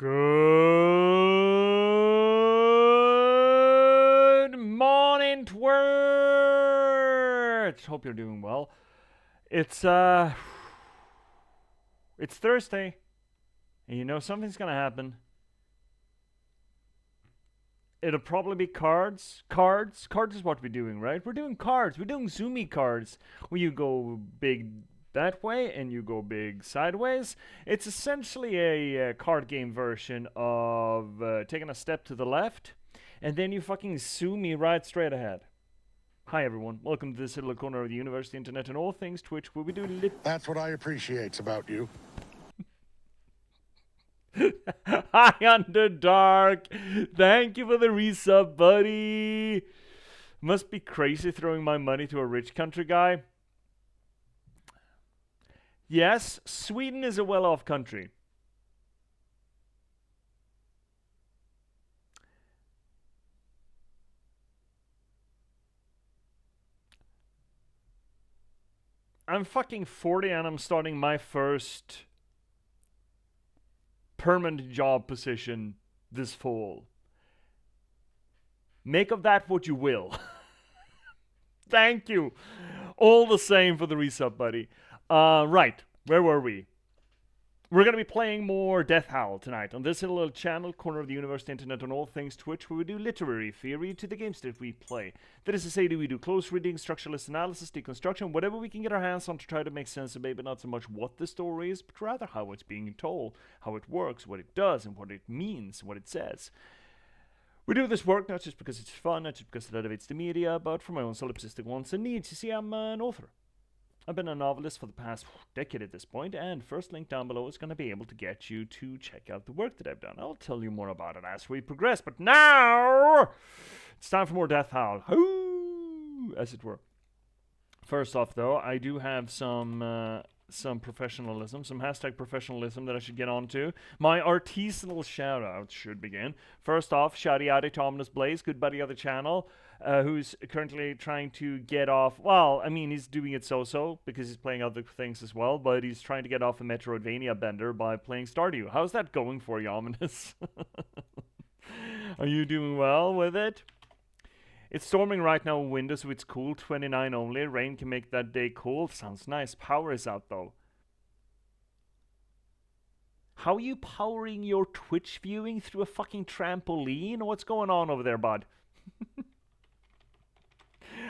Good morning, Twitch. Hope you're doing well. It's Thursday, and you know something's gonna happen. It'll probably be cards. Cards is what we're doing, right? We're doing cards. We're doing zoomy cards, where you go big that way and you go big sideways. It's essentially a card game version of taking a step to the left, and then you fucking zoom me right straight ahead. Hi everyone, welcome to this little corner of the universe, the internet, and all things Twitch, where we do That's what I appreciate about you. Hi Underdark! Thank you for the resub, buddy! Must be crazy throwing my money to a rich country guy. Yes, Sweden is a well-off country. I'm fucking 40 and I'm starting my first permanent job position this fall. Make of that what you will. Thank you. All the same for the resub, buddy. Right, where were we? We're going to be playing more Death Howl tonight on this little channel, corner of the universe, the internet, and all things Twitch, where we do literary theory to the games that we play. That is to say, we do close reading, structuralist analysis, deconstruction, whatever we can get our hands on to try to make sense of maybe not so much what the story is, but rather how it's being told, how it works, what it does, and what it means, what it says. We do this work not just because it's fun, not just because it elevates the media, but for my own solipsistic wants and needs. You see, I'm an author. I've been a novelist for the past decade at this point, and first link down below is going to be able to get you to check out the work that I've done. I'll tell you more about it as we progress, but now it's time for more Death Howl, as it were. First off, though, I do have some professionalism, some hashtag professionalism that I should get onto. My artisanal shout-out should begin. First off, shouty outy to Ominous Blaze, good buddy of the channel, who's currently trying to get off, well, I mean, he's doing it so-so, because he's playing other things as well, but he's trying to get off a Metroidvania bender by playing Stardew. How's that going for you, Ominous? Are you doing well with it? It's storming right now in Windows, so it's cool, 29 only. Rain can make that day cool. Sounds nice. Power is out, though. How are you powering your Twitch viewing through a fucking trampoline? What's going on over there, bud?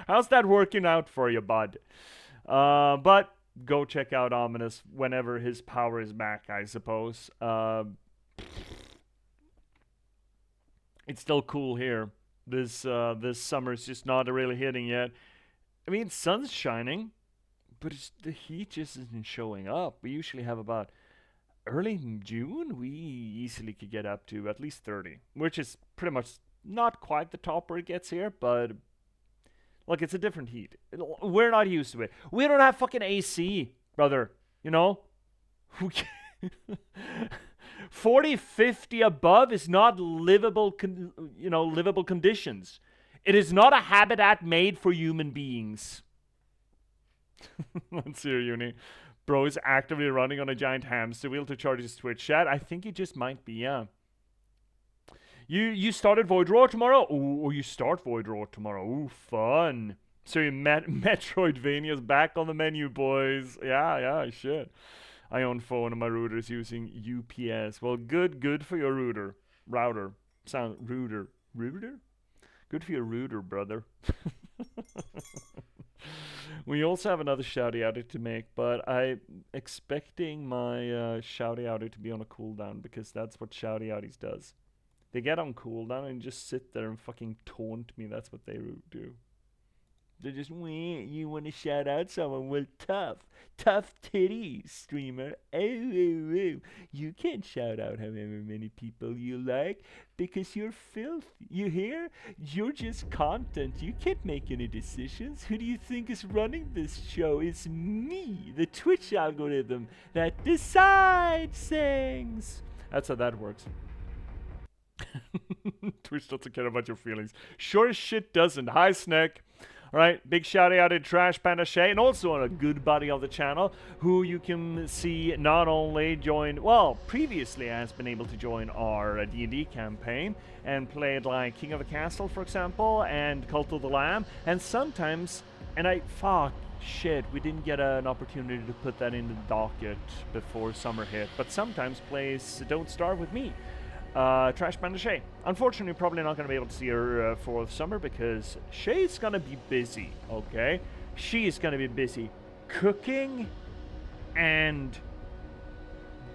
How's that working out for you, bud? But go check out Ominous whenever his power is back, I suppose. It's still cool here. This summer is just not really hitting yet. I mean, sun's shining, but the heat just isn't showing up. We usually have about early June, we easily could get up to at least 30, which is pretty much not quite the top where it gets here, but look, it's a different heat. We're not used to it. We don't have fucking AC, brother, you know? 40, 50 above is not livable, livable conditions. It is not a habitat made for human beings. Let's hear, Uni. Bro is actively running on a giant hamster wheel to charge his Twitch chat. I think he just might be, yeah. You started Void Roar tomorrow? Oh, you start Void Roar tomorrow. Ooh, fun. So Metroidvania's back on the menu, boys. Yeah, I should. I own phone and my router is using UPS. Well, good for your router. Router? Good for your router, brother. We also have another shouty outy to make, but I'm expecting my shouty outy to be on a cooldown, because that's what shouty outies does. They get on cooldown and just sit there and fucking taunt me. That's what they do. They just, you want to shout out someone? Well, tough titties, streamer. Oh. You can shout out however many people you like, because you're filthy. You hear? You're just content. You can't make any decisions. Who do you think is running this show? It's me, the Twitch algorithm that decides things. That's how that works. Twitch doesn't care about your feelings. Sure as shit doesn't. Hi, Snack. Alright, big shout out to Trash Panda Shay, and also a good buddy of the channel, who you can see not only joined, well, previously has been able to join our D&D campaign, and played like King of the Castle, for example, and Cult of the Lamb, and sometimes, shit, we didn't get an opportunity to put that in the docket before summer hit, but sometimes plays Don't Starve with me. Trash Panda Shay. Unfortunately, probably not going to be able to see her for the summer because Shay's going to be busy, okay? She's going to be busy cooking and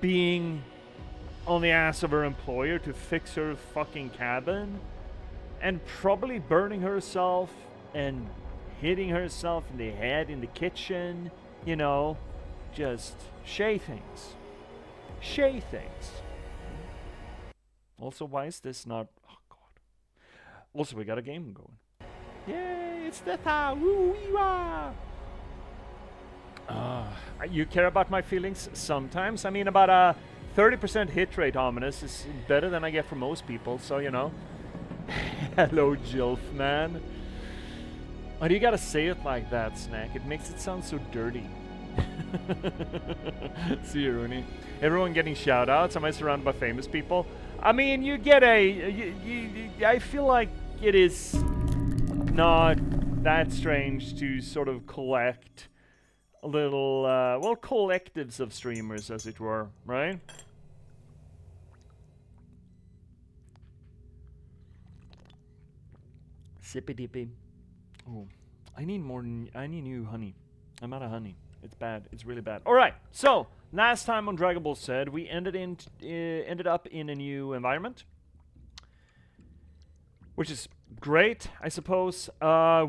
being on the ass of her employer to fix her fucking cabin and probably burning herself and hitting herself in the head in the kitchen, you know, just Shay things. Shay things. Also, why is this not... Oh, God. Also, we got a game going. Yay, it's Death Howl! Woo-wee-wah! You care about my feelings sometimes. I mean, about a 30% hit rate, Ominous, is better than I get from most people, so, you know. Hello, Jilf, man. Why do you gotta say it like that, Snack? It makes it sound so dirty. See you, Rooney. Everyone getting shout-outs. Am I surrounded by famous people? I mean, you get I feel like it is not that strange to sort of collect a little, well, collectives of streamers, as it were, right? Sippy dippy. Oh, I need new honey. I'm out of honey. It's bad. It's really bad. All right. So last time on Dragon Ball Z, we ended up in a new environment, which is great, I suppose.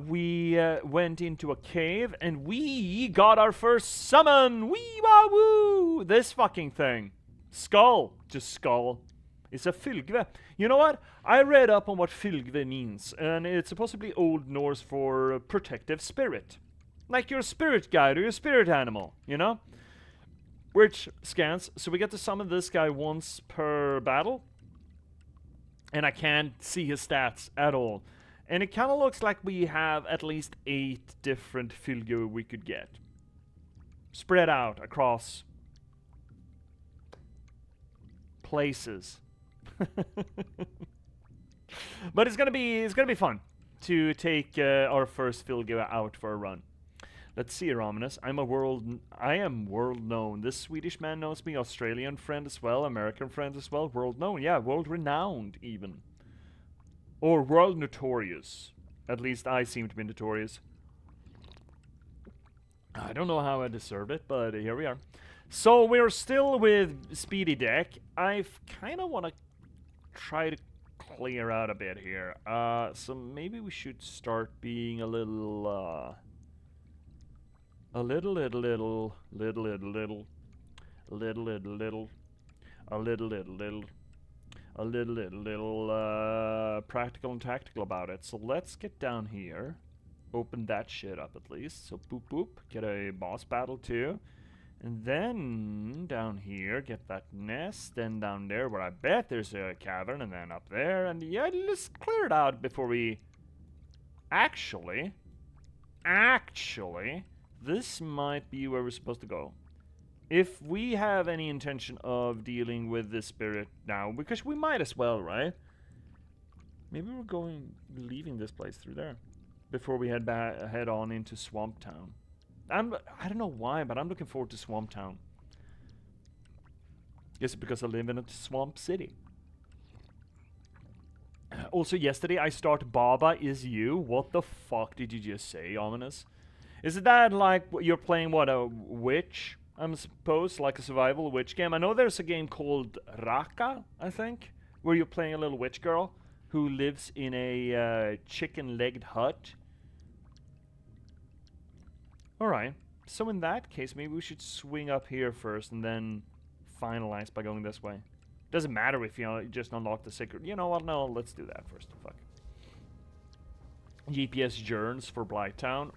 We went into a cave and we got our first summon. Wee wah woo! This fucking thing, skull, just skull. It's a fylgve. You know what? I read up on what fylgve means, and it's supposedly Old Norse for protective spirit. Like your spirit guide or your spirit animal, you know? Which scans, so we get to summon this guy once per battle. And I can't see his stats at all. And it kind of looks like we have at least 8 different fylgve we could get. Spread out across places. But it's gonna be fun to take our first fylgve out for a run. Let's see here, Ominous. I am world known. This Swedish man knows me, Australian friend as well, American friend as well, world known, yeah, world renowned even. Or world notorious. At least I seem to be notorious. I don't know how I deserve it, but here we are. So we're still with Speedy Deck. I kind of want to try to clear out a bit here. So maybe we should start being a little practical and tactical about it. So let's get down here, open that shit up at least. So boop boop, get a boss battle too, and then down here get that nest. Then down there where I bet there's a cavern, and then up there, and yeah, let's clear it out before we actually. This might be where we're supposed to go. If we have any intention of dealing with this spirit now, because we might as well, right? Maybe we're leaving this place through there before we head on into Swamp Town. I don't know why, but I'm looking forward to Swamp Town. Guess it's because I live in a swamp city. Also, yesterday I started Baba Is You. What the fuck did you just say, Ominous? Is it that like you're playing what, a witch? I'm supposed like a survival witch game. I know there's a game called Raka, I think, where you're playing a little witch girl who lives in a chicken-legged hut. All right. So in that case, maybe we should swing up here first and then finalize by going this way. Doesn't matter if you just unlock the secret. You know what? No, let's do that first. Fuck. J.P.S. yearns for Blighttown.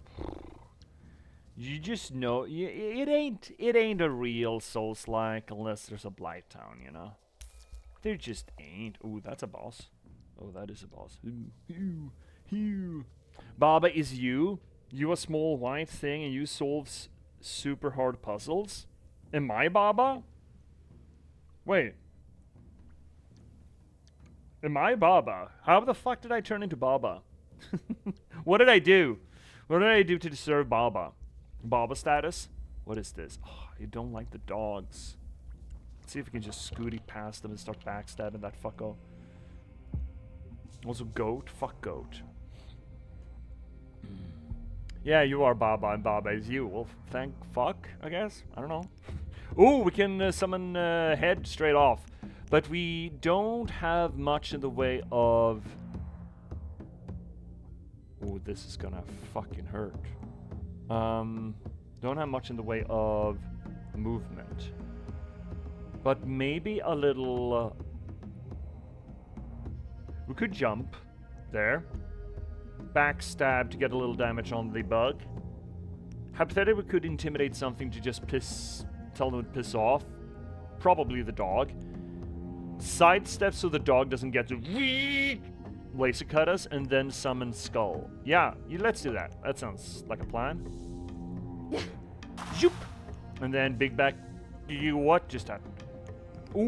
You just know it ain't a real Souls-like unless there's a Blighttown, you know. There just ain't. Ooh, that's a boss. Oh, that is a boss. Ooh. Baba is you. You a small white thing and you solve super hard puzzles. Am I Baba? Wait. Am I Baba? How the fuck did I turn into Baba? What did I do? What did I do to deserve Baba? Baba status? What is this? Oh, you don't like the dogs. Let's see if we can just scooty past them and start backstabbing that fucko. Also, goat? Fuck goat. Yeah, you are Baba and Baba is you. Well, thank fuck, I guess. I don't know. Ooh, we can summon head straight off. But we don't have much in the way of... Ooh, this is gonna fucking hurt. Don't have much in the way of movement. But maybe a little... we could jump there. Backstab to get a little damage on the bug. Hypothetically, we could intimidate something to just tell them to piss off. Probably the dog. Sidestep so the dog doesn't get to laser cut us, and then summon skull. Yeah, let's do that. That sounds like a plan. Zoop! And then big back. What just happened? Ooh,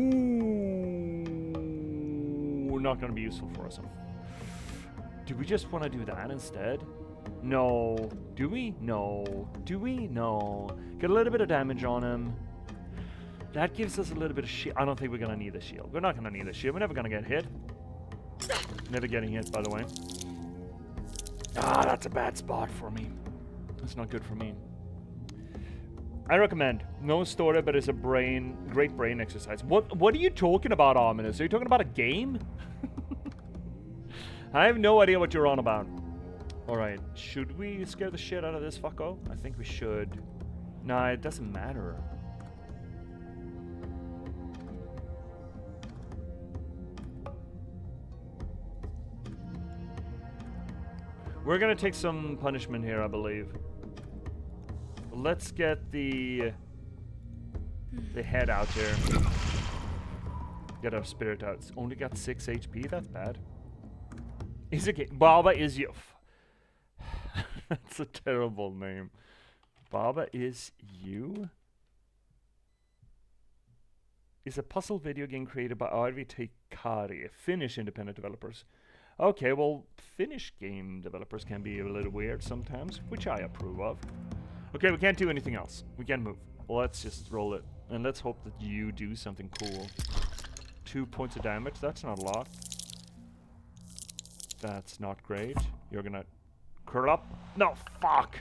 not gonna be useful for us. Do we just want to do that instead? No. Do we? No. Do we? No. Get a little bit of damage on him. That gives us a little bit of shield. I don't think we're gonna need the shield. We're not gonna need the shield. We're never gonna get hit. Never getting hit, by the way. Ah, that's a bad spot for me. That's not good for me. I recommend. No story, but it's a great brain exercise. What are you talking about, Ominous? Are you talking about a game? I have no idea what you're on about. Alright, should we scare the shit out of this fucko? I think we should. Nah, it doesn't matter. We're gonna take some punishment here, I believe. Let's get the head out here. Get our spirit out. It's only got 6 HP, that's bad. Is it Baba is you. That's a terrible name. Baba is you? Is a puzzle video game created by Arvi Finnish independent developers. Okay, well, Finnish game developers can be a little weird sometimes, which I approve of. Okay, we can't do anything else. We can't move. Let's just roll it. And let's hope that you do something cool. 2 points of damage, that's not a lot. That's not great. You're gonna curl up. No, fuck!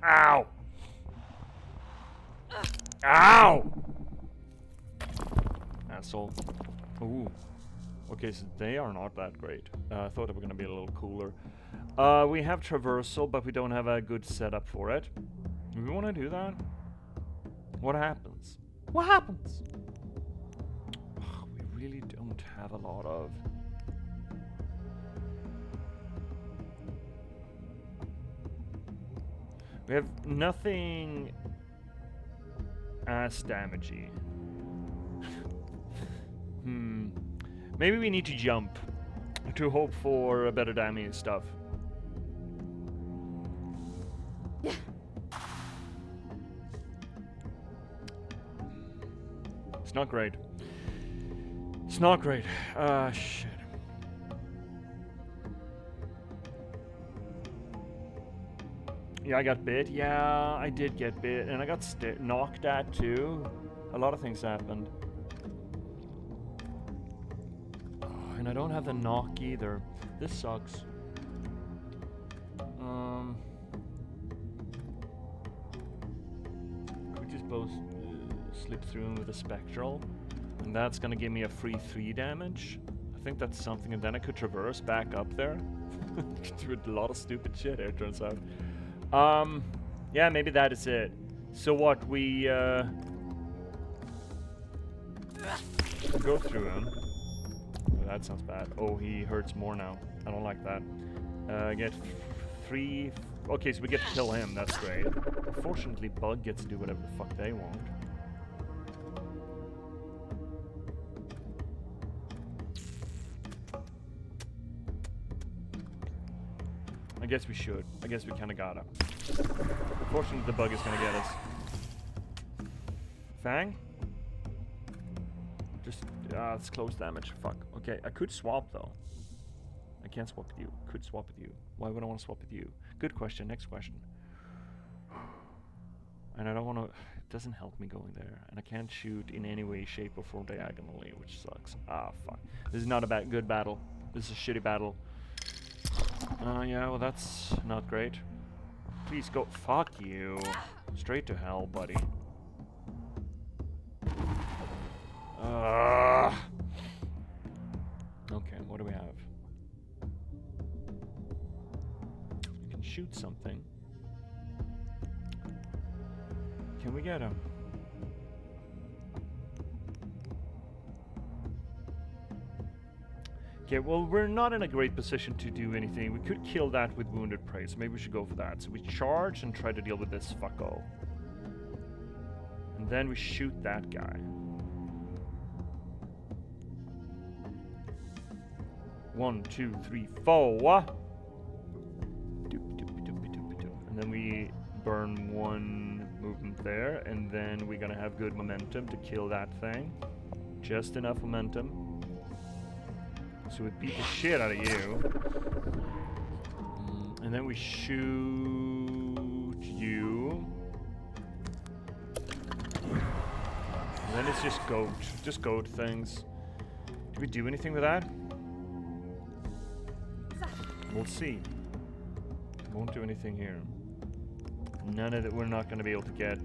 Ow! Ow! Asshole. Ooh. Okay, so they are not that great. I thought they were gonna be a little cooler. We have traversal, but we don't have a good setup for it. Do we want to do that? What happens? What happens? Oh, we really don't have a lot of... We have nothing as damagey. Maybe we need to jump to hope for a better damage and stuff. It's not great. It's not great. Shit. Yeah, I got bit. Yeah, I did get bit. And I got knocked at too. A lot of things happened. Oh, and I don't have the knock either. This sucks. Could we just both slip through him with a spectral? And that's gonna give me a free 3 damage. I think that's something. And then I could traverse back up there. Do a lot of stupid shit here, turns out. Yeah, maybe that is it. So what, we, go through him. Oh, that sounds bad. Oh, he hurts more now. I don't like that. Get 3... Okay, so we get to kill him. That's great. Unfortunately, Bug gets to do whatever the fuck they want. I guess we should. I guess we kind of gotta. Unfortunately, the bug is gonna get us. Fang? Just, it's close damage. Fuck. Okay, I could swap though. I can't swap with you. Could swap with you. Why would I want to swap with you? Good question. Next question. And I don't want to... It doesn't help me going there. And I can't shoot in any way, shape, or form diagonally, which sucks. Ah, fuck. This is not a good battle. This is a shitty battle. Yeah, well, that's not great. Please go... Fuck you. Straight to hell, buddy. Okay, what do we have? We can shoot something. Can we get him? Okay, well, we're not in a great position to do anything. We could kill that with wounded prey, so maybe we should go for that. So we charge and try to deal with this fucko. And then we shoot that guy. 1, 2, 3, 4. And then we burn one movement there, and then we're gonna have good momentum to kill that thing. Just enough momentum. So we beat the shit out of you. And then we shoot you. And then it's just goat things. Did we do anything with that? We'll see. Won't do anything here. None of that. We're not going to be able to get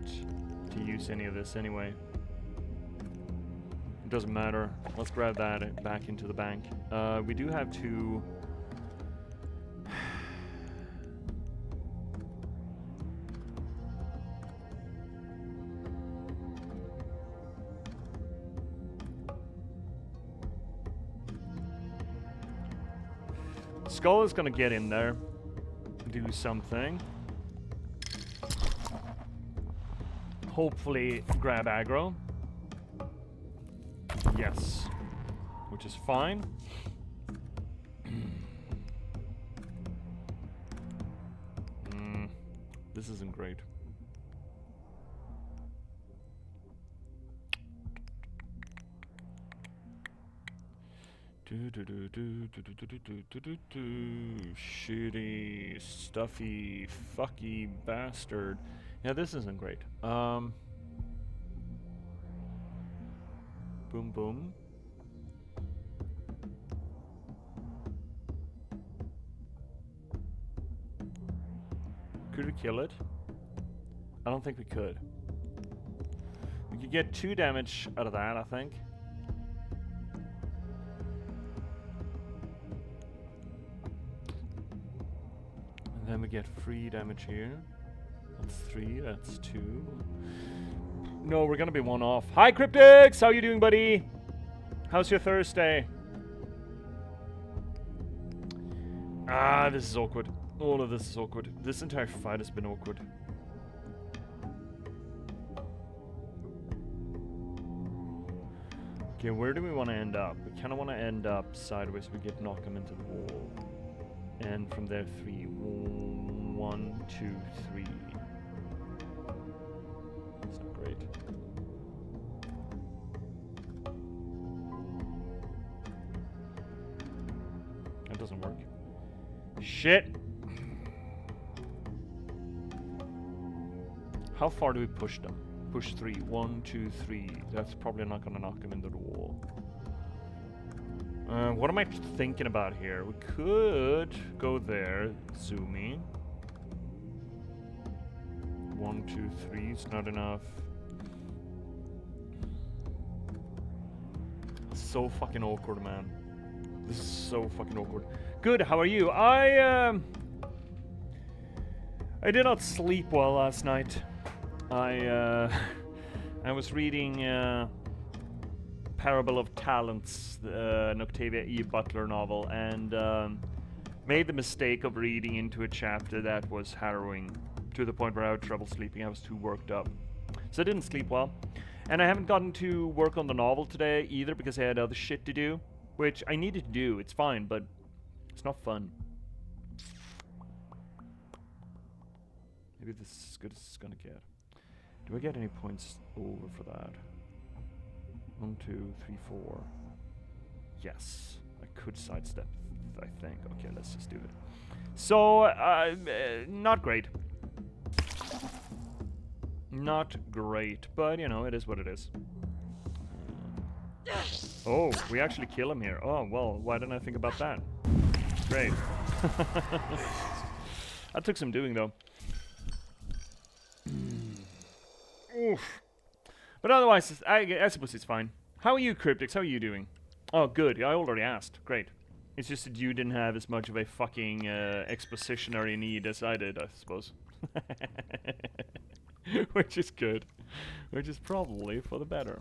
to use any of this anyway. It doesn't matter. Let's grab that back into the bank. We do have to... Skull is going to get in there, do something. Hopefully grab aggro. Yes. Which is fine. This isn't great. Shitty, stuffy, fucky bastard. Yeah, this isn't great. Boom, boom. Could we kill it? I don't think we could. We could get 2 damage out of that, I think. And then we get 3 damage here. That's 3, that's 2. No, we're gonna be 1 off. Hi, Cryptix! How you doing, buddy? How's your Thursday? Ah, this is awkward. All of this is awkward. This entire fight has been awkward. Okay, where do we want to end up? We kind of want to end up sideways. We get knock him into the wall. And from there, 3. 1, 2, 3. That's not great. That doesn't work. Shit! How far do we push them? Push 3. 1, 2, 3. That's probably not going to knock him into the wall. What am I thinking about here? We could go there. Zoomy. 1, 2, 3 is not enough. So fucking awkward, man. This is so fucking awkward. Good, how are you? I did not sleep well last night. I was reading Parable of Talents, an Octavia E. Butler novel, and made the mistake of reading into a chapter that was harrowing to the point where I had trouble sleeping. I was too worked up. So I didn't sleep well. And I haven't gotten to work on the novel today either because I had other shit to do, which I needed to do. It's fine, but it's not fun. Maybe this is as good as it's gonna get. Do I get any points over for that? 1, 2, 3, 4. Yes. I could sidestep, I think. Okay, let's just do it. So, not great. Not great, but you know, it is what it is. Oh, we actually kill him here. Oh, well, why didn't I think about that? Great. That took some doing, though. Oof. But otherwise, I suppose it's fine. How are you, Cryptics? How are you doing? Oh, good. I already asked. Great. It's just that you didn't have as much of a fucking expositionary need as I did, I suppose. Which is good. Which is probably for the better.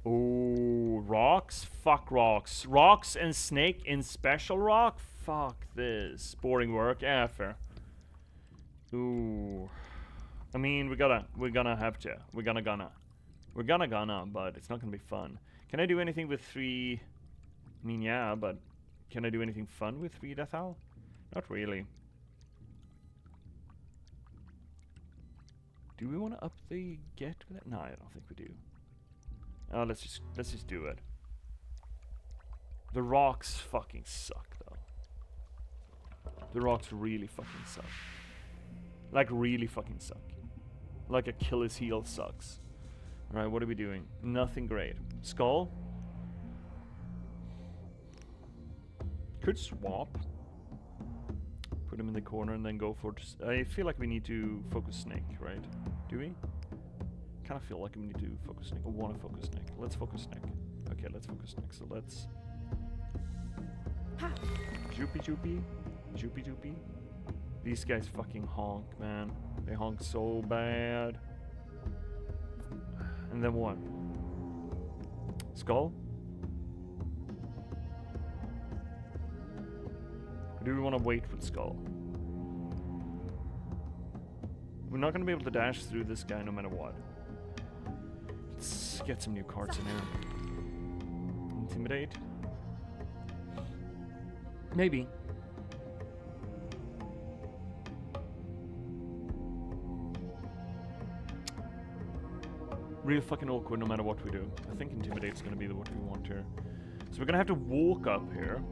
Oh, rocks? Fuck rocks. Rocks and snake in special rock? Fuck this. Boring work? Yeah, fair. Ooh. I mean, we're gonna have to. We're gonna, but it's not gonna be fun. Can I do anything with 3? I mean, yeah, but can I do anything fun with 3 Death Howl? Not really. Do we want to up the get with it? No, I don't think we do. Oh, let's just do it. The rocks fucking suck, though. The rocks really fucking suck. Like, really fucking suck. Like Achilles' heel sucks. Alright, what are we doing? Nothing great. Skull? Could swap. Put him in the corner and then go for... I feel like we need to focus Snake, right? Do we? Kind of feel like we need to focus Snake. I want to focus Snake. Let's focus Snake. Okay, let's focus Snake. So let's... Joopy. These guys fucking honk, man. They honk so bad. And then what? Skull? Or do we want to wait with Skull? We're not going to be able to dash through this guy no matter what. Let's get some new cards in here. Intimidate? Maybe. Real fucking awkward no matter what we do. I think Intimidate's gonna be what we want here. So we're gonna have to walk up here.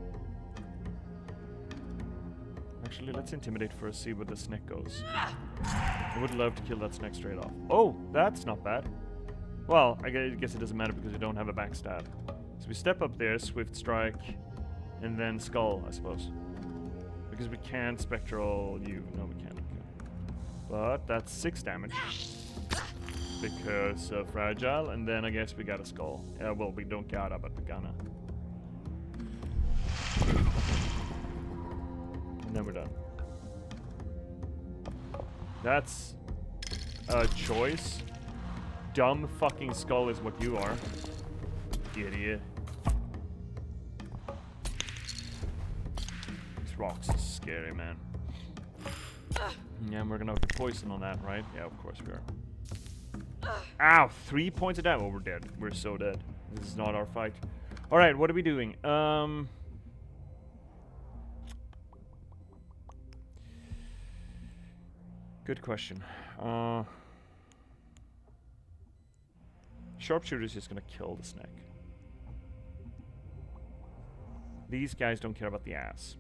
Actually, let's Intimidate first, see where the snake goes. I would love to kill that snake straight off. Oh, that's not bad. Well, I guess it doesn't matter because we don't have a backstab. So we step up there, Swift Strike, and then Skull, I suppose. Because we can't Spectral you. No, we can't. Okay. But that's 6 damage. Because fragile, and then I guess we got a Skull. Well, we don't gotta, but we gonna. And then we're done. That's a choice. Dumb fucking Skull is what you are. Idiot. These rocks are scary, man. Yeah, and we're gonna have to poison on that, right? Yeah, of course we are. Ow! 3 points of damage. Oh, we're dead. We're so dead. This is not our fight. Alright, what are we doing? Good question. Sharpshooter is just gonna kill the snake. These guys don't care about the ass.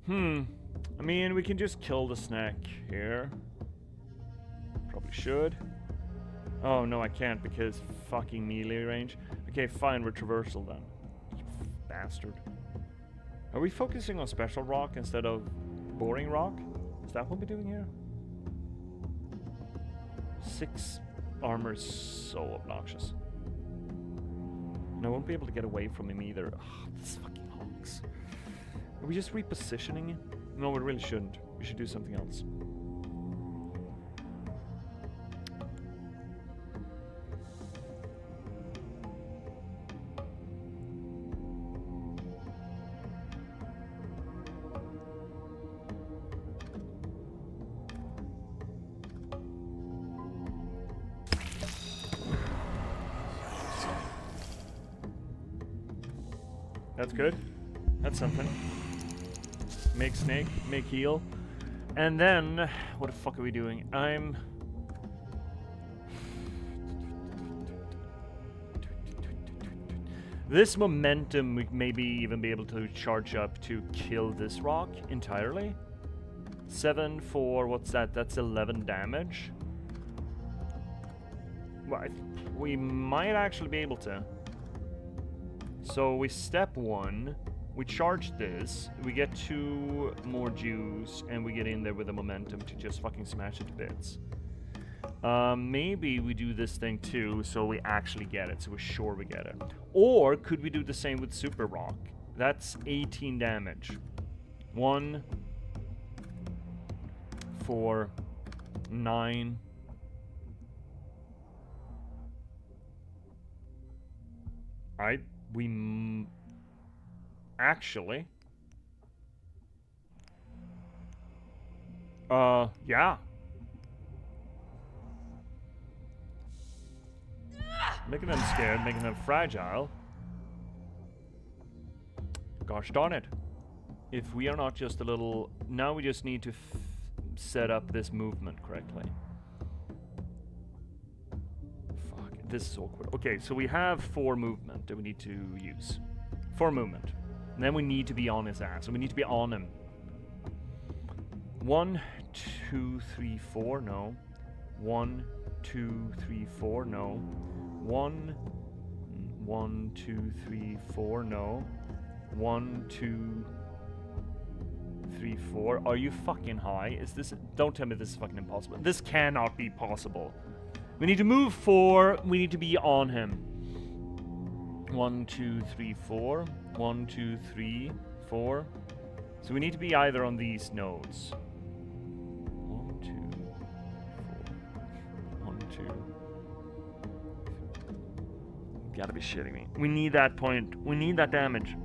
I mean, we can just kill the snake here. Probably should. Oh, no, I can't because fucking melee range. Okay, fine, we're traversal then. You bastard. Are we focusing on special rock instead of boring rock? Is that what we're doing here? 6 armor is so obnoxious. And I won't be able to get away from him either. Ugh, this fucking honks. Are we just repositioning? No, we really shouldn't. We should do something else. That's good. That's something. Make snake, make heal. And then, what the fuck are we doing? This momentum, we maybe even be able to charge up to kill this rock entirely. 7 for, what's that? That's 11 damage. Well, we might actually be able to. So we step 1, we charge this, we get 2 more juice, and we get in there with the momentum to just fucking smash it to bits. Maybe we do this thing too, so we actually get it, so we're sure we get it. Or could we do the same with Super Rock? That's 18 damage. 1, 4, 9. Alright, we actually... yeah. Making them scared, making them fragile. Gosh darn it. If we are not just a little... Now we just need to set up this movement correctly. Fuck, this is awkward. Okay, so we have 4 movement that we need to use. 4 movement. And then we need to be on his ass. So we need to be on him. 1, 2, 3, 4, no. 1, 2, 3, 4, no. 1, 2, 3, 4, no. 1, 2, 3, 4. Are you fucking high? Is this... Don't tell me this is fucking impossible. This cannot be possible. We need to move 4. We need to be on him. 1, 2, 3, 4. 1, 2, 3, 4. So we need to be either on these nodes. 1, 2, 4. 1, 2. Gotta be shitting me. We need that point. We need that damage.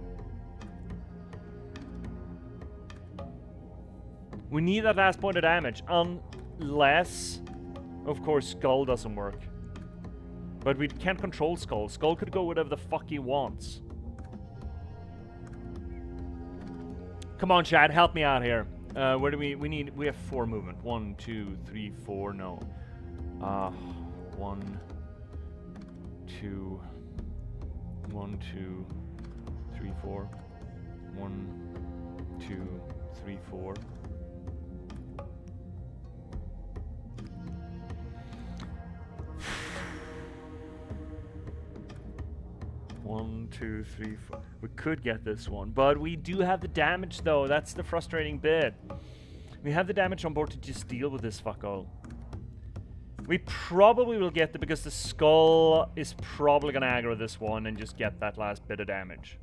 We need that last point of damage. Unless, of course, Skull doesn't work. But we can't control Skull. Skull could go whatever the fuck he wants. Come on, Chad, help me out here. Where do we have 4 movement. 1, 2, 3, 4, no. 1, 2, 1, 2, 3, 4. 1, 2, 3, 4. One, 2, 3, 4. We could get this one, but we do have the damage though. That's the frustrating bit. We have the damage on board to just deal with this fucko. We probably will get it because the skull is probably gonna aggro this one and just get that last bit of damage.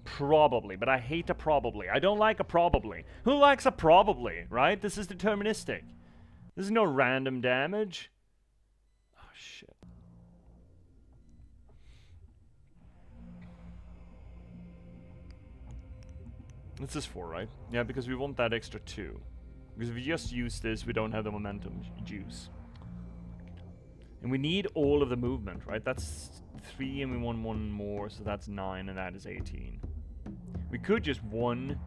Probably, but I hate a probably. I don't like a probably. Who likes a probably, right? This is deterministic. This is no random damage. Oh, shit. This is 4, right? Yeah, because we want that extra 2. Because if we just use this, we don't have the momentum juice. And we need all of the movement, right? That's 3 and we want 1 more, so that's 9 and that is 18. We could just 1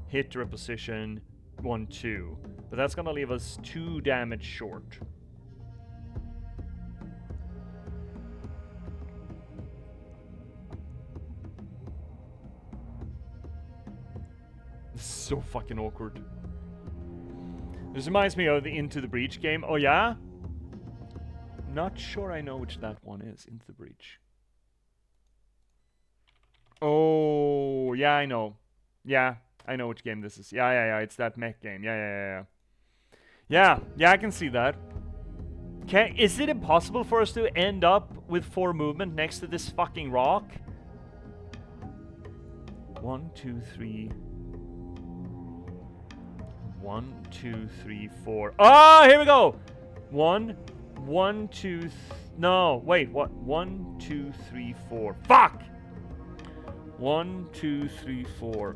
hit to reposition, 1, 2. But that's gonna leave us 2 damage short. This is so fucking awkward. This reminds me of the Into the Breach game. Oh yeah? Not sure I know which that one is. Into the Breach. Oh, yeah, I know. Yeah, I know which game this is. Yeah. It's that mech game. Yeah. Yeah, I can see that. Is it impossible for us to end up with 4 movement next to this fucking rock? 1, 2, 3... 1, 2, 3, 4. Oh, here we go. 1, 2, no, wait, what? 1, 2, 3, 4. Fuck! 1, 2, 3, 4.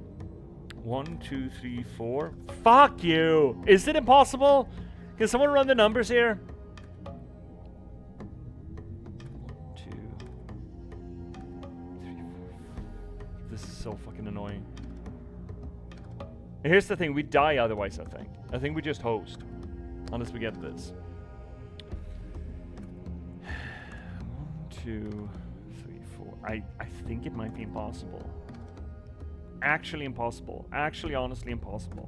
1, 2, 3, 4. Fuck you! Is it impossible? Can someone run the numbers here? 1, 2, 3, 4. This is so fucking annoying. And here's the thing, we die otherwise, I think. I think we just host. Unless we get this. 1, 2, 3, 4. I think it might be impossible. Actually impossible. Actually, honestly impossible.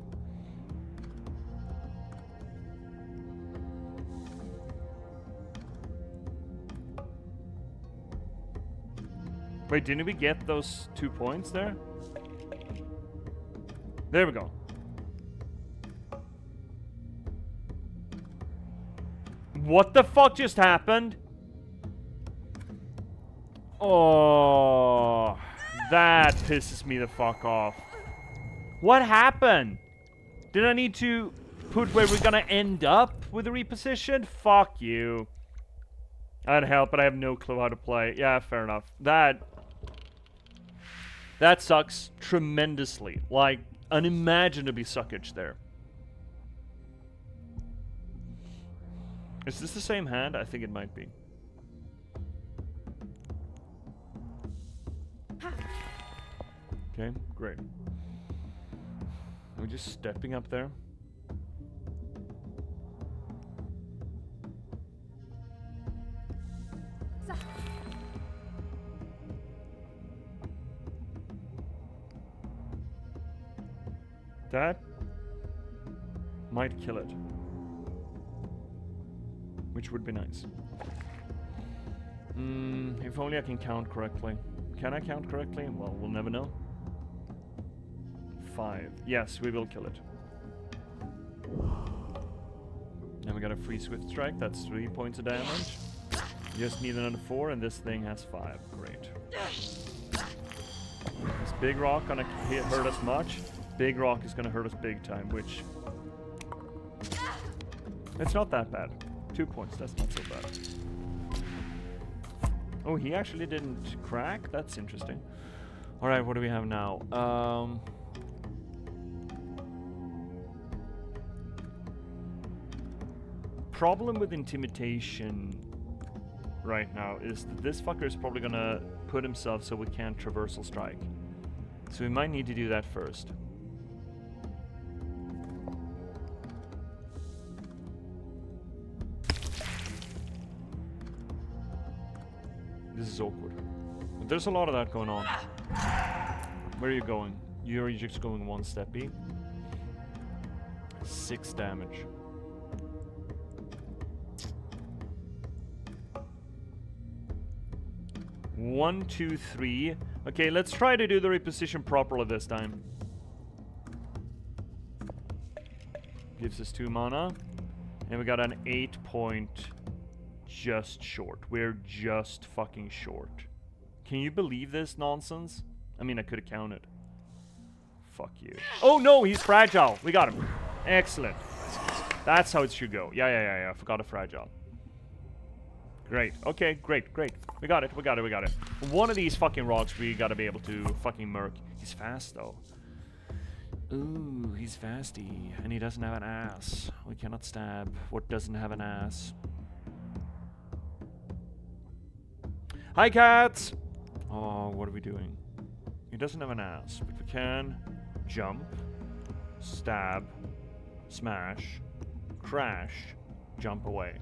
Wait, didn't we get those 2 points there? There we go. What the fuck just happened? Oh, that pisses me the fuck off. What happened? Did I need to put where we're gonna end up with the reposition? Fuck you. I'd help, but I have no clue how to play. Yeah, fair enough. That sucks tremendously. Like, unimaginably suckage there. Is this the same hand? I think it might be. Okay, great. We're just stepping up there. That might kill it. Which would be nice. If only I can count correctly. Can I count correctly? Well, we'll never know. 5. Yes, we will kill it. And we got a free swift strike. That's 3 points of damage. Just need another 4, and this thing has 5. Great. This big rock gonna hurt us much. Big rock is gonna hurt us big time, which... it's not that bad. 2 points, that's not so bad. Oh, he actually didn't crack? That's interesting. Alright, what do we have now? Problem with intimidation right now is that this fucker is probably gonna put himself so we can't traversal strike. So we might need to do that first. This is awkward. But there's a lot of that going on. Where are you going? You're just going 1 step B. 6 damage. One, 2, 3. Okay, let's try to do the reposition properly this time. Gives us 2 mana. And we got an 8 point just short. We're just fucking short. Can you believe this nonsense? I mean, I could have counted. Fuck you. Oh no, he's fragile. We got him. Excellent. That's how it should go. Yeah. I forgot a fragile. Great. Okay, great. We got it. One of these fucking rocks we gotta be able to fucking murk. He's fast though. Ooh, he's fasty. And he doesn't have an ass. We cannot stab what doesn't have an ass. Hi, cats! Oh, what are we doing? He doesn't have an ass, but we can jump, stab, smash, crash, jump away.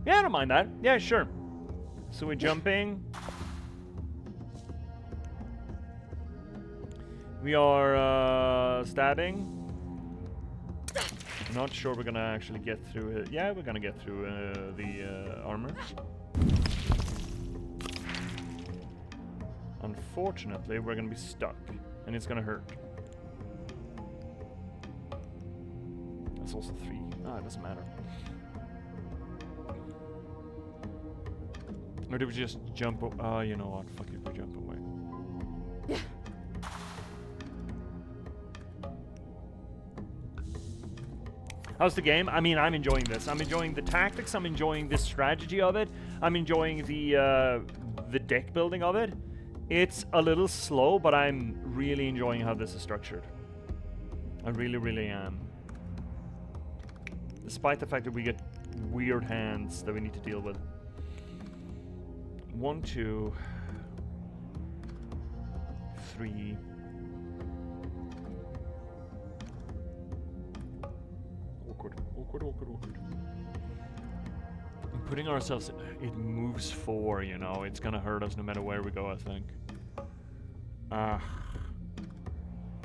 Yeah, I don't mind that. Yeah, sure. So we're jumping. We are stabbing. Not sure we're gonna actually get through it. Yeah, we're gonna get through the armor. Unfortunately, we're gonna be stuck, and it's gonna hurt. That's also 3. Ah, it doesn't matter. Or did we just jump? Oh, you know what? Fuck it, we jump away. How's the game? I mean, I'm enjoying this. I'm enjoying the tactics. I'm enjoying the strategy of it. I'm enjoying the deck building of it. It's a little slow, but I'm really enjoying how this is structured. I really, really am. Despite the fact that we get weird hands that we need to deal with. 1, 2, 3. Awkward. And putting ourselves... It moves 4, you know. It's gonna hurt us no matter where we go, I think.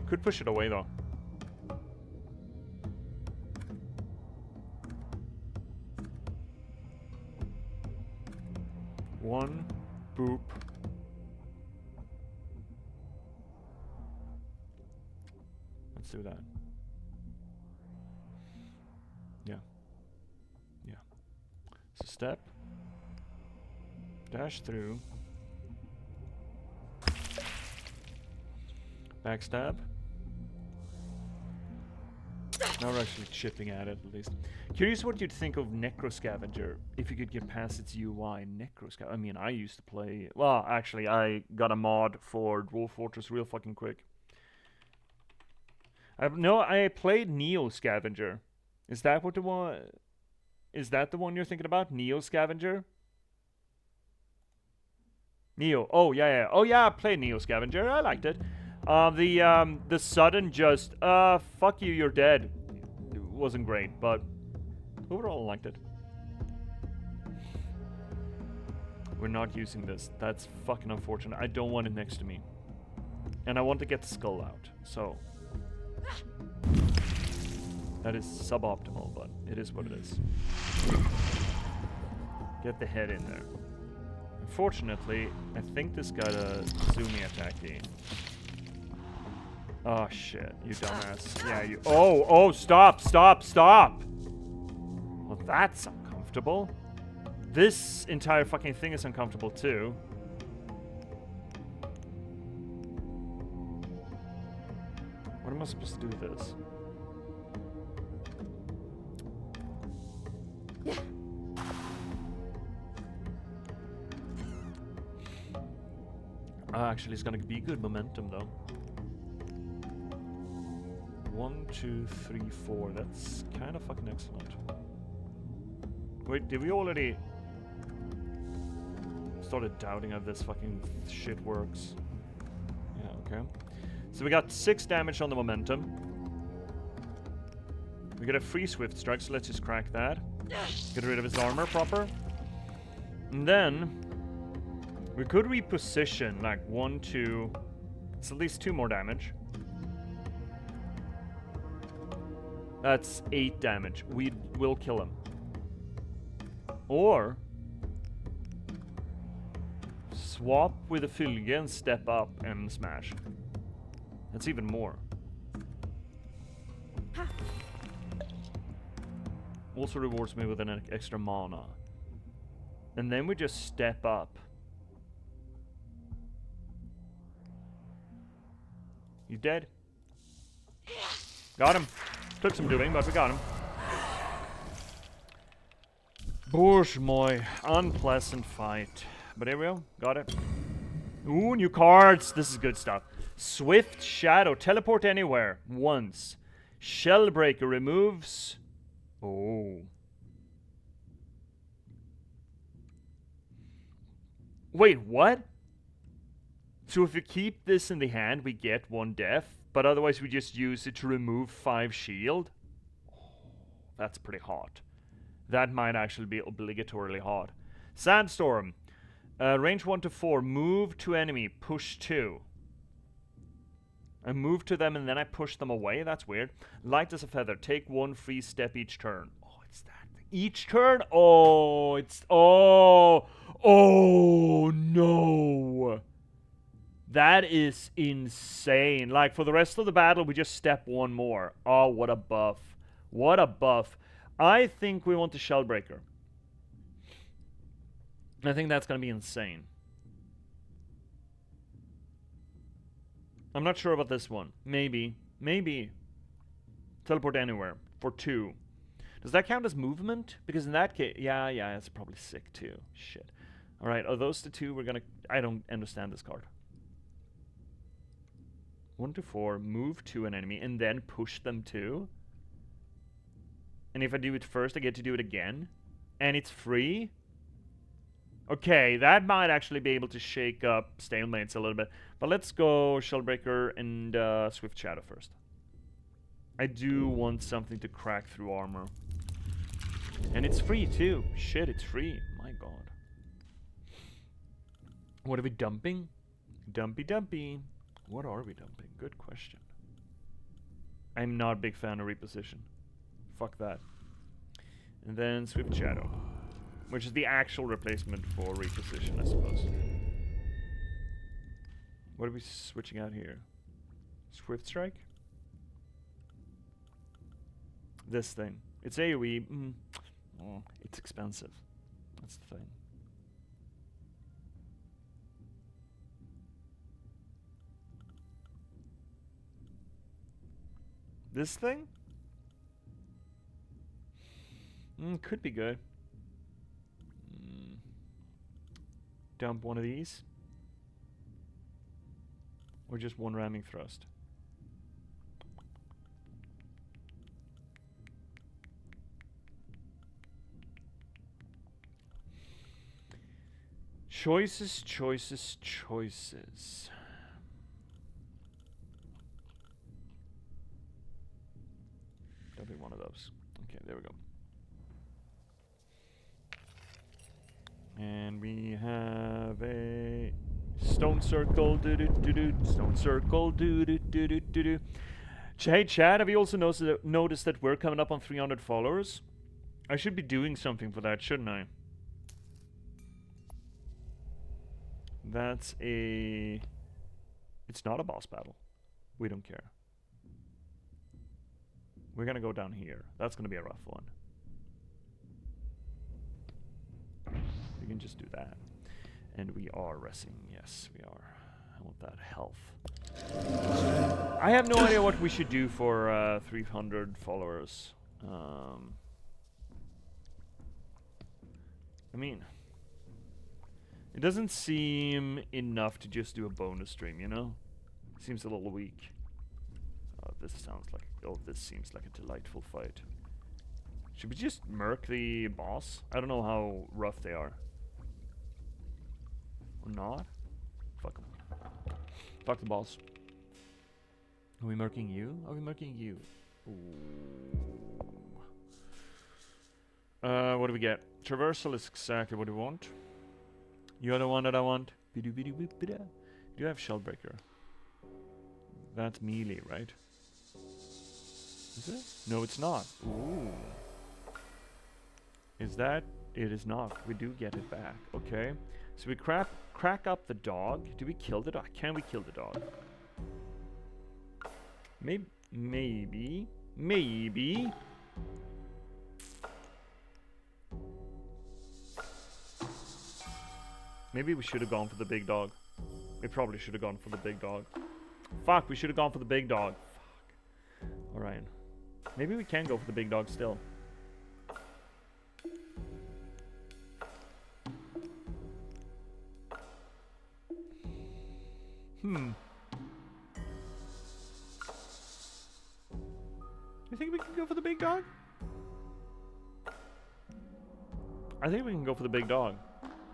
Could push it away, though. One. Boop. Let's do that. Yeah. So step. Dash through. Backstab. Now we're actually chipping at it, at least. Curious what you'd think of Necroscavenger if you could get past its UI. Necroscavenger. I mean, I used to play... Well, actually, I got a mod for Dwarf Fortress real fucking quick. I played Neo Scavenger. Is that what the one... Is that the one you're thinking about? Neo Scavenger? Neo. Oh, yeah. Oh, yeah, I played Neo Scavenger. I liked it. The sudden just, fuck you, you're dead. It wasn't great, but overall I liked it. We're not using this. That's fucking unfortunate. I don't want it next to me. And I want to get the skull out, so... That is suboptimal, but it is what it is. Get the head in there. Unfortunately, I think this got a zoomy attack here. Oh shit, you dumbass. Yeah, you... Oh, stop! Well, that's uncomfortable. This entire fucking thing is uncomfortable too. What am I supposed to do with this? Actually, it's gonna be good momentum though. 1, 2, 3, 4. That's kind of fucking excellent. Wait, did we already started doubting how this fucking shit works? Yeah, okay. So we got 6 damage on the momentum. We get a free swift strike, so let's just crack that. Get rid of his armor proper. And then we could reposition like 1, 2. It's at least 2 more damage. That's 8 damage. We will kill him. Or swap with a Fylge and step up and smash. That's even more. Also rewards me with an extra mana. And then we just step up. You dead? Got him. Took some doing, but we got him. Bourge moi. Unpleasant fight. But here we go. Got it. Ooh, new cards. This is good stuff. Swift Shadow. Teleport anywhere. Once. Shellbreaker removes... Oh. Wait, what? So if you keep this in the hand, we get 1 death, but otherwise we just use it to remove 5 shield? Oh, that's pretty hot. That might actually be obligatorily hot. Sandstorm. Range 1 to 4. Move to enemy. Push 2. I move to them and then I push them away? That's weird. Light as a feather. Take 1 free step each turn. Oh, it's that thing. Each turn? Oh, it's... Oh! Oh, no! That is insane. Like, for the rest of the battle, we just step 1 more. Oh, what a buff. What a buff. I think we want the Shellbreaker. I think that's going to be insane. I'm not sure about this one. Maybe. Maybe. Teleport anywhere. For 2. Does that count as movement? Because in that case... Yeah, it's probably sick too. Shit. Alright, are those the 2 we're going to... I don't understand this card. 1 to 4, move to an enemy, and then push them too. And if I do it first, I get to do it again. And it's free? Okay, that might actually be able to shake up stalemates a little bit. But let's go Shellbreaker and Swift Shadow first. I do want something to crack through armor. And it's free too. Shit, it's free. My god. What are we dumping? Dumpy. What are we dumping? Good question. I'm not a big fan of reposition. Fuck that. And then Swift Shadow, which is the actual replacement for reposition, I suppose. What are we switching out here? Swift Strike? This thing. It's AoE. Oh, it's expensive. That's the thing. This thing? Could be good. Dump one of these. Or just one ramming thrust. Choices. Don't be one of those. Okay, there we go. And we have a stone circle. Stone circle. Hey, Chad, have you also noticed that we're coming up on 300 followers? I should be doing something for that, shouldn't I? That's a... It's not a boss battle. We don't care. We're gonna go down here. That's gonna be a rough one. We can just do that. And we are resting. Yes, we are. I want that health. I have no idea what we should do for 300 followers. I mean... It doesn't seem enough to just do a bonus stream, you know? Seems a little weak. This sounds like... Oh, this seems like a delightful fight. Should we just murk the boss? I don't know how rough they are. Or not? Fuck them. Fuck the boss. Are we murking you? Are we murking you? Ooh. What do we get? Traversal is exactly what we want. You're the one that I want. Do you have Shellbreaker? That's melee, right? Is it? No, it's not. Ooh. Is that? It is not. We do get it back. Okay. So we crack up the dog. Do we kill the dog? Can we kill the dog? Maybe. Maybe we should have gone for the big dog. We probably should have gone for the big dog. Fuck, we should have gone for the big dog. Fuck. Alright. Maybe we can go for the big dog still. You think we can go for the big dog? I think we can go for the big dog.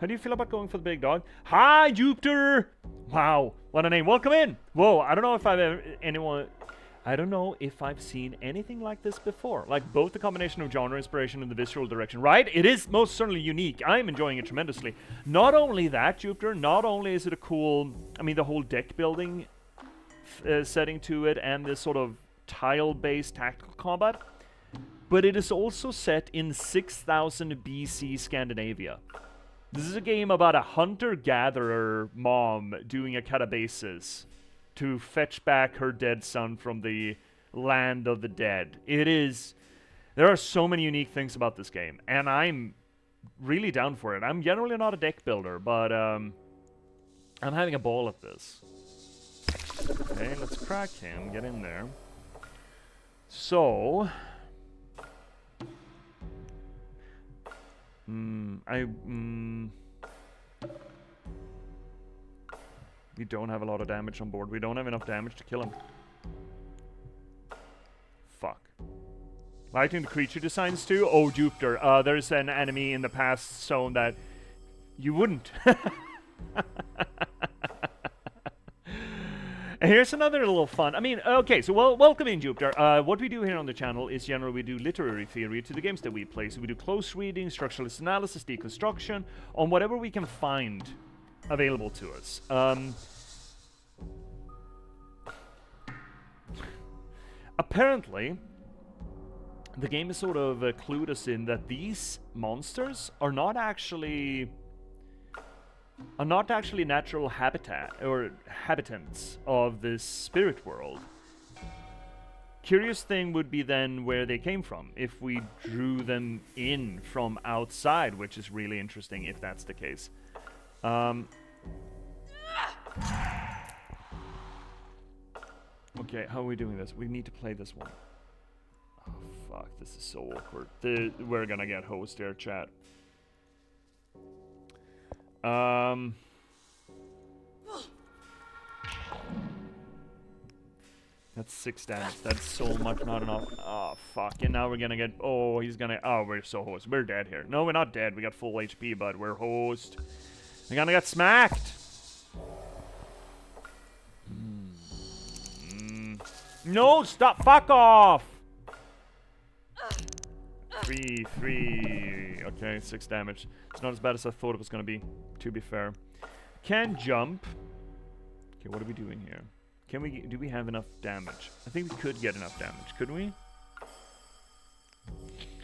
How do you feel about going for the big dog? Hi, Jupiter! Wow, what a name. Welcome in! Whoa, I don't know if I've seen anything like this before. Like, both the combination of genre inspiration and the visual direction, right? It is most certainly unique. I'm enjoying it tremendously. Not only that, Jupiter, not only is it a cool... I mean, the whole deck building setting to it and this sort of tile-based tactical combat, but it is also set in 6000 BC Scandinavia. This is a game about a hunter-gatherer mom doing a Katabasis to fetch back her dead son from the land of the dead. There are so many unique things about this game, and I'm really down for it. I'm generally not a deck builder, but I'm having a ball at this. Okay, let's crack him, get in there. So... we don't have a lot of damage on board. We don't have enough damage to kill him. Fuck. Liking the creature designs too? Oh, Jupiter. There's an enemy in the past zone that You wouldn't. And here's another little fun. I mean, okay, so welcome in, Jupiter. What we do here on the channel is generally we do literary theory to the games that we play. So we do close reading, structuralist analysis, deconstruction, on whatever we can find available to us. Apparently, the game is sort of clued us in that these monsters are not actually natural habitat or habitants of this spirit world. Curious thing would be then where they came from, if we drew them in from outside, which is really interesting if that's the case. Okay, how are we doing this? We need to play this one. Oh, fuck, this is so awkward. We're gonna get host here, chat. That's 6 damage. That's so much not enough. Oh, fuck. And now we're gonna get... Oh, he's gonna... Oh, we're so host. We're dead here. No, we're not dead. We got full HP, but we're host. We're gonna get smacked. No, stop. Fuck off. 3. Okay, 6 damage. It's not as bad as I thought it was gonna be, to be fair. Can jump. Okay, what are we doing here? Can we... Do we have enough damage? I think we could get enough damage, couldn't we?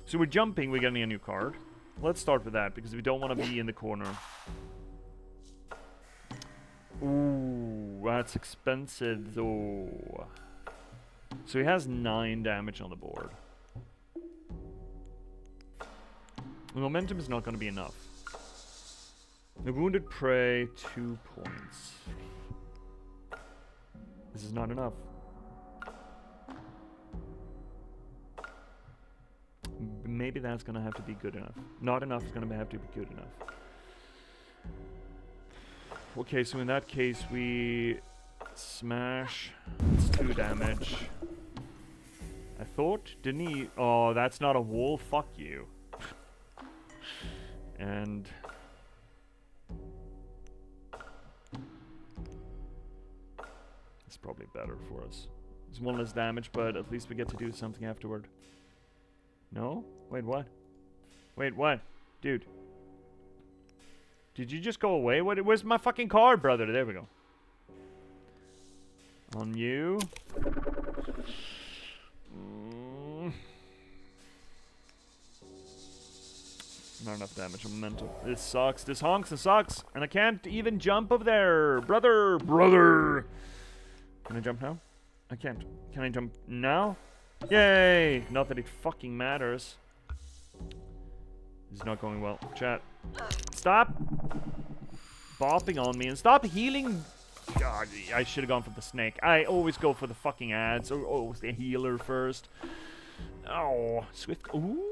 So we're jumping, we're getting a new card. Let's start with that, because we don't want to be in the corner. Ooh, that's expensive, though. So he has 9 damage on the board. The momentum is not going to be enough. The wounded prey, 2 points. This is not enough. Maybe that's going to have to be good enough. Not enough is going to have to be good enough. Okay, so in that case we smash. It's 2 damage. I thought, didn't he? Oh, that's not a wall. Fuck you. And it's probably better for us. It's 1 less damage, but at least we get to do something afterward. No? Wait, what? Wait, what? Dude. Did you just go away? Where's my fucking card, brother? There we go. On you. Not enough damage. I'm mental. This sucks. This honks and sucks. And I can't even jump over there. Brother. Can I jump now? I can't. Can I jump now? Yay! Not that it fucking matters. This is not going well. Chat. Stop bopping on me and stop healing. God, I should have gone for the snake. I always go for the fucking ads. Or the healer first. Oh, swift. Ooh,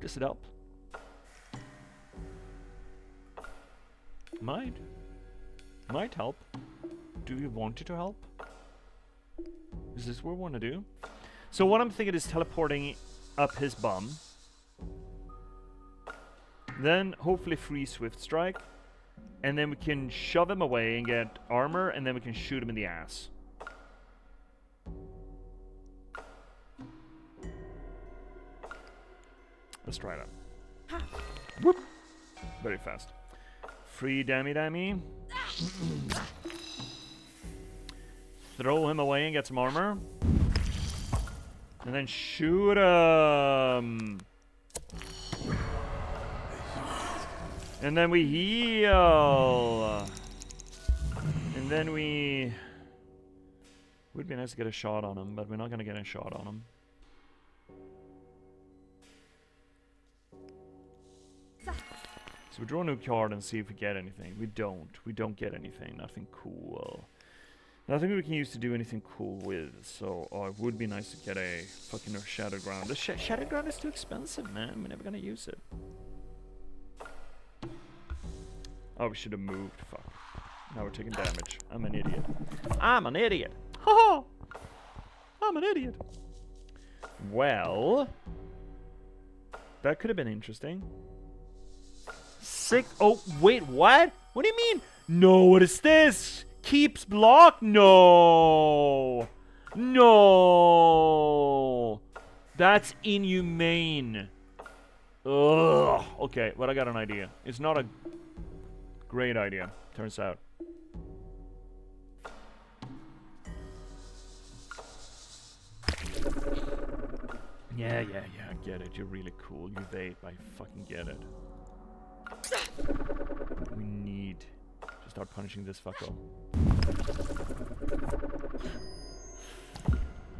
does it help? Might help. Do you want it to help? Is this what we want to do? So what I'm thinking is teleporting up his bum. Then hopefully free Swift Strike. And then we can shove him away and get armor, and then we can shoot him in the ass. Let's try that. Whoop! Very fast. Free dammy. Throw him away and get some armor. And then shoot him. And then we heal. And then we... Would be nice to get a shot on him, but we're not going to get a shot on him. So we draw a new card and see if we get anything. We don't. We don't get anything. Nothing cool. Nothing we can use to do anything cool with. So it would be nice to get a fucking Shattered Ground. The Shattered Ground is too expensive, man. We're never going to use it. Oh, we should have moved. Fuck. Now we're taking damage. I'm an idiot. I'm an idiot. Ha! I'm an idiot. Well, that could have been interesting. 6. Oh, wait, what? What do you mean? No, what is this? Keeps block? No. No. That's inhumane. Ugh. Okay, but I got an idea. It's not a great idea, turns out. Yeah, I get it. You're really cool. You vape. I fucking get it. We need to start punishing this fucko.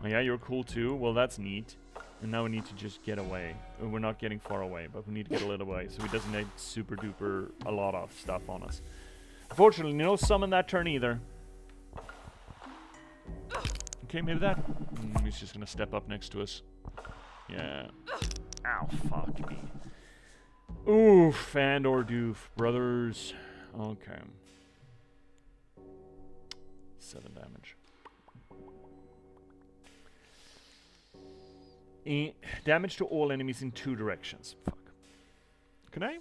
Oh yeah, you're cool too. Well, that's neat. And now we need to just get away. We're not getting far away, but we need to get a little away so he doesn't need super duper a lot of stuff on us. Unfortunately, no summon that turn either. Okay, maybe that. He's just gonna step up next to us. Yeah. Ow, fuck me. Oof, and or doof, brothers. Okay. 7 damage. Damage to all enemies in 2 directions. Fuck. Can I?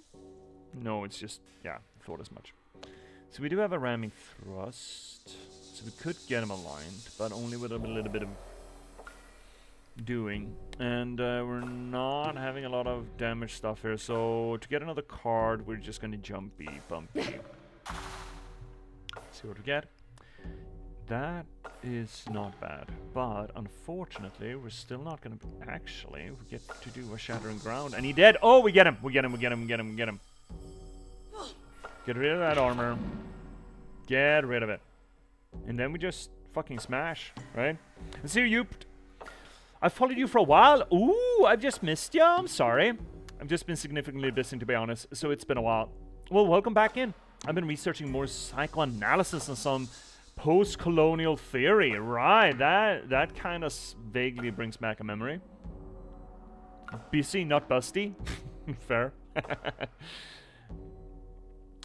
No, it's just... yeah, I thought as much. So we do have a ramming thrust. So we could get him aligned, but only with a little bit of doing. And we're not having a lot of damage stuff here. So to get another card, we're just going to jumpy, bumpy. See what we get. That is not bad, but unfortunately, we're still not gonna actually. We get to do a shattering ground, and he dead. Oh, we get him! We get him! We get him! We get him! We get him! Get rid of that armor. Get rid of it, and then we just fucking smash, right? And see you. I followed you for a while. Ooh, I've just missed you. I'm sorry. I've just been significantly busy, to be honest. So it's been a while. Well, welcome back in. I've been researching more psychoanalysis and some post-colonial theory, right? That kind of vaguely brings back a memory. Busy, not busty. Fair.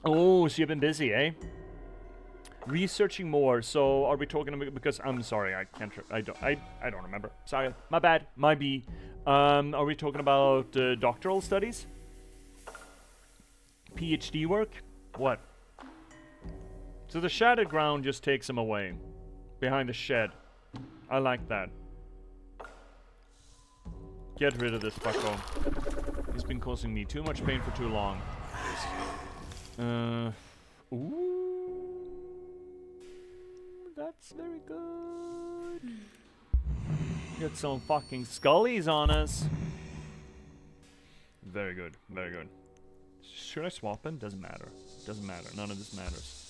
Oh, so you've been busy, eh? Researching more. So are we talking about, because I'm sorry, I can't. I don't remember. Sorry, my bad. My B. Are we talking about doctoral studies? PhD work? What? So the shattered ground just takes him away. Behind the shed. I like that. Get rid of this fucko. He's been causing me too much pain for too long. Ooh. That's very good. Get some fucking scullies on us. Very good. Very good. Should I swap him? Doesn't matter. Doesn't matter. None of this matters.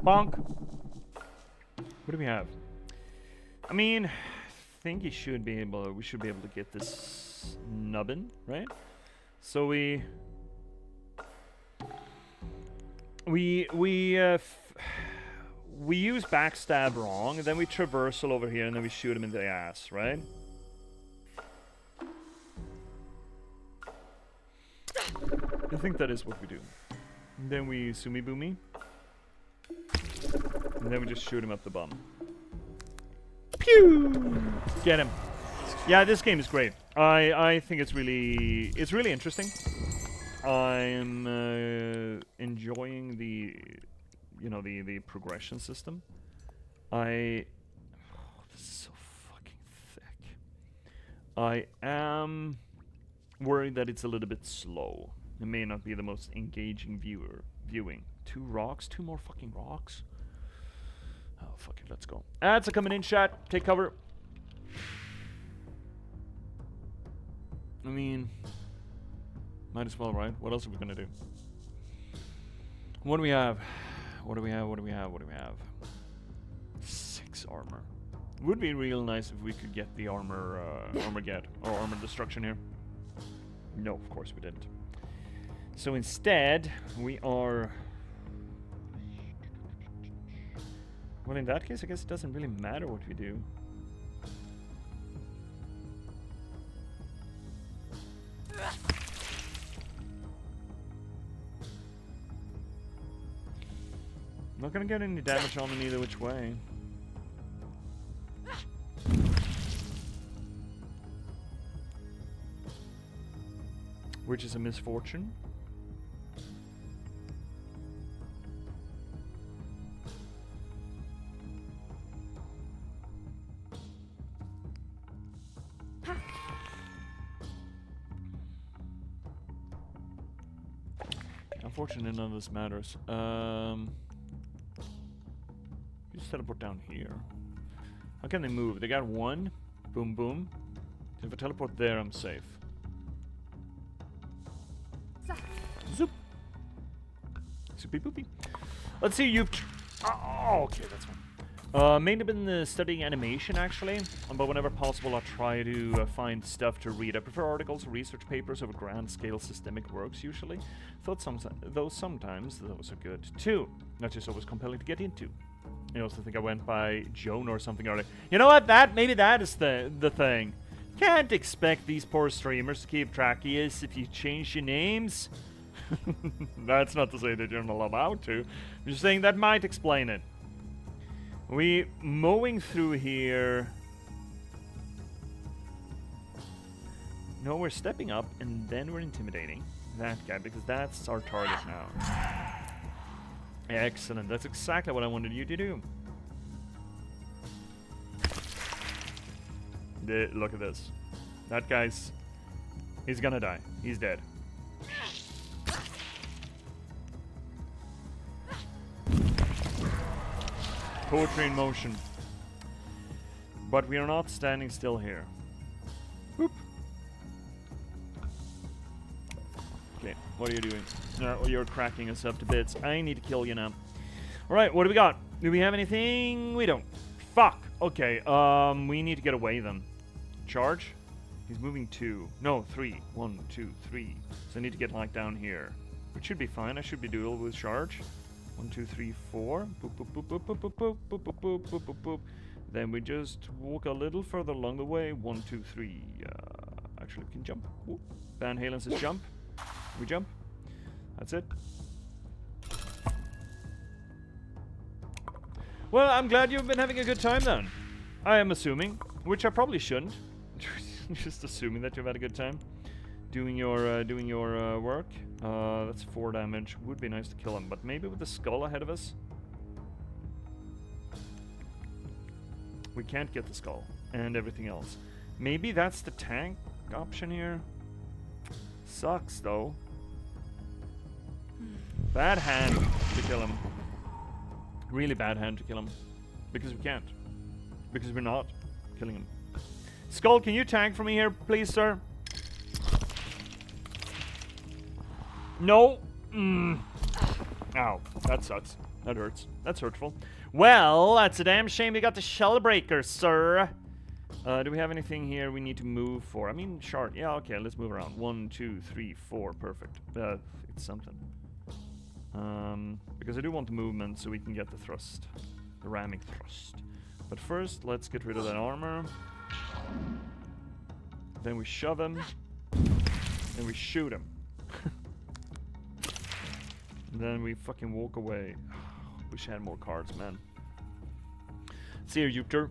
Bonk. What do we have? I mean, I think we should be able to get this nubbin, right? So we use backstab wrong, and then we traversal over here, and then we shoot him in the ass, right? I think that is what we do. And then we Sumi Boomy. And then we just shoot him up the bum. Pew! Get him. Yeah, this game is great. I think it's really interesting. I'm enjoying the the progression system. This is so fucking thick. I am worried that it's a little bit slow. It may not be the most engaging viewing. 2 rocks? 2 more fucking rocks? Oh, fuck it, let's go. Ads are coming in, chat. Take cover. I mean, might as well, right? What else are we gonna do? What do we have? What do we have? What do we have? What do we have? 6 armor. Would be real nice if we could get the armor armor destruction here. No, of course we didn't. So instead, we are... well, in that case, I guess it doesn't really matter what we do. I'm not gonna get any damage on him either which way. which is a misfortune. Unfortunately, none of this matters. Just teleport down here. How can they move? They got one. Boom, boom. If I teleport there, I'm safe. Zoop. Soupy poopy. Let's see you. Oh, okay, that's fine. Mainly been studying animation actually, but whenever possible I try to find stuff to read. I prefer articles or research papers over grand scale systemic works usually, though sometimes those are good too, not just always compelling to get into. I also think I went by Joan or something earlier. You know what, maybe that is the thing. Can't expect these poor streamers to keep track of you if you change your names. That's not to say that you're not allowed to. I'm just saying that might explain it. We mowing through here. No, we're stepping up and then we're intimidating that guy because that's our target now. Excellent. That's exactly what I wanted you to do. Look at this. That guy's... He's gonna die. He's dead. Poetry in motion. But we are not standing still here. Boop. Okay, what are you doing? You're cracking us up to bits. I need to kill you now. Alright, what do we got? Do we have anything? We don't. Fuck! Okay, we need to get away then. Charge? He's moving 2. No, 3. 1, 2, 3. So I need to get like down here. Which should be fine. I should be doable with charge. 1, 2, 3, 4. Boop, boop, boop, boop, boop, boop, boop, boop, boop, boop, boop, boop, boop. Then we just walk a little further along the way. 1, 2, 3. Actually, we can jump. Ooh. Van Halen says jump. We jump. That's it. Well, I'm glad you've been having a good time then. I am assuming, which I probably shouldn't. Just assuming that you've had a good time doing your work. That's 4 damage. Would be nice to kill him, but maybe with the skull ahead of us. We can't get the skull and everything else. Maybe that's the tank option here. Sucks though. Bad hand to kill him. Really bad hand to kill him. Because we can't. Because we're not killing him. Skull, can you tank for me here, please, sir? No. Ow. That sucks. That hurts. That's hurtful. Well, that's a damn shame we got the shell breaker, sir. Do we have anything here we need to move for? I mean, shard. Yeah, okay, let's move around. 1, 2, 3, 4. Perfect. It's something. Because I do want the movement so we can get the thrust. The ramming thrust. But first, let's get rid of that armor. Then we shove him. Then we shoot him. And then we fucking walk away. Wish I had more cards, man. See here, Uter.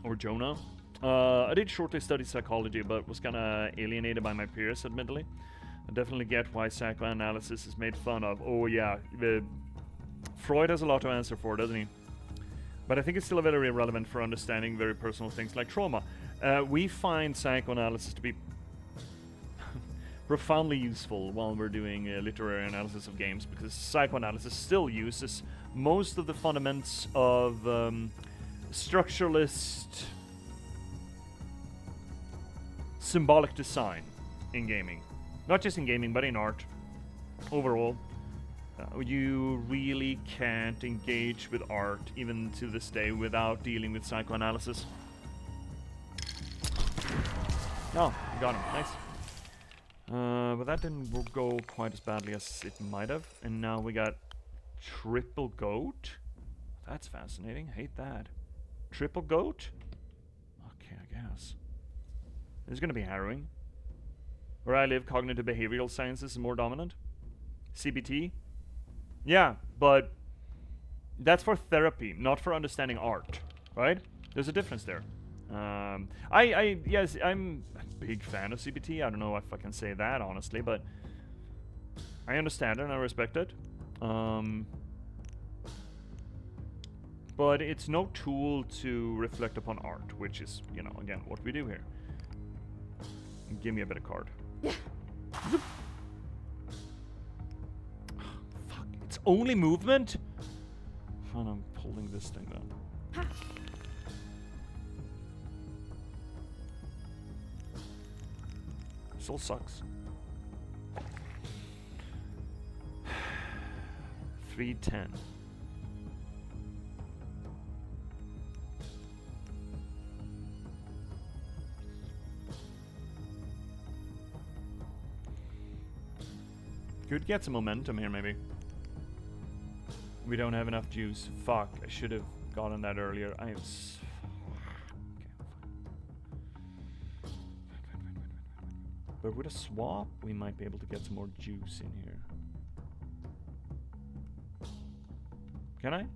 Or Jonah. I did shortly study psychology, but was kinda alienated by my peers, admittedly. I definitely get why psychoanalysis is made fun of. Oh yeah, Freud has a lot to answer for, doesn't he? But I think it's still very relevant for understanding very personal things like trauma. We find psychoanalysis to be profoundly useful while we're doing literary analysis of games, because psychoanalysis still uses most of the fundamentals of structuralist symbolic design in gaming. Not just in gaming, but in art. Overall, you really can't engage with art, even to this day, without dealing with psychoanalysis. Oh, got him. Nice. But that didn't go quite as badly as it might have. And now we got triple goat. That's fascinating. Hate that. Triple goat? Okay, I guess. This is going to be harrowing. Where I live, cognitive behavioral sciences is more dominant. CBT? Yeah, but that's for therapy, not for understanding art, right? There's a difference there. Yes, I'm a big fan of CBT. I don't know if I can say that honestly, but I understand it and I respect it. But it's no tool to reflect upon art, which is, you know, again, what we do here. Give me a better card. Fuck, it's only movement? Fine, I'm holding this thing down. Still sucks. 310. Could get some momentum here, maybe. We don't have enough juice. Fuck, I should have gotten that earlier. I am but with a swap, we might be able to get some more juice in here. Can I?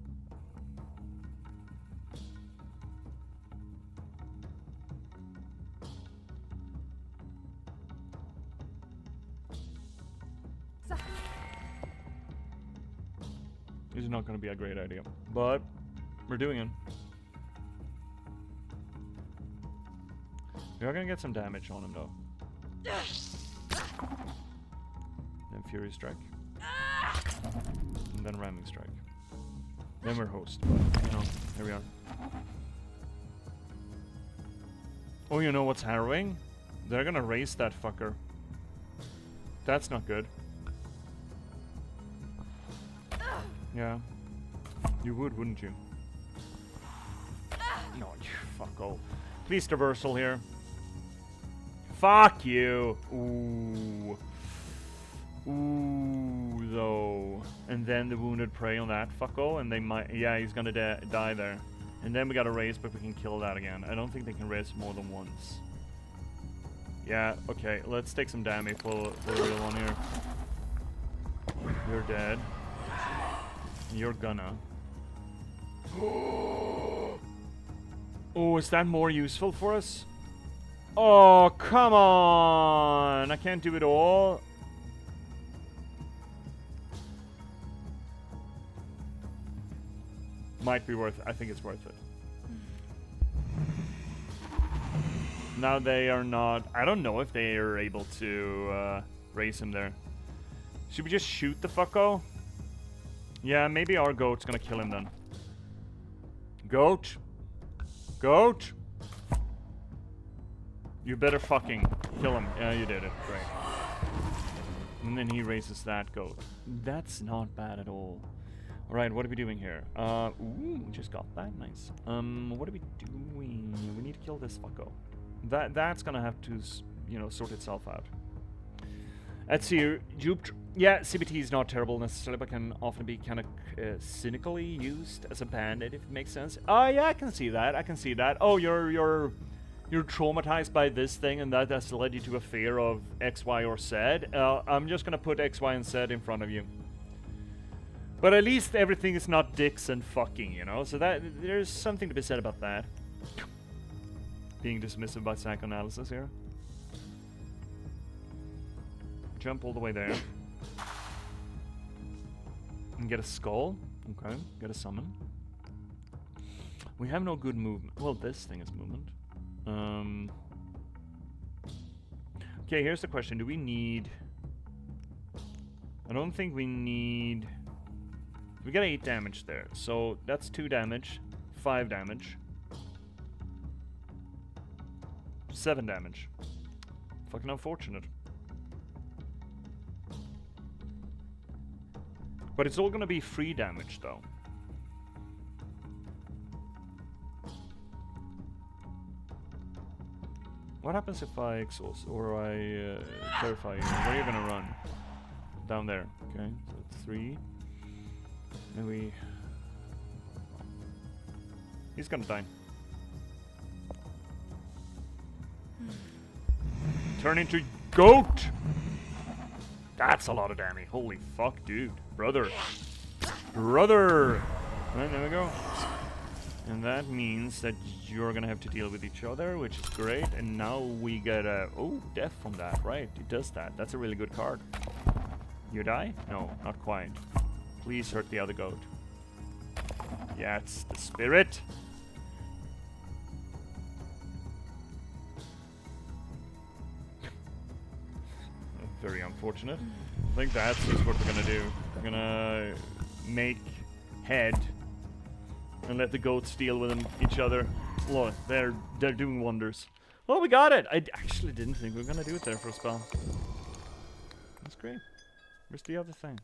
This is not going to be a great idea, but we're doing it. We are going to get some damage on him, though. Then Fury Strike. And then Ramming Strike. Then we're Host. But, you know, here we are. Oh, you know what's harrowing? They're going to race that fucker. That's not good. Yeah. You would, wouldn't you? No, you fucko. Please reversal here. Fuck you. Ooh. Ooh, though. And then the wounded prey on that fucko, and they might... Yeah, he's gonna die there. And then we gotta raise, but we can kill that again. I don't think they can raise more than once. Yeah, okay. Let's take some damage for the real one here. You're dead. You're gonna. Oh, is that more useful for us? Oh, come on! I can't do it all. Might be worth it. I think it's worth it. Now they are not... I don't know if they are able to raise him there. Should we just shoot the fucko? Yeah, maybe our goat's gonna kill him then. Goat? Goat? You better fucking kill him. Yeah, you did it. Great. And then he raises that goat. That's not bad at all. Alright, what are we doing here? Ooh, just got that. Nice. What are we doing? We need to kill this fucko. That's gonna have to, you know, sort itself out. Let's see. Yeah, CBT is not terrible necessarily, but can often be kind of cynically used as a bandit, if it makes sense. Oh, yeah, I can see that. I can see that. Oh, you're traumatized by this thing, and that has led you to a fear of X, Y, or Z. I'm just gonna put X, Y, and Z in front of you. But at least everything is not dicks and fucking, you know? So that there's something to be said about that. Being dismissive by psychoanalysis here. Jump all the way there. And get a skull. Okay, get a summon. We have no good movement. Well, this thing is movement. Okay, here's the question. Do we need... I don't think we need... We got 8 damage there. So that's 2 damage. 5 damage. 7 damage. Fucking unfortunate. But it's all gonna be 3 damage though. What happens if I exhaust or I clarify you? Where are you gonna run? Down there. Okay, so it's 3. And we... He's gonna die. Turn into goat! That's a lot of damage. Holy fuck, dude. Brother. Brother! Alright, there we go. And that means that you're gonna have to deal with each other, which is great. And now we get a... Oh, death from that, right. It does that. That's a really good card. You die? No, not quite. Please hurt the other goat. Yeah, it's the spirit. Very unfortunate. I think that's just what we're gonna do. We're gonna make head and let the goats deal with each other. Look, they're doing wonders. Well, we got it. I actually didn't think we were gonna do it there for a spell. That's great. Where's the other thing?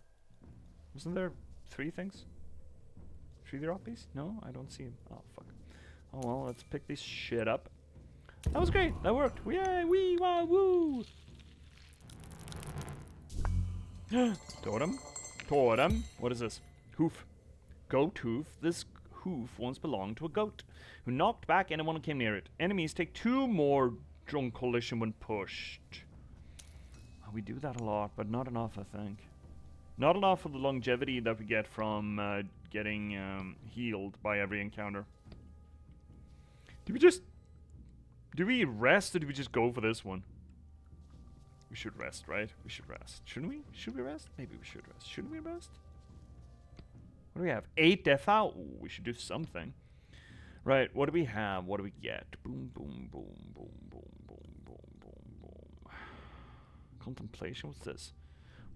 Wasn't there 3 things? 3 droppies? No, I don't see him. Oh fuck. Oh well, let's pick this shit up. That was great. That worked. Yay! Wee! Wah! Woo! Totem? Totem? What is this? Hoof. Goat hoof. This hoof once belonged to a goat who knocked back anyone who came near it. Enemies take 2 more drunk collision when pushed. We do that a lot, but not enough, I think. Not enough for the longevity that we get from getting healed by every encounter. Do we rest or do we just go for this one? We should rest, right? We should rest. Shouldn't we? Should we rest? Maybe we should rest. Shouldn't we rest? What do we have? 8 death out. Ooh, we should do something. Right, what do we have? What do we get? Boom, boom, boom, boom, boom, boom, boom, boom, boom. Contemplation, what's this?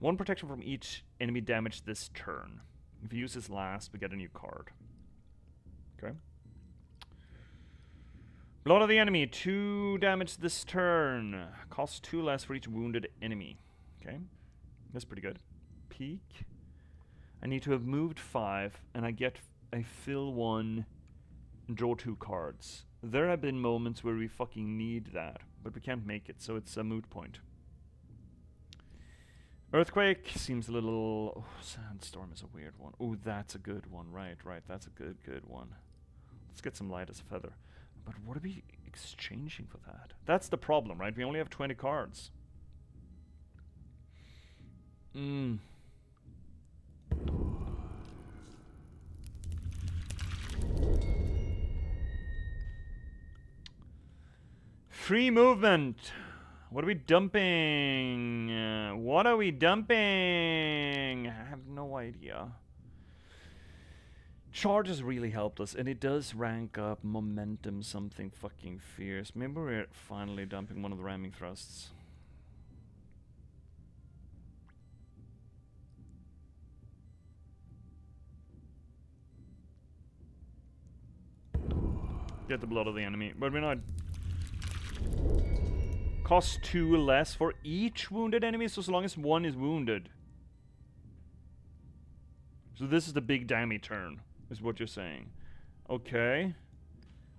1 protection from each enemy damage this turn. If you use this last, we get a new card. Okay. Blood of the enemy, 2 damage this turn. Costs 2 less for each wounded enemy. Okay. That's pretty good. Peak. I need to have moved 5, and I get a fill 1 and draw 2 cards. There have been moments where we fucking need that, but we can't make it, so it's a moot point. Earthquake seems a little... Oh, Sandstorm is a weird one. Oh, that's a good one. Right, that's a good one. Let's get some light as a feather. But what are we exchanging for that? That's the problem, right? We only have 20 cards. Free movement. What are we dumping? What are we dumping? I have no idea. Charge has really helped us, and it does rank up momentum something fucking fierce. Maybe we're finally dumping one of the ramming thrusts. Get the blood of the enemy, but we're not... Cost 2 less for each wounded enemy, so long as 1 is wounded. So this is the big dammy turn, is what you're saying. Okay.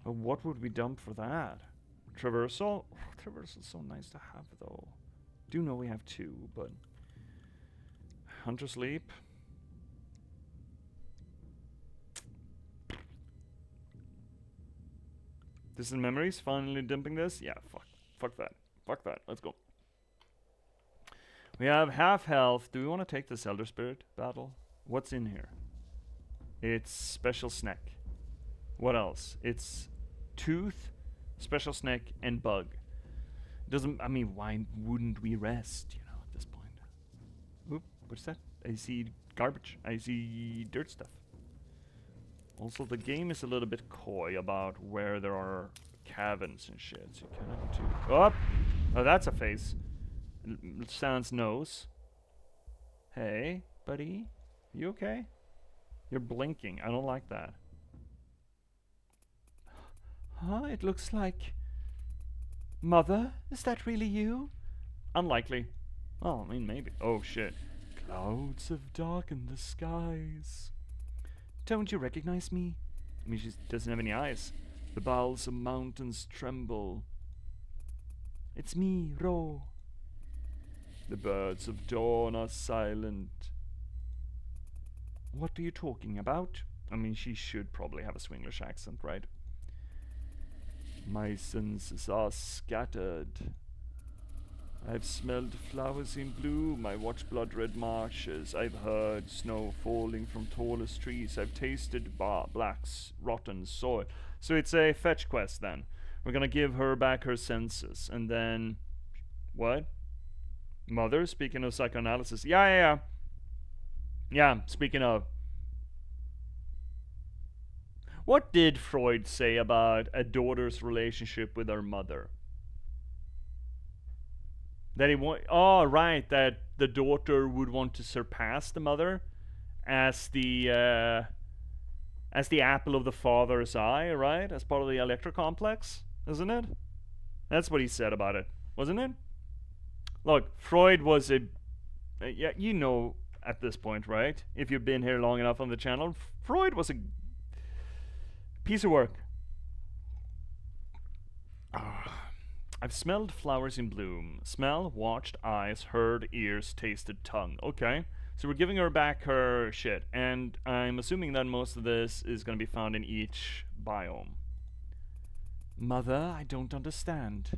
But what would we dump for that? Traversal? Oh, Traversal's so nice to have, though. Do know we have 2, but... Hunter Sleep. Distant Memories, finally dumping this? Yeah, fuck that. Fuck that. Let's go. We have half health. Do we want to take this Elder Spirit battle? What's in here? It's Special Snack. What else? It's Tooth, Special Snack, and Bug. Doesn't... I mean, why wouldn't we rest, you know, at this point? Oop, what's that? I see garbage. I see dirt stuff. Also, the game is a little bit coy about where there are caverns and shit, so you kind of need to... Oh! Oh, that's a face. Sans nose. Hey, buddy. You okay? You're blinking. I don't like that. Huh? It looks like... Mother? Is that really you? Unlikely. Oh, I mean, maybe. Oh, shit. Clouds have darkened the skies. Don't you recognize me? I mean, she doesn't have any eyes. The bowels of mountains tremble. It's me, Ro. The birds of dawn are silent. What are you talking about? I mean, she should probably have a Swinglish accent, right? My senses are scattered. I've smelled flowers in bloom, I watched blood-red marshes, I've heard snow falling from tallest trees, I've tasted black's rotten soil. So it's a fetch quest then. We're gonna give her back her senses, and then... What? Mother, speaking of psychoanalysis. Yeah, speaking of... What did Freud say about a daughter's relationship with her mother? That he right, that the daughter would want to surpass the mother as the apple of the father's eye, right? As part of the Electra complex, isn't it? That's what he said about it, wasn't it? Look, Freud was yeah, you know at this point, right? If you've been here long enough on the channel, Freud was a piece of work. I've smelled flowers in bloom. Smell, watched, eyes, heard, ears, tasted, tongue. Okay. So we're giving her back her shit. And I'm assuming that most of this is going to be found in each biome. Mother, I don't understand.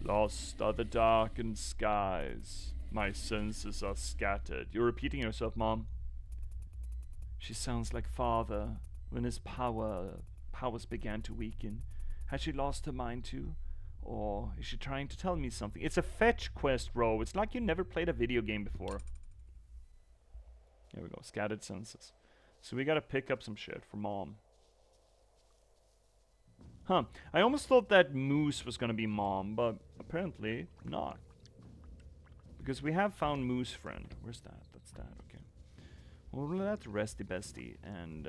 Lost are the darkened skies. My senses are scattered. You're repeating yourself, Mom. She sounds like father when his powers began to weaken. Has she lost her mind too? Or is she trying to tell me something? It's a fetch quest, bro. It's like you never played a video game before. There we go. Scattered senses. So we gotta pick up some shit for Mom. Huh. I almost thought that Moose was gonna be Mom, but apparently not. Because we have found Moose Friend. Where's that? That's that. Okay. Well, that's Resty Bestie. And,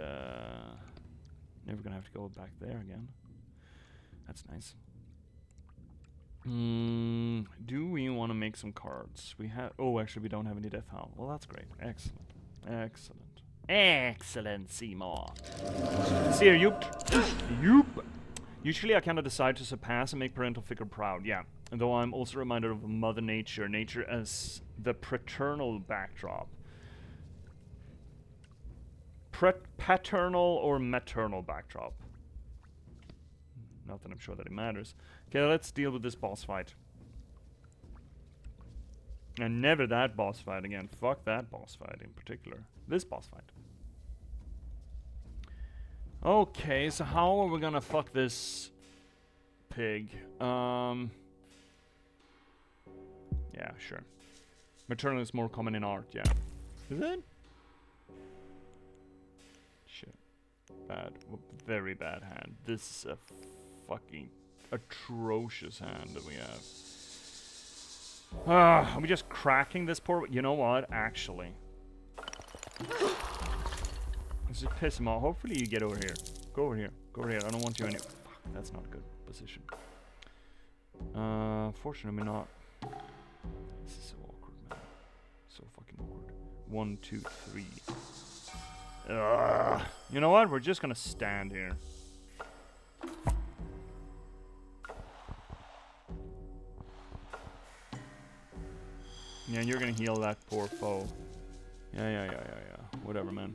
never gonna have to go back there again. That's nice. Do we want to make some cards? We have... Oh, actually, we don't have any Death Howl. Well, that's great. Excellent. Excellent. Excellent, Seymour. See here, Yoop. Yoop. Usually, I kind of decide to surpass and make parental figure proud. Yeah. Though I'm also reminded of Mother Nature. Nature as the paternal backdrop. Paternal or maternal backdrop. Not that I'm sure that it matters. Okay, let's deal with this boss fight. And never that boss fight again. Fuck that boss fight in particular. This boss fight. Okay, so how are we gonna fuck this pig? Yeah, sure. Maternal is more common in art, yeah. Is it? Shit. Bad. Very bad hand. This is a fucking atrocious hand that we have. Are we just cracking this poor... You know what? Actually. Let's just piss him off. Hopefully you get over here. Go over here. Go over here. I don't want you in it. Fuck, that's not a good position. Fortunately not. This is so awkward, man. So fucking awkward. 1, 2, 3. You know what? We're just gonna stand here. Yeah, you're gonna heal that poor foe. Yeah. Whatever, man.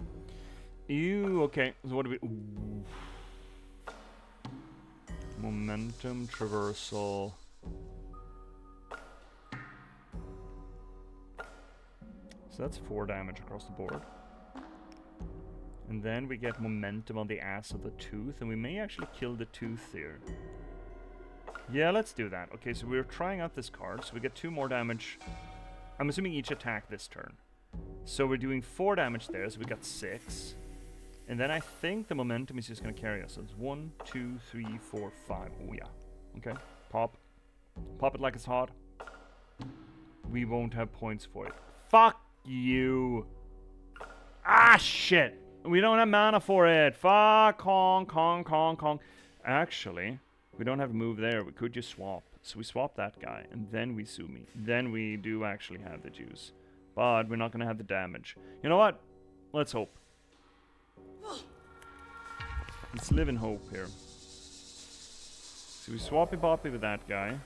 Ew, okay. So what do we... Ooh. Momentum, traversal. So that's 4 damage across the board. And then we get momentum on the ass of the tooth, and we may actually kill the tooth here. Yeah, let's do that. Okay, so we're trying out this card, so we get 2 more damage. I'm assuming each attack this turn. So we're doing 4 damage there, so we got 6. And then I think the momentum is just going to carry us. So it's 1, 2, 3, 4, 5. Oh, yeah. Okay. Pop. Pop it like it's hot. We won't have points for it. Fuck you. Ah, shit. We don't have mana for it. Fuck. Kong. Actually, we don't have a move there. We could just swap. So we swap that guy, and then we Sumi. Then we do actually have the juice. But we're not going to have the damage. You know what? Let's hope. Let's live in hope here. So we swappy boppy with that guy.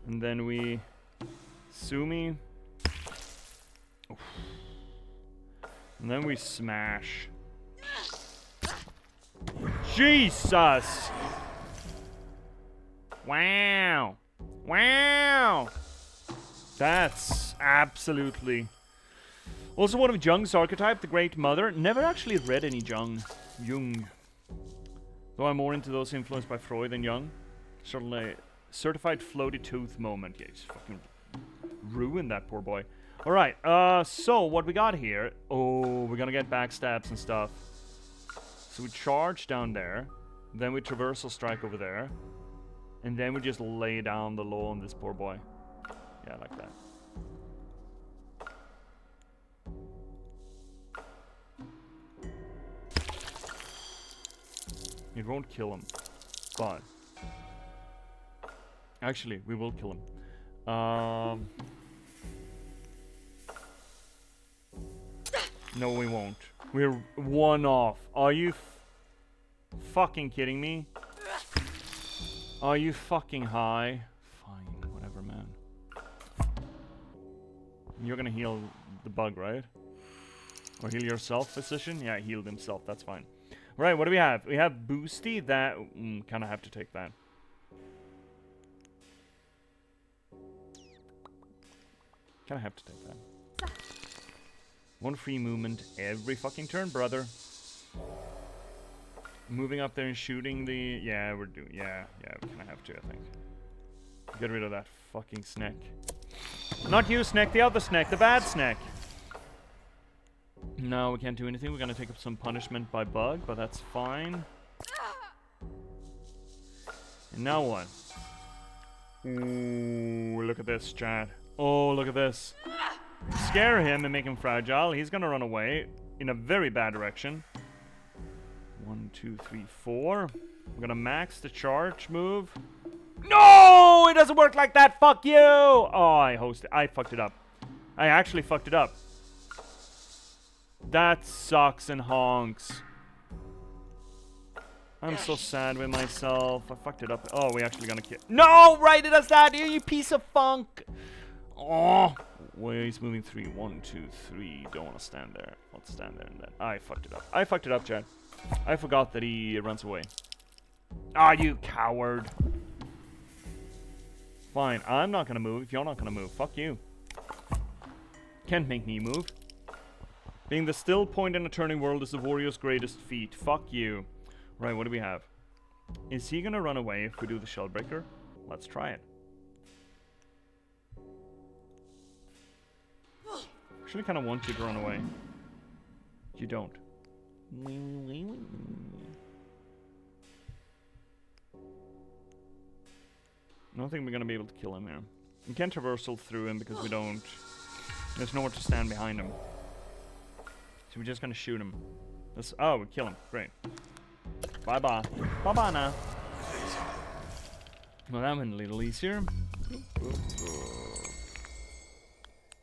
And then we Sumi. Oof. And then we smash. Jesus! Wow! Wow! That's absolutely... Also one of Jung's archetype, the Great Mother. Never actually read any Jung. Though I'm more into those influenced by Freud than Jung. Certainly, certified floaty tooth moment. Yeah, he's fucking ruined that poor boy. Alright, so what we got here... Oh, we're gonna get backstabs and stuff. So we charge down there. Then we traversal strike over there. And then we just lay down the law on this poor boy. Yeah, like that. It won't kill him, but actually, we will kill him. No, we won't. We're one off. Are you fucking kidding me? Are you fucking high? Fine, whatever, man. You're gonna heal the bug, right? Or heal yourself, physician? Yeah, he healed himself. That's fine. Right, what do we have? We have Boosty. That kind of have to take that. Kind of have to take that. One free movement every fucking turn, brother. Moving up there and shooting the... Yeah, we're doing... Yeah, we kind of have to, I think. Get rid of that fucking snack. Not you, snack. The other snack. The bad snack. No, we can't do anything. We're gonna take up some punishment by bug, but that's fine. And now what? Ooh, look at this, chat. Oh, look at this. Scare him and make him fragile. He's gonna run away in a very bad direction. 1, 2, 3, 4. We're gonna max the charge move. No! It doesn't work like that! Fuck you! Oh, I fucked it up. I actually fucked it up. That sucks and honks. I'm so sad with myself. I fucked it up. Oh, we actually gonna kill. No! Right, it does that! You piece of funk! Oh! Wait, he's moving 3. 1, 2, 3. Don't want to stand there. Let's stand there and then. I fucked it up. I fucked it up, Chad. I forgot that he runs away. Ah, you coward. Fine, I'm not gonna move if you're not gonna move. Fuck you. Can't make me move. Being the still point in a turning world is the warrior's greatest feat. Fuck you. Right, what do we have? Is he gonna run away if we do the Shellbreaker? Let's try it. Actually kind of want you to run away. You don't. I don't think we're gonna be able to kill him here. We can't traversal through him because we don't... There's nowhere to stand behind him. So we're just gonna shoot him. Oh, we kill him. Great. Bye-bye. Bye-bye now. Well, that went a little easier.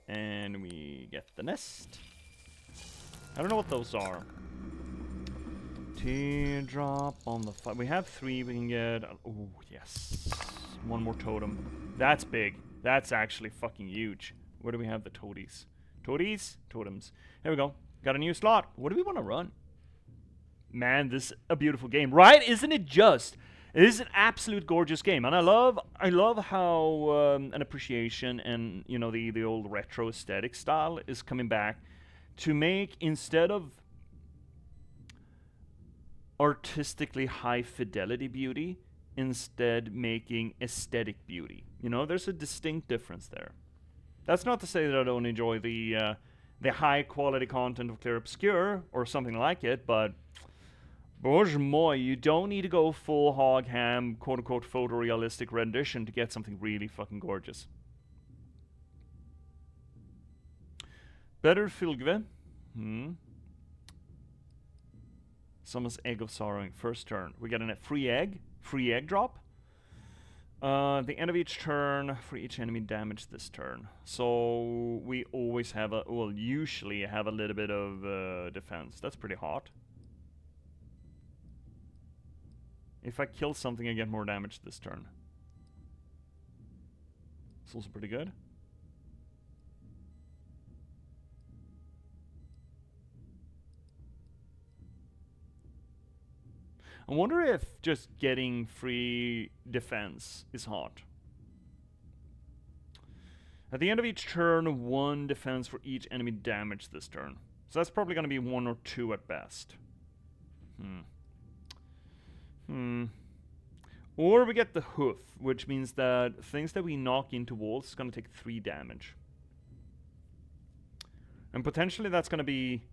And we get the nest. I don't know what those are. Teardrop on the fire. We have 3 we can get. Oh, yes. One more totem. That's big. That's actually fucking huge. Where do we have the toadies? Toadies? Totems. Here we go. Got a new slot. What do we want to run? Man, this is a beautiful game, right? Isn't it just? It is an absolute gorgeous game, and I love how an appreciation and the old retro aesthetic style is coming back to make, instead of artistically high fidelity beauty, instead making aesthetic beauty. There's a distinct difference there. That's not to say that I don't enjoy the high quality content of Clear Obscure or something like it, but Bože moi, you don't need to go full hog ham, quote unquote photorealistic rendition to get something really fucking gorgeous. Better Fylgve. Summons Egg of Sorrowing. First turn. We get a free egg drop. The end of each turn, for each enemy damage this turn. So we always have usually have a little bit of defense. That's pretty hot. If I kill something, I get more damage this turn. It's also pretty good. I wonder if just getting free defense is hot. At the end of each turn, 1 defense for each enemy damage this turn. So that's probably going to be 1 or 2 at best. Or we get the hoof, which means that things that we knock into walls is going to take 3 damage. And potentially that's going to be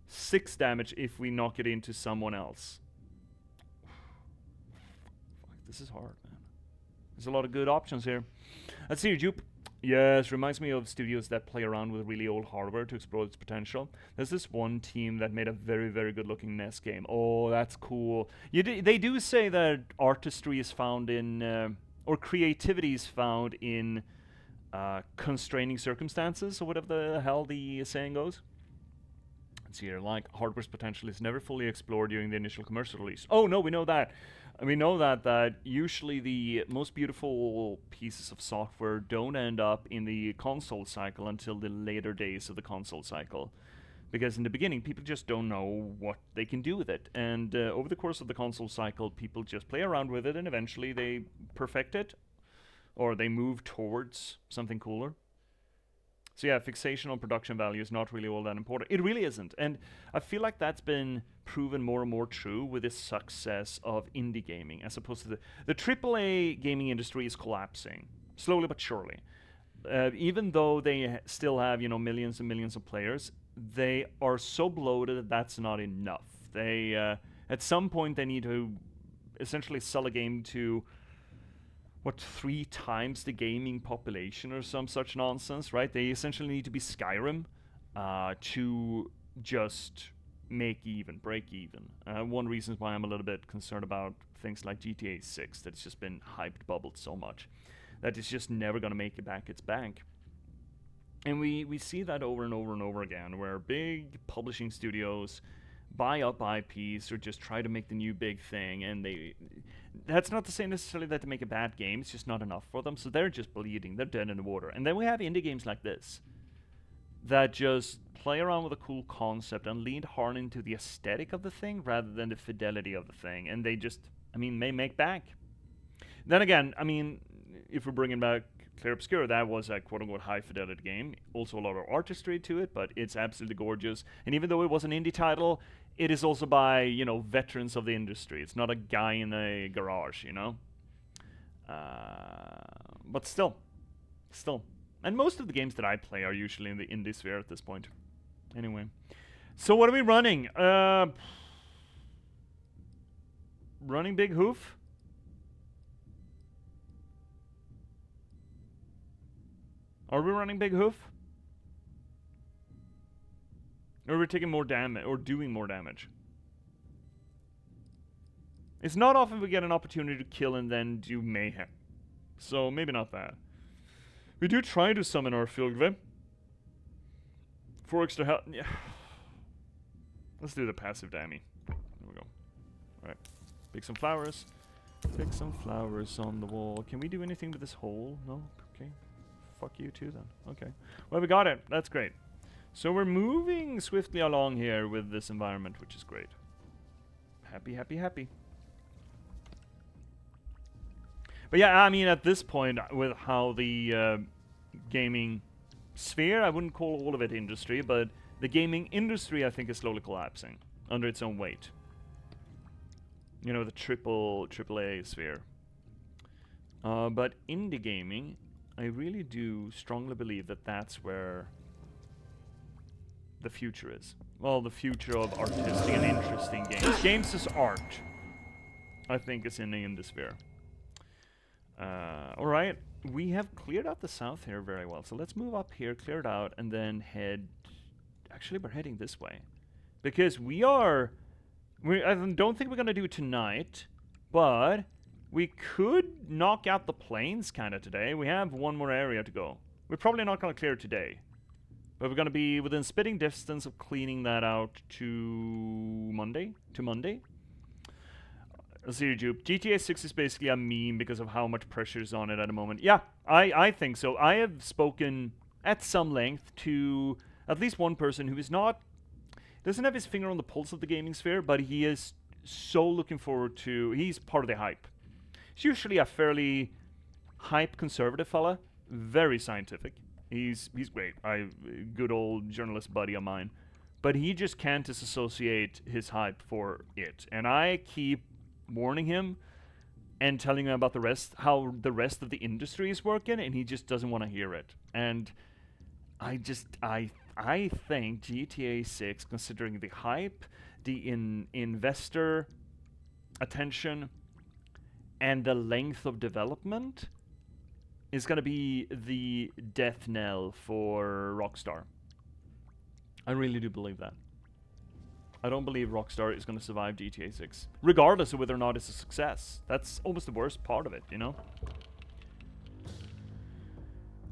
6 damage if we knock it into someone else. Fuck, this is hard, man. There's a lot of good options here. Let's see, Jupe. Yes, reminds me of studios that play around with really old hardware to explore its potential. There's this one team that made a very, very good-looking NES game. Oh, that's cool. They do say that artistry is found in, or creativity is found in constraining circumstances, or whatever the hell the saying goes. Let's see here, like, hardware's potential is never fully explored during the initial commercial release. Oh, no, we know that. We know that usually the most beautiful pieces of software don't end up in the console cycle until the later days of the console cycle. Because in the beginning, people just don't know what they can do with it. And over the course of the console cycle, people just play around with it, and eventually they perfect it, or they move towards something cooler. So yeah, fixation on production value is not really all that important. It really isn't. And I feel like that's been proven more and more true with the success of indie gaming, as opposed to the AAA gaming industry is collapsing, slowly but surely. Even though they still have, millions and millions of players, they are so bloated that that's not enough. They, at some point, they need to essentially sell a game to 3 times the gaming population or some such nonsense, right? They essentially need to be Skyrim to just break even. One reason why I'm a little bit concerned about things like GTA 6, that's just been hyped, bubbled so much, that it's just never going to make it back its bank. And we see that over and over and over again, where big publishing studios buy up IPs or just try to make the new big thing, and that's not to say necessarily that they make a bad game, it's just not enough for them, so they're just bleeding, they're dead in the water. And then we have indie games like this that just play around with a cool concept and lean hard into the aesthetic of the thing rather than the fidelity of the thing, and they just, may make back. Then again, if we're bringing back Clear Obscure, that was a quote-unquote high-fidelity game. Also a lot of artistry to it, but it's absolutely gorgeous. And even though it was an indie title, it is also by, veterans of the industry. It's not a guy in a garage, But still. And most of the games that I play are usually in the indie sphere at this point. Anyway. So what are we running? Running Big Hoof? Are we running Big Hoof? Or are we taking more damage, or doing more damage? It's not often we get an opportunity to kill and then do mayhem. So maybe not that. We do try to summon our Filgve. 4 extra health. Yeah. Let's do the passive dammy. There we go. Alright. Pick some flowers. Pick some flowers on the wall. Can we do anything with this hole? No? Okay. Fuck you too then. Okay. Well, we got it. That's great. So we're moving swiftly along here with this environment, which is great. Happy, happy, happy. But yeah, at this point, with how the gaming sphere, I wouldn't call all of it industry, but the gaming industry, I think, is slowly collapsing under its own weight. The AAA sphere. But indie gaming, I really do strongly believe that that's where the future is. Well, the future of artistic and interesting games. Games as art, I think, is in the indie sphere. Alright, we have cleared out the south here very well. So let's move up here, clear it out, and then head... Actually, we're heading this way. Because I don't think we're going to do it tonight, but we could knock out the plains kind of today. We have one more area to go. We're probably not going to clear it today. But we're going to be within spitting distance of cleaning that out to Monday. Let's see, Jupe. GTA 6 is basically a meme because of how much pressure is on it at the moment. Yeah, I think so. I have spoken at some length to at least one person who is doesn't have his finger on the pulse of the gaming sphere, but he is so looking forward to... He's part of the hype. He's usually a fairly hype conservative fella. Very scientific. He's great. Good old journalist buddy of mine. But he just can't disassociate his hype for it. And I keep warning him and telling him about how the rest of the industry is working, and he just doesn't want to hear it. And I think GTA 6, considering the hype, the investor attention, and the length of development, is going to be the death knell for Rockstar. I really do believe that. I don't believe Rockstar is going to survive GTA 6, regardless of whether or not it's a success. That's almost the worst part of it, you know?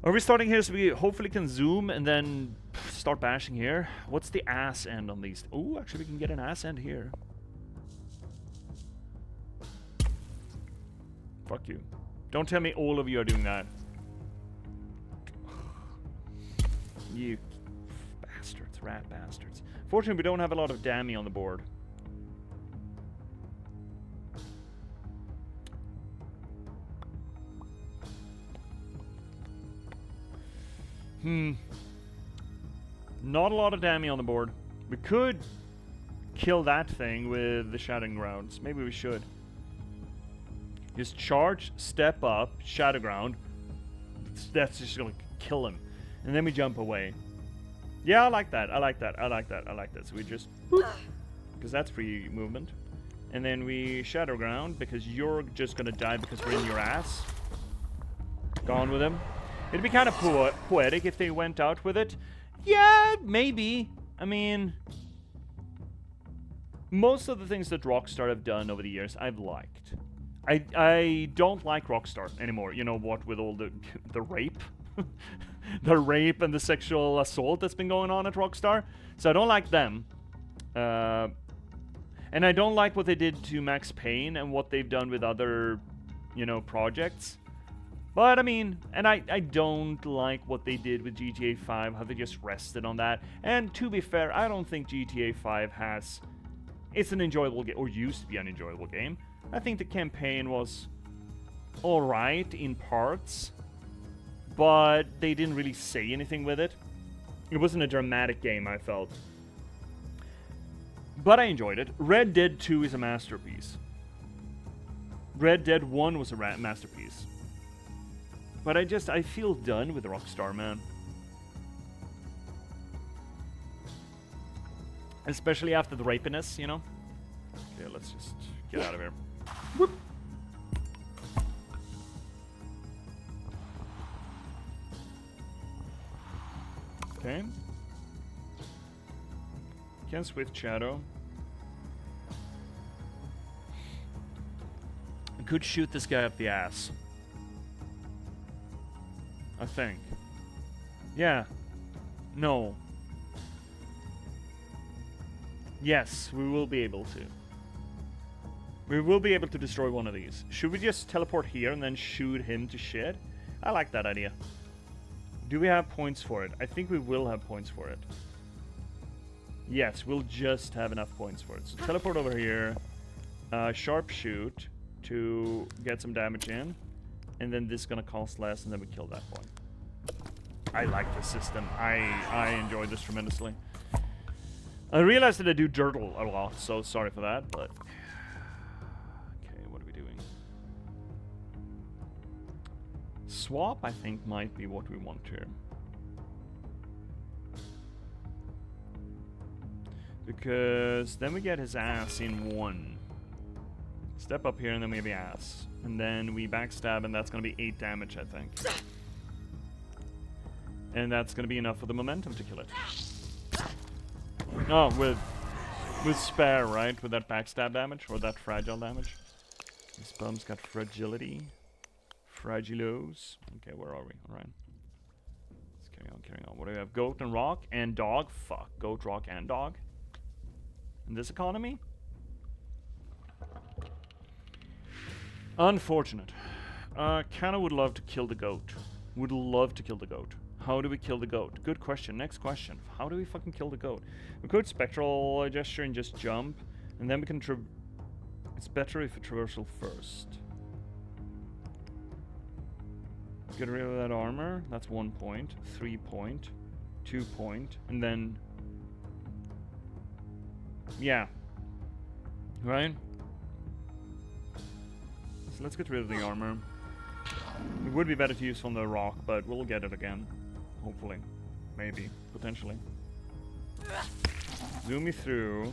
Are we starting here so we hopefully can zoom and then start bashing here? What's the ass end on these? Oh, actually we can get an ass end here. Fuck you. Don't tell me all of you are doing that. You bastards, rat bastards. Fortunately, we don't have a lot of Dammy on the board. Not a lot of Dammy on the board. We could kill that thing with the Shattering Grounds. Maybe we should. Just charge, step up, Shadow Ground. That's just gonna kill him. And then we jump away. Yeah, I like that. I like that. I like that. I like that. So we just... Because that's free movement. And then we Shadow Ground because you're just gonna die because we're in your ass. Gone with him. It'd be kind of poetic if they went out with it. Yeah, maybe. I mean... Most of the things that Rockstar have done over the years, I've liked. I don't like Rockstar anymore. You know what, with all the rape. The rape and the sexual assault that's been going on at Rockstar. So I don't like them. And I don't like what they did to Max Payne and what they've done with other, you know, projects. But I mean, and I don't like what they did with GTA 5, how they just rested on that. And to be fair, I don't think GTA 5 has... It's an enjoyable game, or used to be an enjoyable game. I think the campaign was alright in parts, but they didn't really say anything with it. It wasn't a dramatic game, I felt. But I enjoyed it. Red Dead 2 is a masterpiece. Red Dead 1 was a masterpiece. But I feel done with Rockstar, man. Especially after the rapiness, you know? Okay, let's just get out of here. Whoop. Okay. Can Swift Shadow. I could shoot this guy up the ass. I think. Yeah. No. Yes, we will be able to. We will be able to destroy one of these. Should we just teleport here and then shoot him to shit? I like that idea. Do we have points for it? I think we will have points for it. Yes, we'll just have enough points for it. So teleport over here. Sharpshoot to get some damage in. And then this is gonna cost less, and then we kill that one. I like this system. I enjoy this tremendously. I realized that I do dirtle a lot, so sorry for that, but... Okay, what are we doing? Swap, I think, might be what we want here. Because then we get his ass in one. Step up here, and then we have the ass. And then we backstab, and that's going to be 8 damage, I think. And that's going to be enough for the momentum to kill it. Oh, with spare, right? With that backstab damage, or that fragile damage. This bum's got fragility. Fragilos. Okay, where are we? Alright. Let's carry on. What do we have? Goat and rock and dog? Fuck. Goat, rock, and dog. In this economy? Unfortunate. Kinda would love to kill the goat. Would love to kill the goat. How do we kill the goat? Good question. Next question. How do we fucking kill the goat? We could spectral gesture and just jump, and then we can it's better if a traversal first. Get rid of that armor. That's 1 point, 3 point, 2 point, and then... Yeah. Right? So let's get rid of the armor. It would be better to use from the rock, but we'll get it again. Hopefully. Maybe. Potentially. Zoom me through.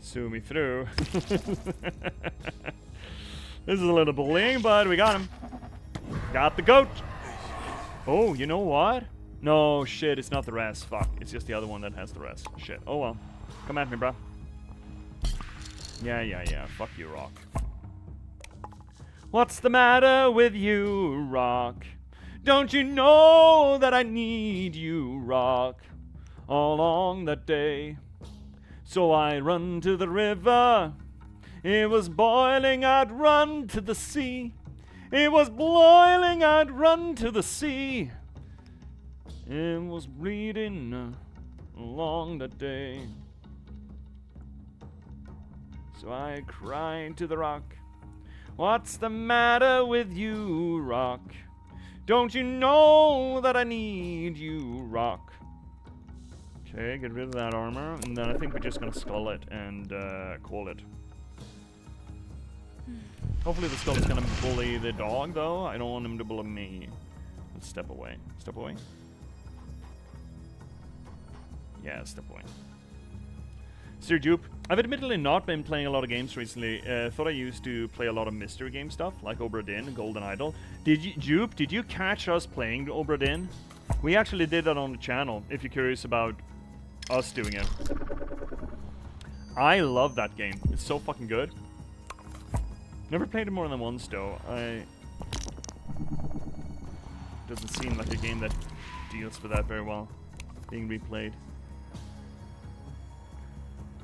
Zoom me through. This is a little bullying, but we got him. Got the goat. Oh, you know what? No, shit, it's not the rest. Fuck, it's just the other one that has the rest. Shit. Oh well. Come at me, bro. Yeah. Fuck you, Rock. What's the matter with you, Rock? Don't you know that I need you, Rock, all along that day? So I run to the river. It was boiling, I'd run to the sea. It was boiling, I'd run to the sea. It was bleeding along that day. So I cried to the rock. What's the matter with you, Rock? Don't you know that I need you, Rock? Okay, get rid of that armor, and then I think we're just gonna skull it and call it. Hopefully the skull is gonna bully the dog, though. I don't want him to bully me. Let's step away. Step away. Yeah, step away. Sir Jupe, I've admittedly not been playing a lot of games recently. Thought I used to play a lot of mystery game stuff, like Obra Dinn and Golden Idol. Jupe, did you catch us playing Obra Dinn? We actually did that on the channel, if you're curious about us doing it. I love that game. It's so fucking good. Never played it more than once, though. Doesn't seem like a game that deals with that very well, being replayed.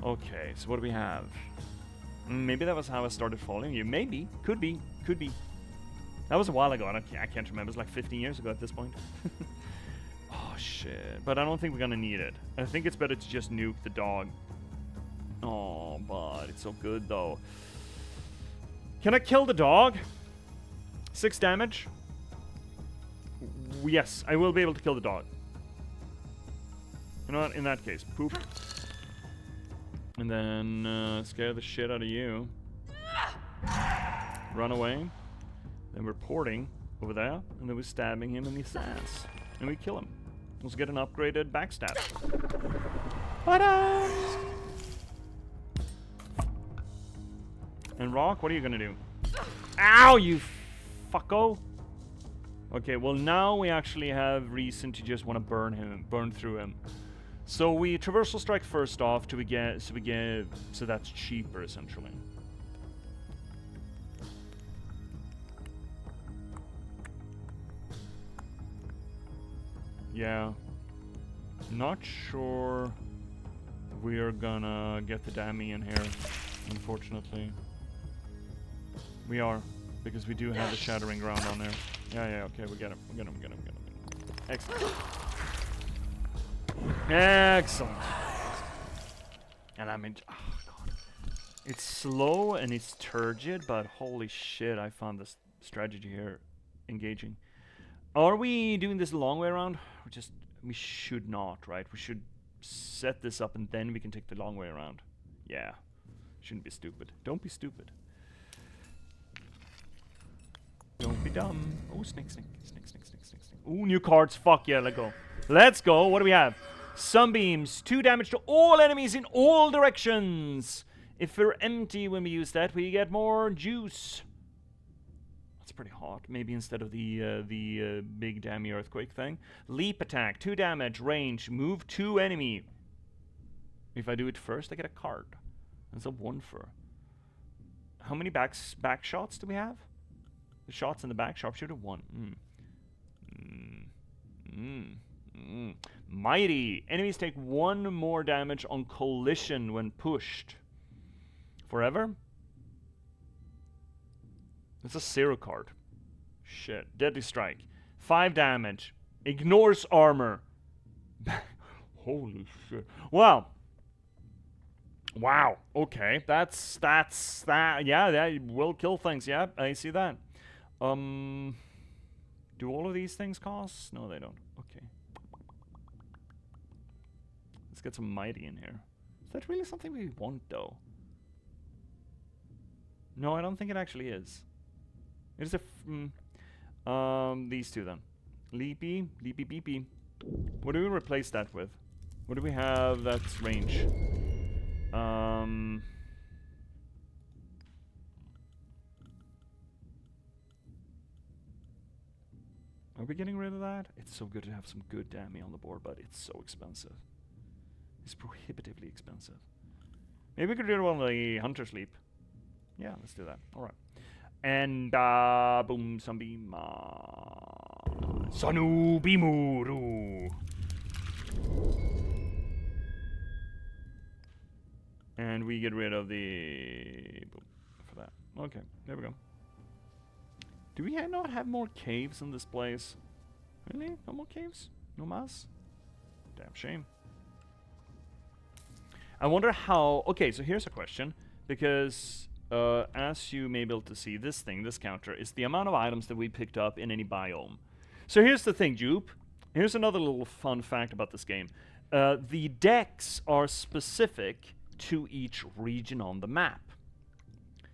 Okay, so what do we have? Maybe that was how I started following you. Maybe. Could be. Could be. That was a while ago, and I can't remember. It was like 15 years ago at this point. Oh, shit. But I don't think we're gonna need it. I think it's better to just nuke the dog. Oh, but it's so good, though. Can I kill the dog? 6 damage? Yes, I will be able to kill the dog. You know what? In that case, poof. And then scare the shit out of you. Run away. Then we're porting over there. And then we're stabbing him in his ass. And we kill him. Let's get an upgraded backstab. Ta-da! And Rock, what are you gonna do? Ow, you fucko! Okay, well now we actually have reason to just want to burn through him. So we traversal strike first off so that's cheaper essentially. Yeah. Not sure we're gonna get the Dammy in here, unfortunately. We are, because we do have the Shattering Ground on there. Yeah, okay, we get him. Excellent. Excellent. And I mean, oh god. It's slow and it's turgid, but holy shit, I found this strategy here engaging. Are we doing this the long way around? We should not, right? We should set this up and then we can take the long way around. Yeah. Shouldn't be stupid. Don't be stupid. Don't be dumb. Oh, snake. Ooh, new cards. Fuck yeah, let's go. Let's go. What do we have? Sunbeams. 2 damage to all enemies in all directions. If we're empty when we use that, we get more juice. That's pretty hot. Maybe instead of the big dammy earthquake thing. Leap attack. 2 damage. Range. Move 2 enemy. If I do it first, I get a card. That's a 1 for. How many back shots do we have? The shots in the back, sharpshooter 1. Mighty. Enemies take 1 more damage on collision when pushed. Forever? It's a 0 card. Shit. Deadly Strike. 5 damage. Ignores armor. Holy shit. Well. Wow. Okay. That's that. Yeah, that will kill things. Yeah, I see that. Do all of these things cost? No, they don't. Okay. Let's get some mighty in here. Is that really something we want, though? No, I don't think it actually is. It is these two then. Leapy, leapy, beepy. What do we replace that with? What do we have that's range? Are we getting rid of that? It's so good to have some good damage on the board, but it's so expensive. It's prohibitively expensive. Maybe we could do one of the Hunter Sleep. Yeah, let's do that. Alright. And, boom, sunbeam. Sanu Bimuru. And we get rid of the... boom, for that. Okay, there we go. Do we not have more caves in this place? Really? No more caves? No mas? Damn shame. I wonder how... Okay, so here's a question. Because, as you may be able to see, this counter, is the amount of items that we picked up in any biome. So here's the thing, Jupe. Here's another little fun fact about this game. The decks are specific to each region on the map.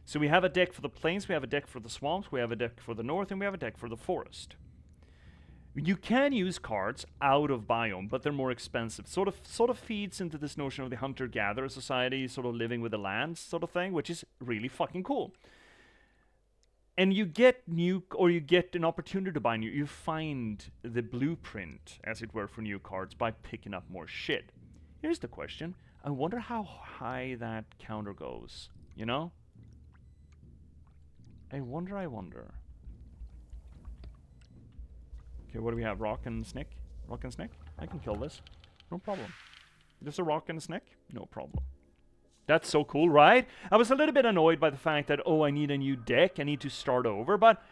So we have a deck for the plains, we have a deck for the swamps, we have a deck for the north, and we have a deck for the forest. You can use cards out of biome, but they're more expensive. Sort of feeds into this notion of the hunter-gatherer society, sort of living with the land sort of thing, which is really fucking cool. And you get you get an opportunity to buy new. You find the blueprint, as it were, for new cards by picking up more shit. Here's the question. I wonder how high that counter goes, you know? I wonder. Okay, what do we have? Rock and snake? Rock and snake? I can kill this. No problem. Just a rock and a snake? No problem. That's so cool, right? I was a little bit annoyed by the fact that, oh, I need a new deck, I need to start over, but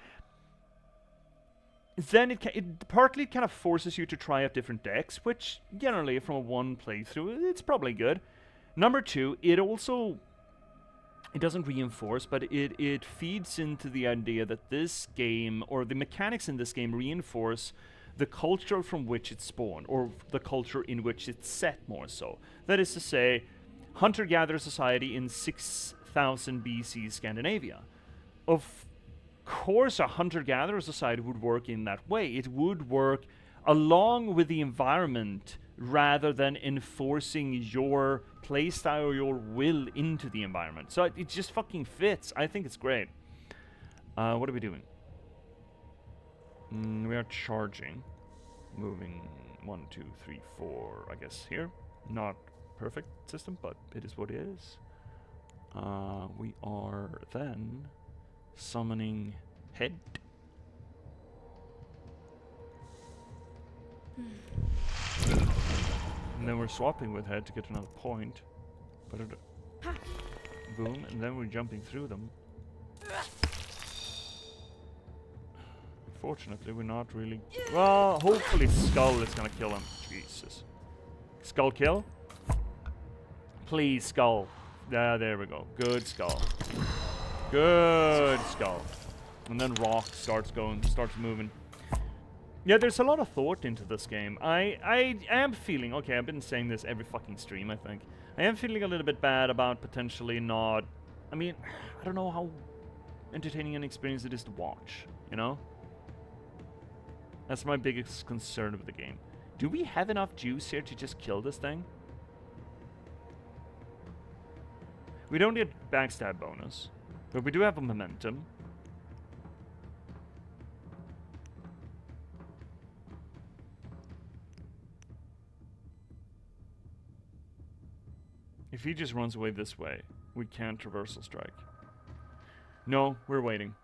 then it partly kind of forces you to try out different decks, which generally from a one playthrough, it's probably good. Number two, it doesn't reinforce, but it feeds into the idea that this game, or the mechanics in this game, reinforce the culture from which it's spawned, or the culture in which it's set more so. That is to say, hunter-gatherer society in 6000 BC Scandinavia. Of course, a hunter-gatherer society would work in that way. It would work along with the environment rather than enforcing your playstyle or your will into the environment. So it just fucking fits. I think it's great. What are we doing? We are charging. Moving 1, 2, 3, 4, I guess here. Not perfect system, but it is what it is. We are then summoning head. And then we're swapping with head to get another point. But boom, and then we're jumping through them. Fortunately, we're not really... Well, hopefully Skull is gonna kill him. Jesus. Skull kill? Please, Skull. There we go. Good Skull. Good Skull. And then Rock starts moving. Yeah, there's a lot of thought into this game. I am feeling... Okay, I've been saying this every fucking stream, I think. I am feeling a little bit bad about potentially not... I mean, I don't know how entertaining an experience it is to watch, you know? That's my biggest concern with the game. Do we have enough juice here to just kill this thing? We don't get backstab bonus, but we do have a momentum. If he just runs away this way, we can't traversal strike. No, we're waiting.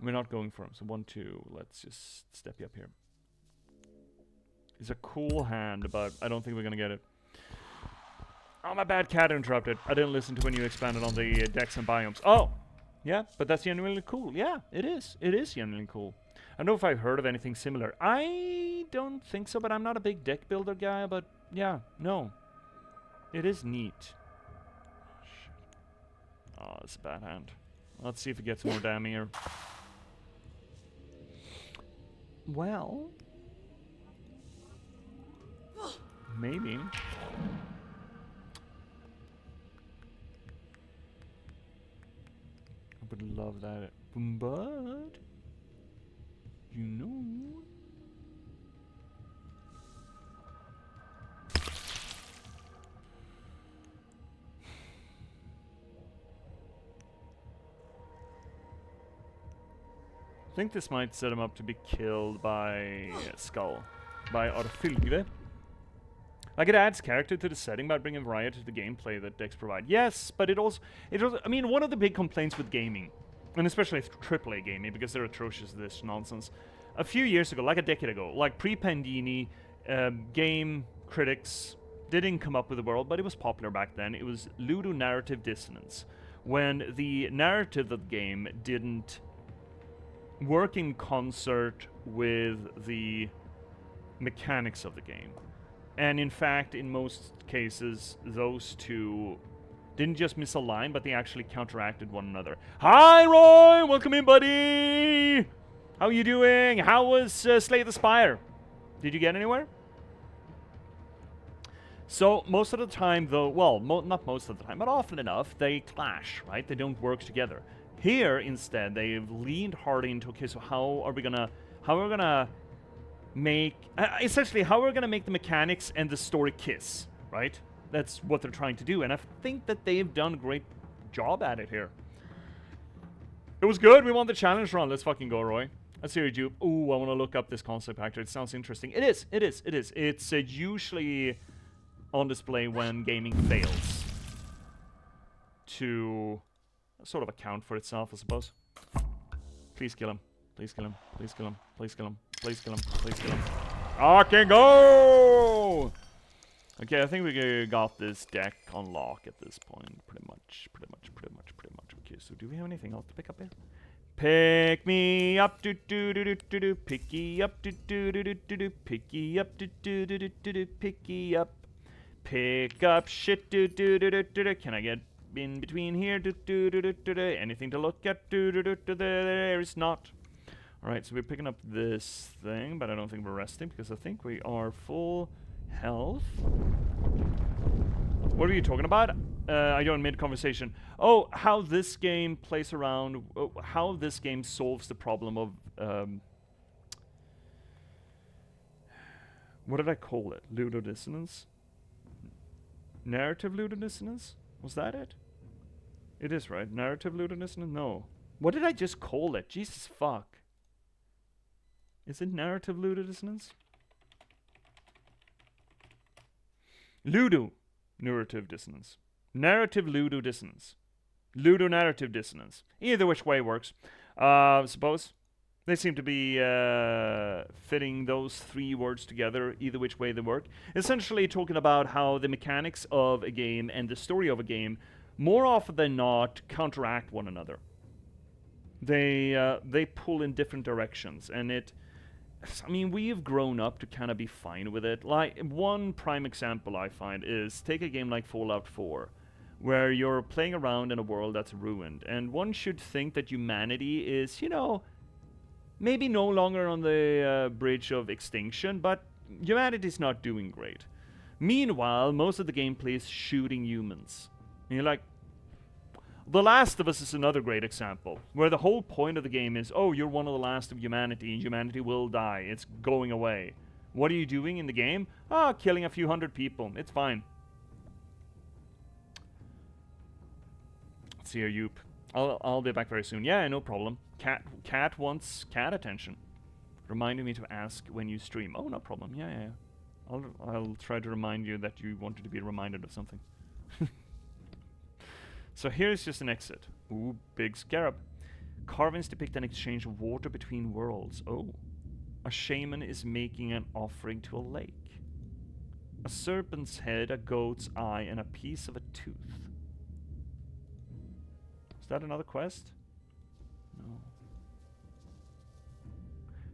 We're not going for him. So 1, 2, let's just step you up here. It's a cool hand, but I don't think we're gonna get it. Oh, my bad, cat interrupted. I didn't listen to when you expanded on the decks and biomes. Oh! Yeah, but that's genuinely cool. Yeah, it is. It is genuinely cool. I don't know if I've heard of anything similar. I don't think so, but I'm not a big deck builder guy, but yeah, no. It is neat. Shit. Oh, it's a bad hand. Let's see if it gets more damage here. Well, maybe. I would love that, but you know. I think this might set him up to be killed by Skull, by Arfylgre. Like, it adds character to the setting by bringing variety to the gameplay that decks provide. Yes, but it also, I mean, one of the big complaints with gaming, and especially AAA gaming, because they're atrocious at this nonsense, a few years ago, like a decade ago, like pre-Pandini, game critics didn't come up with the world, but it was popular back then. It was ludonarrative dissonance, when the narrative of the game didn't work in concert with the mechanics of the game. And in fact, in most cases, those two didn't just misalign, but they actually counteracted one another. Hi, Roy! Welcome in, buddy! How you doing? How was Slay the Spire? Did you get anywhere? So, most of the time, though, well, not most of the time, but often enough, they clash, right? They don't work together. Here, instead, they've leaned hard into, okay, so how are we gonna make, essentially, how are we gonna make the mechanics and the story kiss, right? That's what they're trying to do, and I think that they've done a great job at it here. It was good, we won the challenge run, let's fucking go, Roy. Let's hear you, Jupe. Ooh, I wanna look up this concept actor, it sounds interesting. It is. It's usually on display when gaming fails to sort of account for itself, I suppose. Please kill him. Please kill him. Please kill him. Please kill him. Please kill him. Please kill him. Okay, go! Okay, I think we got this deck on lock at this point. Pretty much. Okay, so do we have anything else to pick up here? Pick me up, do do do do do do. Picky up, do do do do do do. Picky up, do do do do do do. Picky up. Pick up shit, do do do do do do. Can I get in between here? Do do do do do do. Anything to look at? Do do do do do. There is not. All right, so we're picking up this thing, but I don't think we're resting because I think we are full health. What are you talking about? I don't mid-conversation. Oh, how this game plays around, how this game solves the problem of, what did I call it? Ludodissonance? Narrative ludodissonance? Was that it? It is, right? Narrative ludodissonance? No. What did I just call it? Jesus fuck. Is it narrative ludodissonance? Ludo narrative dissonance. Narrative ludo dissonance. Ludo narrative dissonance. Either which way works. Suppose. They seem to be fitting those three words together, either which way they work. Essentially talking about how the mechanics of a game and the story of a game, more often than not, counteract one another. They pull in different directions, and I mean, we've grown up to kind of be fine with it. Like, one prime example I find is, take a game like Fallout 4, where you're playing around in a world that's ruined, and one should think that humanity is, you know, maybe no longer on the bridge of extinction, but humanity's not doing great. Meanwhile, most of the gameplay is shooting humans. And you're like, The Last of Us is another great example, where the whole point of the game is, oh, you're one of the last of humanity, and humanity will die, it's going away. What are you doing in the game? Ah, killing a few hundred people, it's fine. Let's see here, Yoop. I'll be back very soon. Yeah, no problem. Cat wants cat attention. Reminding me to ask when you stream. Oh, no problem. Yeah. I'll try to remind you that you wanted to be reminded of something. So here's just an exit. Ooh, big scarab. Carvings depict an exchange of water between worlds. Oh. A shaman is making an offering to a lake. A serpent's head, a goat's eye, and a piece of a tooth. Is that another quest? No.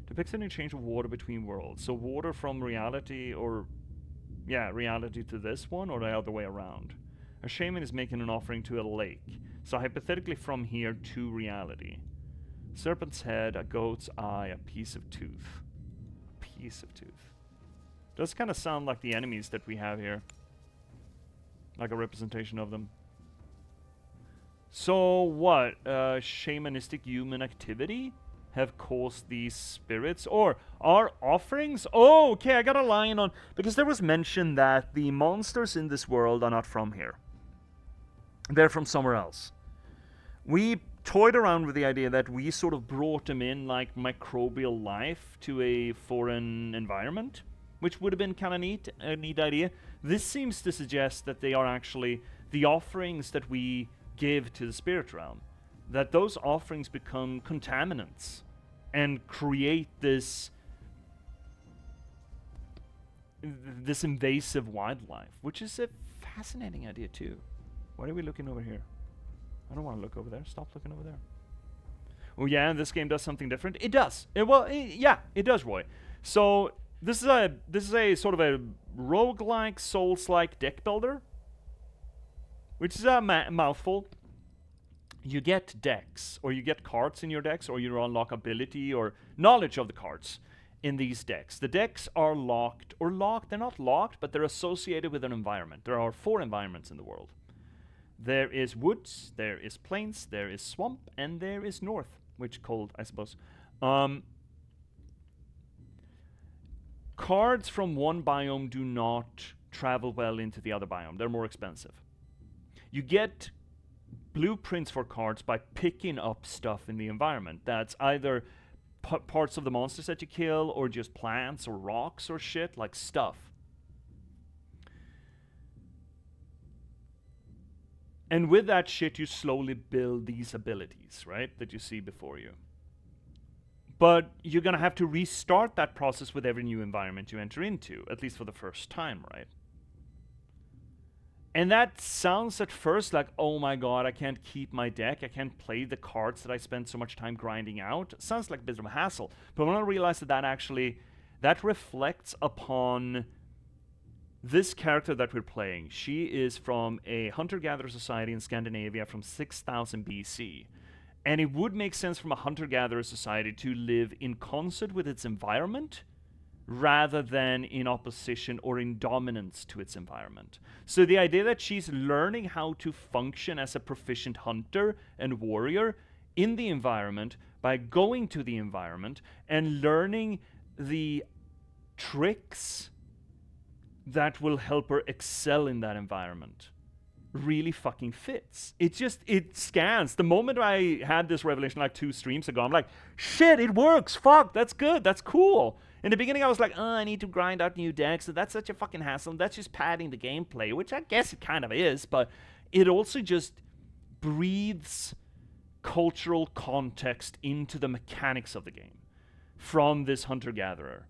Depicts an exchange of water between worlds. So water from reality, or... yeah, reality to this one, or the other way around. A shaman is making an offering to a lake. So hypothetically from here to reality. Serpent's head, a goat's eye, a piece of tooth. piece of tooth. Does kind of sound like the enemies that we have here. Like a representation of them. So what? Shamanistic human activity have caused these spirits? Or are offerings? Oh, okay, I got a line on... Because there was mention that the monsters in this world are not from here. They're from somewhere else. We toyed around with the idea that we sort of brought them in like microbial life to a foreign environment, which would have been kind of neat, a neat idea. This seems to suggest that they are actually the offerings that we give to the spirit realm, that those offerings become contaminants and create this invasive wildlife, which is a fascinating idea too. Why are we looking over here? I don't want to look over there. Stop looking over there. Oh yeah, and this game does something different. It does. Yeah, it does, Roy. So this is a sort of a roguelike, souls-like deck builder, which is a mouthful. You get decks, or you get cards in your decks, or you unlock ability or knowledge of the cards in these decks. The decks are locked. They're not locked, but they're associated with an environment. There are 4 environments in the world. There is woods, there is plains, there is swamp, and there is north, which cold, I suppose. Cards from one biome do not travel well into the other biome. They're more expensive. You get blueprints for cards by picking up stuff in the environment. That's either parts of the monsters that you kill, or just plants or rocks or shit, like stuff. And with that shit, you slowly build these abilities, right, that you see before you. But you're gonna have to restart that process with every new environment you enter into, at least for the first time, right? And that sounds at first like, oh my god, I can't keep my deck, I can't play the cards that I spent so much time grinding out. It sounds like a bit of a hassle. But when I realized that reflects upon this character that we're playing. She is from a hunter-gatherer society in Scandinavia from 6000 BC. And it would make sense from a hunter-gatherer society to live in concert with its environment rather than in opposition or in dominance to its environment. So the idea that she's learning how to function as a proficient hunter and warrior in the environment by going to the environment and learning the tricks that will help her excel in that environment really fucking fits. It scans. The moment I had this revelation like 2 streams ago, I'm like, shit, it works. Fuck, that's good. That's cool. In the beginning, I was like, I need to grind out new decks. So that's such a fucking hassle. That's just padding the gameplay, which I guess it kind of is, but it also just breathes cultural context into the mechanics of the game from this hunter-gatherer.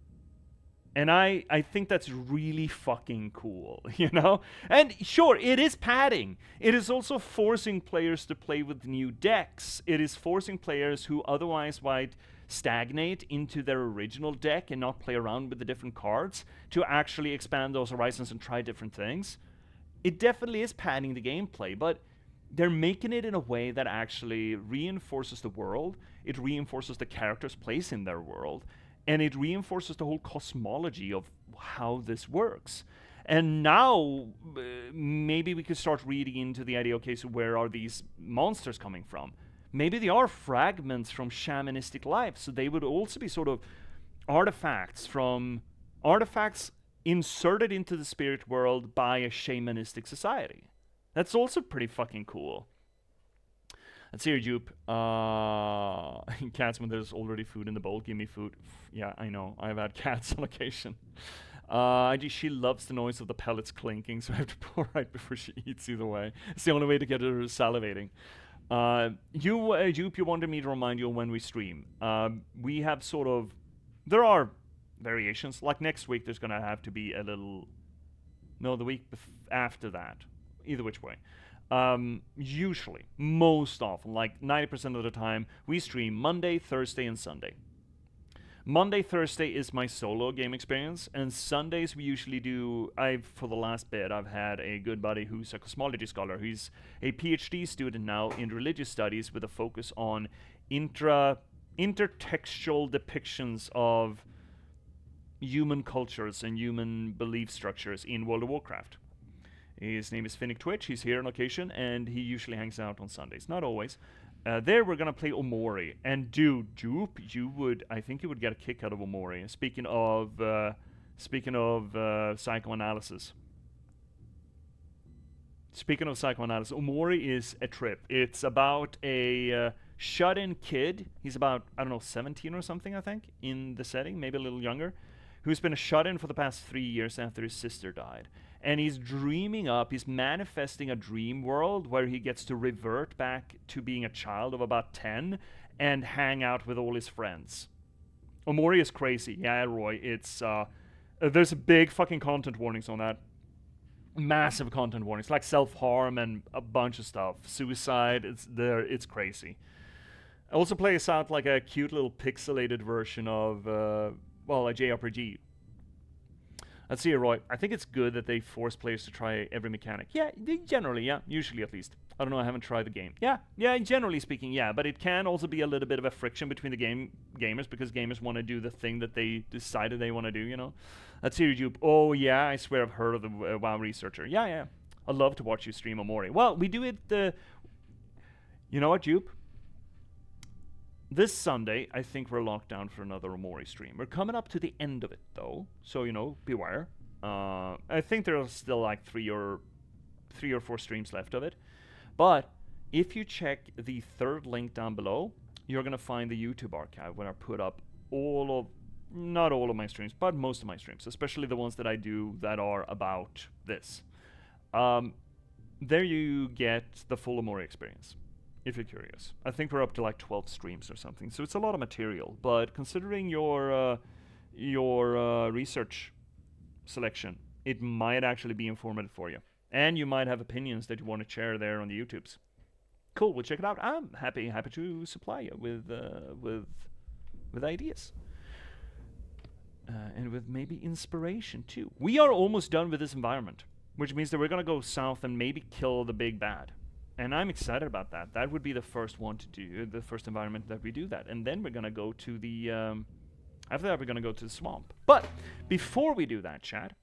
And I think that's really fucking cool, you know? And sure, it is padding. It is also forcing players to play with new decks. It is forcing players who otherwise might stagnate into their original deck and not play around with the different cards to actually expand those horizons and try different things. It definitely is padding the gameplay, but they're making it in a way that actually reinforces the world. It reinforces the character's place in their world. And it reinforces the whole cosmology of how this works. And now, maybe we could start reading into the idea, okay, so where are these monsters coming from? Maybe they are fragments from shamanistic life, so they would also be sort of artifacts inserted into the spirit world by a shamanistic society. That's also pretty fucking cool. Let's see here, Jupe. Cats, when there's already food in the bowl, give me food. Yeah, I know. I've had cats on occasion. She loves the noise of the pellets clinking, so I have to pour right before she eats either way. It's the only way to get her salivating. Jupe, you wanted me to remind you when we stream. We have sort of... There are variations. Like next week, there's going to have to be a little... No, the week after that. Either which way. Usually, most often, like 90% of the time, we stream Monday, Thursday, and Sunday. Monday, Thursday is my solo game experience, and Sundays we usually do, for the last bit, I've had a good buddy who's a cosmology scholar. He's a PhD student now in religious studies with a focus on intertextual depictions of human cultures and human belief structures in World of Warcraft. His name is Finnick Twitch. He's here on occasion, and he usually hangs out on Sundays. Not always. There we're gonna play Omori, and dude, Jupe, I think you would get a kick out of Omori. Speaking of psychoanalysis. Speaking of psychoanalysis, Omori is a trip. It's about a shut-in kid. He's about, I don't know, 17 or something, I think, in the setting, maybe a little younger, who's been a shut-in for the past 3 years after his sister died. And he's he's manifesting a dream world where he gets to revert back to being a child of about 10 and hang out with all his friends. Omori is crazy. Yeah, Roy, it's, there's a big fucking content warnings on that. Massive content warnings, like self-harm and a bunch of stuff. Suicide, it's crazy. I also plays out like a cute little pixelated version of, a JRPG. Let's see here, Roy. I think it's good that they force players to try every mechanic. Yeah, generally, yeah. Usually, at least. I don't know, I haven't tried the game. Yeah, generally speaking, yeah. But it can also be a little bit of a friction between the gamers, because gamers want to do the thing that they decided they want to do, you know? Let's see, Jupe. Oh, yeah, I swear I've heard of the WoW researcher. Yeah. I'd love to watch you stream Omori. Well, we do it, you know what, Jupe? This Sunday, I think we're locked down for another Omori stream. We're coming up to the end of it, though, so, you know, beware. I think there are still like 3 or 4 streams left of it. But if you check the third link down below, you're going to find the YouTube archive where I put up not all of my streams, but most of my streams, especially the ones that I do that are about this. There you get the full Omori experience, if you're curious. I think we're up to like 12 streams or something, so it's a lot of material. But considering your research selection, it might actually be informative for you. And you might have opinions that you want to share there on the YouTubes. Cool, we'll check it out. I'm happy to supply you with ideas. And with maybe inspiration too. We are almost done with this environment, which means that we're gonna go south and maybe kill the big bad. And I'm excited about that. That would be the first one to do, the first environment that we do that. And then we're gonna go to the, after that we're gonna go to the swamp. But before we do that, chat,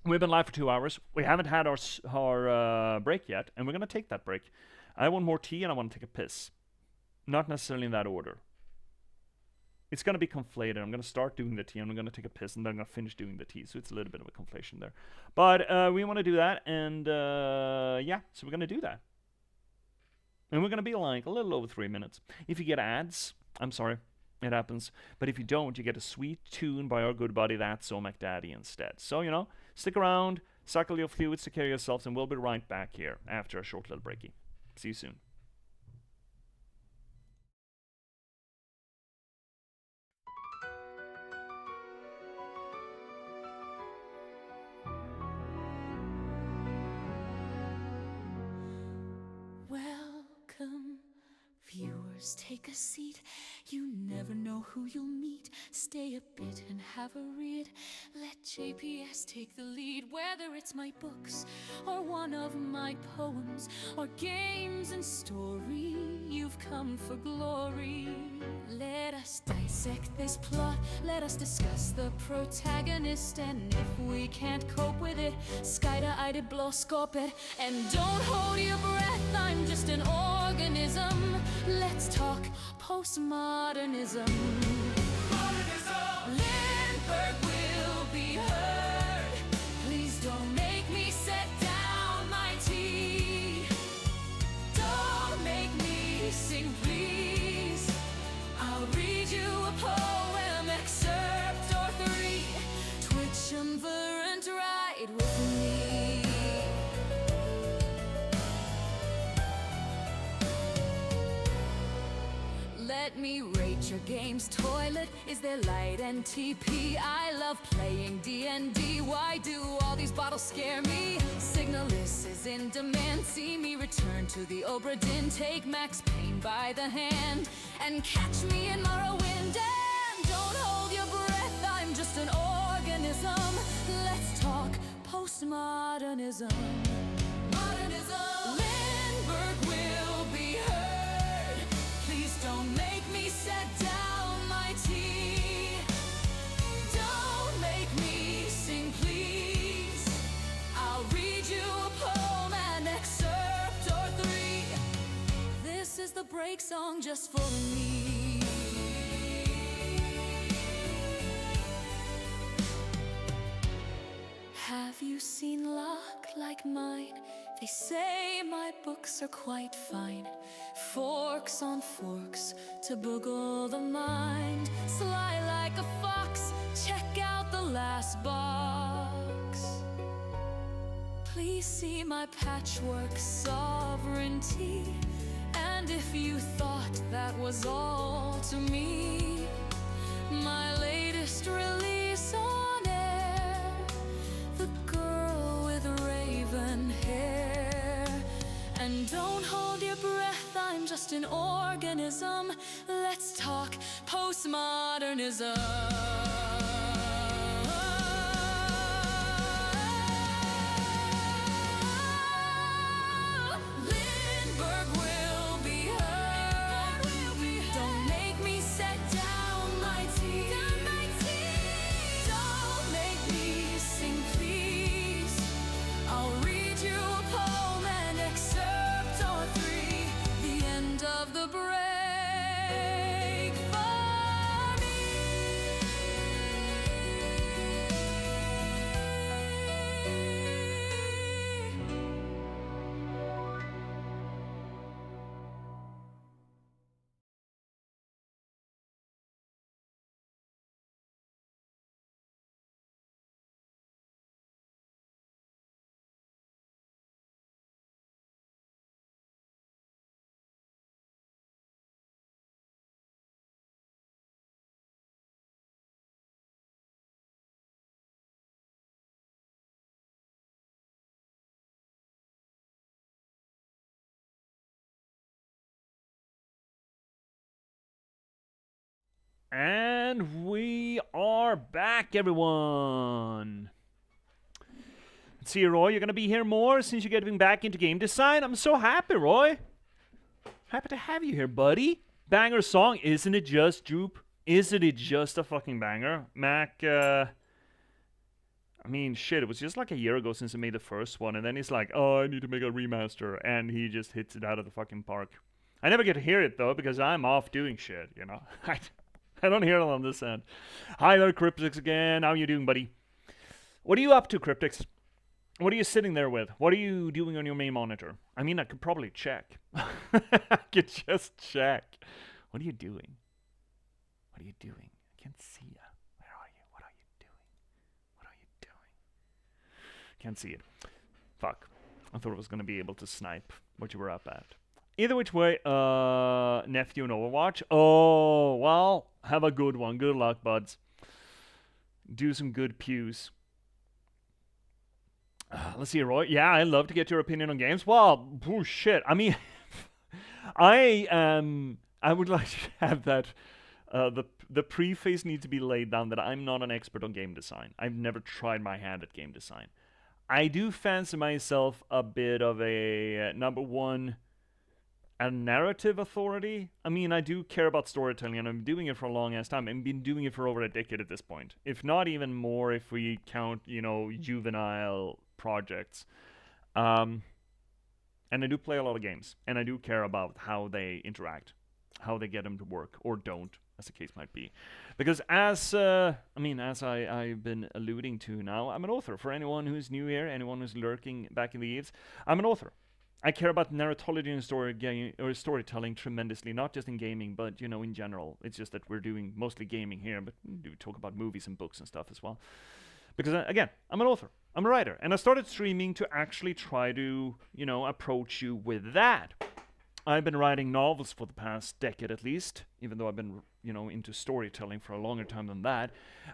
we've been live for 2 hours. We haven't had our break yet, and we're gonna take that break. I want more tea and I want to take a piss. Not necessarily in that order. It's going to be conflated. I'm going to start doing the tea, and I'm going to take a piss, and then I'm going to finish doing the tea. So it's a little bit of a conflation there. But we want to do that, and yeah, so we're going to do that. And we're going to be like a little over 3 minutes. If you get ads, I'm sorry, it happens. But if you don't, you get a sweet tune by our good buddy That's So McDaddy instead. So, you know, stick around, suckle your fluids, take care of yourselves, and we'll be right back here after a short little breaky. See you soon. Welcome, viewers, take a seat. You never know who you'll meet. Stay a bit and have a read. Let J.P.S take the lead. Whether it's my books or one of my poems or games and story, you've come for glory. Let us dissect this plot. Let us discuss the protagonist. And if we can't cope with it, skida blåskåp it. And don't hold your breath, I'm just an organism. Let's talk postmodernism. Lindberg will be heard. Please don't make me set down my tea. Don't make me sing, please. I'll read you a poem, excerpt or 3. Twitch and Verant, ride with me. Let me rate your game's toilet. Is there light and TP? I love playing D&D. Why do all these bottles scare me? Signalis is in demand. See me return to the Obra Dinn. Take Max Payne by the hand and catch me in Morrowind. And don't hold your breath, I'm just an organism. Let's talk postmodernism. Modernism. Lindberg will be heard. Please don't make me set down my tea. Don't break song just for me. Have you seen luck like mine? They say my books are quite fine. Forks on forks to boggle the mind. Sly like a fox, check out the last box. Please see my patchwork sovereignty. And if you thought that was all to me, my latest release on air, The Girl with Raven Hair. And don't hold your breath, I'm just an organism. Let's talk postmodernism. Lindberg will be heard. Don't make me set down my teeth. Don't make me sing, please. I'll read you a poem and excerpt or three. The end of the break for me. And we are back, everyone. Let's see, Roy, you're going to be here more since you're getting back into game design. I'm so happy, Roy. Happy to have you here, buddy. Banger song, isn't it just, Droop? Isn't it just a fucking banger? Mac, I mean, shit, it was just like a year ago since I made the first one, and then he's like, oh, I need to make a remaster, and he just hits it out of the fucking park. I never get to hear it, though, because I'm off doing shit, you know? I don't hear it on this end. Hi there, Cryptix again. How you doing, buddy? What are you up to, Cryptix? What are you sitting there with? What are you doing on your main monitor? I mean, I could probably check. I could just check. What are you doing? What are you doing? I can't see you. Where are you? What are you doing? What are you doing? Can't see it. Fuck. I thought I was going to be able to snipe what you were up at. Either which way, nephew and Overwatch. Oh, well, have a good one. Good luck, buds. Do some good pews. Let's see, Roy. Yeah, I'd love to get your opinion on games. Well, oh, shit. I mean, I would like to have that. The preface needs to be laid down that I'm not an expert on game design. I've never tried my hand at game design. I do fancy myself a bit of a number one, a narrative authority. I mean, I do care about storytelling, and I'm doing it for a long ass time. I've been doing it for over a decade at this point, if not even more, if we count, juvenile projects. And I do play a lot of games, and I do care about how they interact, how they get them to work, or don't, as the case might be. Because as I've been alluding to now, I'm an author. For anyone who's new here, anyone who's lurking back in the eaves, I'm an author. I care about narratology and storytelling tremendously, not just in gaming, but, in general. It's just that we're doing mostly gaming here, but we do talk about movies and books and stuff as well. Because, again, I'm an author. I'm a writer. And I started streaming to actually try to, approach you with that. I've been writing novels for the past decade at least, even though I've been, into storytelling for a longer time than that.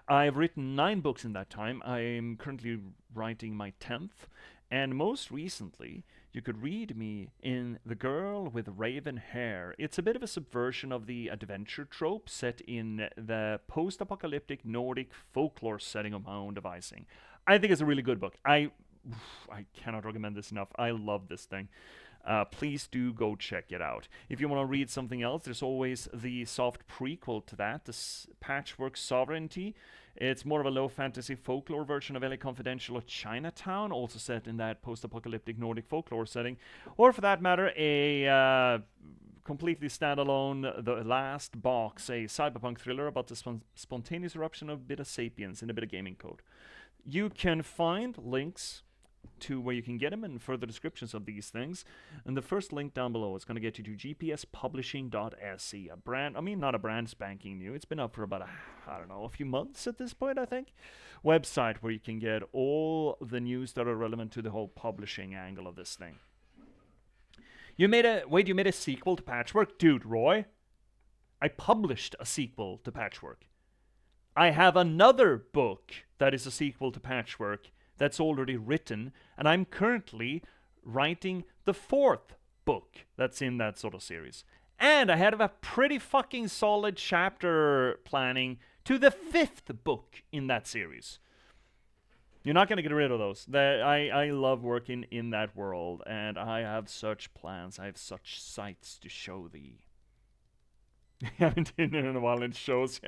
I've written 9 books in that time. I'm currently writing my 10th. And most recently, you could read me in The Girl with Raven Hair. It's a bit of a subversion of the adventure trope set in the post-apocalyptic Nordic folklore setting of my own devising. I think it's a really good book. I cannot recommend this enough. I love this thing. Please do go check it out. If you want to read something else, there's always the soft prequel to that, the Patchwork Sovereignty. It's more of a low fantasy folklore version of LA Confidential or Chinatown, also set in that post-apocalyptic Nordic folklore setting. Or for that matter, a completely standalone. The last box, a cyberpunk thriller about the spontaneous eruption of beta sapiens in a bit of gaming code. You can find links to where you can get them and further descriptions of these things. And the first link down below is going to get you to J.P.S. a brand, not a brand spanking new. It's been up for about, a few months at this point, I think. Website where you can get all the news that are relevant to the whole publishing angle of this thing. You made a sequel to Patchwork? Dude, Roy, I published a sequel to Patchwork. I have another book that is a sequel to Patchwork that's already written, and I'm currently writing the 4th book that's in that sort of series. And I have a pretty fucking solid chapter planning to the 5th book in that series. You're not going to get rid of those. I love working in that world, and I have such plans. I have such sights to show thee. I haven't seen it in a while. It shows.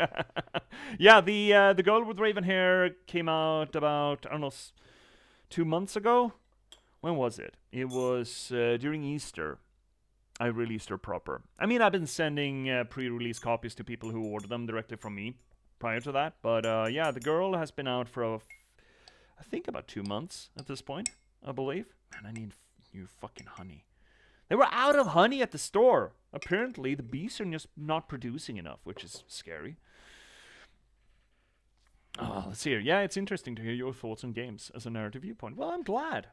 Yeah, the girl with raven hair came out about 2 months ago. When was it? It was during Easter. I released her proper. I've been sending pre-release copies to people who order them directly from me prior to that. But yeah, the girl has been out for I think about 2 months at this point, I believe. Man, I need new fucking honey. They were out of honey at the store. Apparently, the bees are just not producing enough, which is scary. Let's see here. Yeah, it's interesting to hear your thoughts on games as a narrative viewpoint. Well, I'm glad.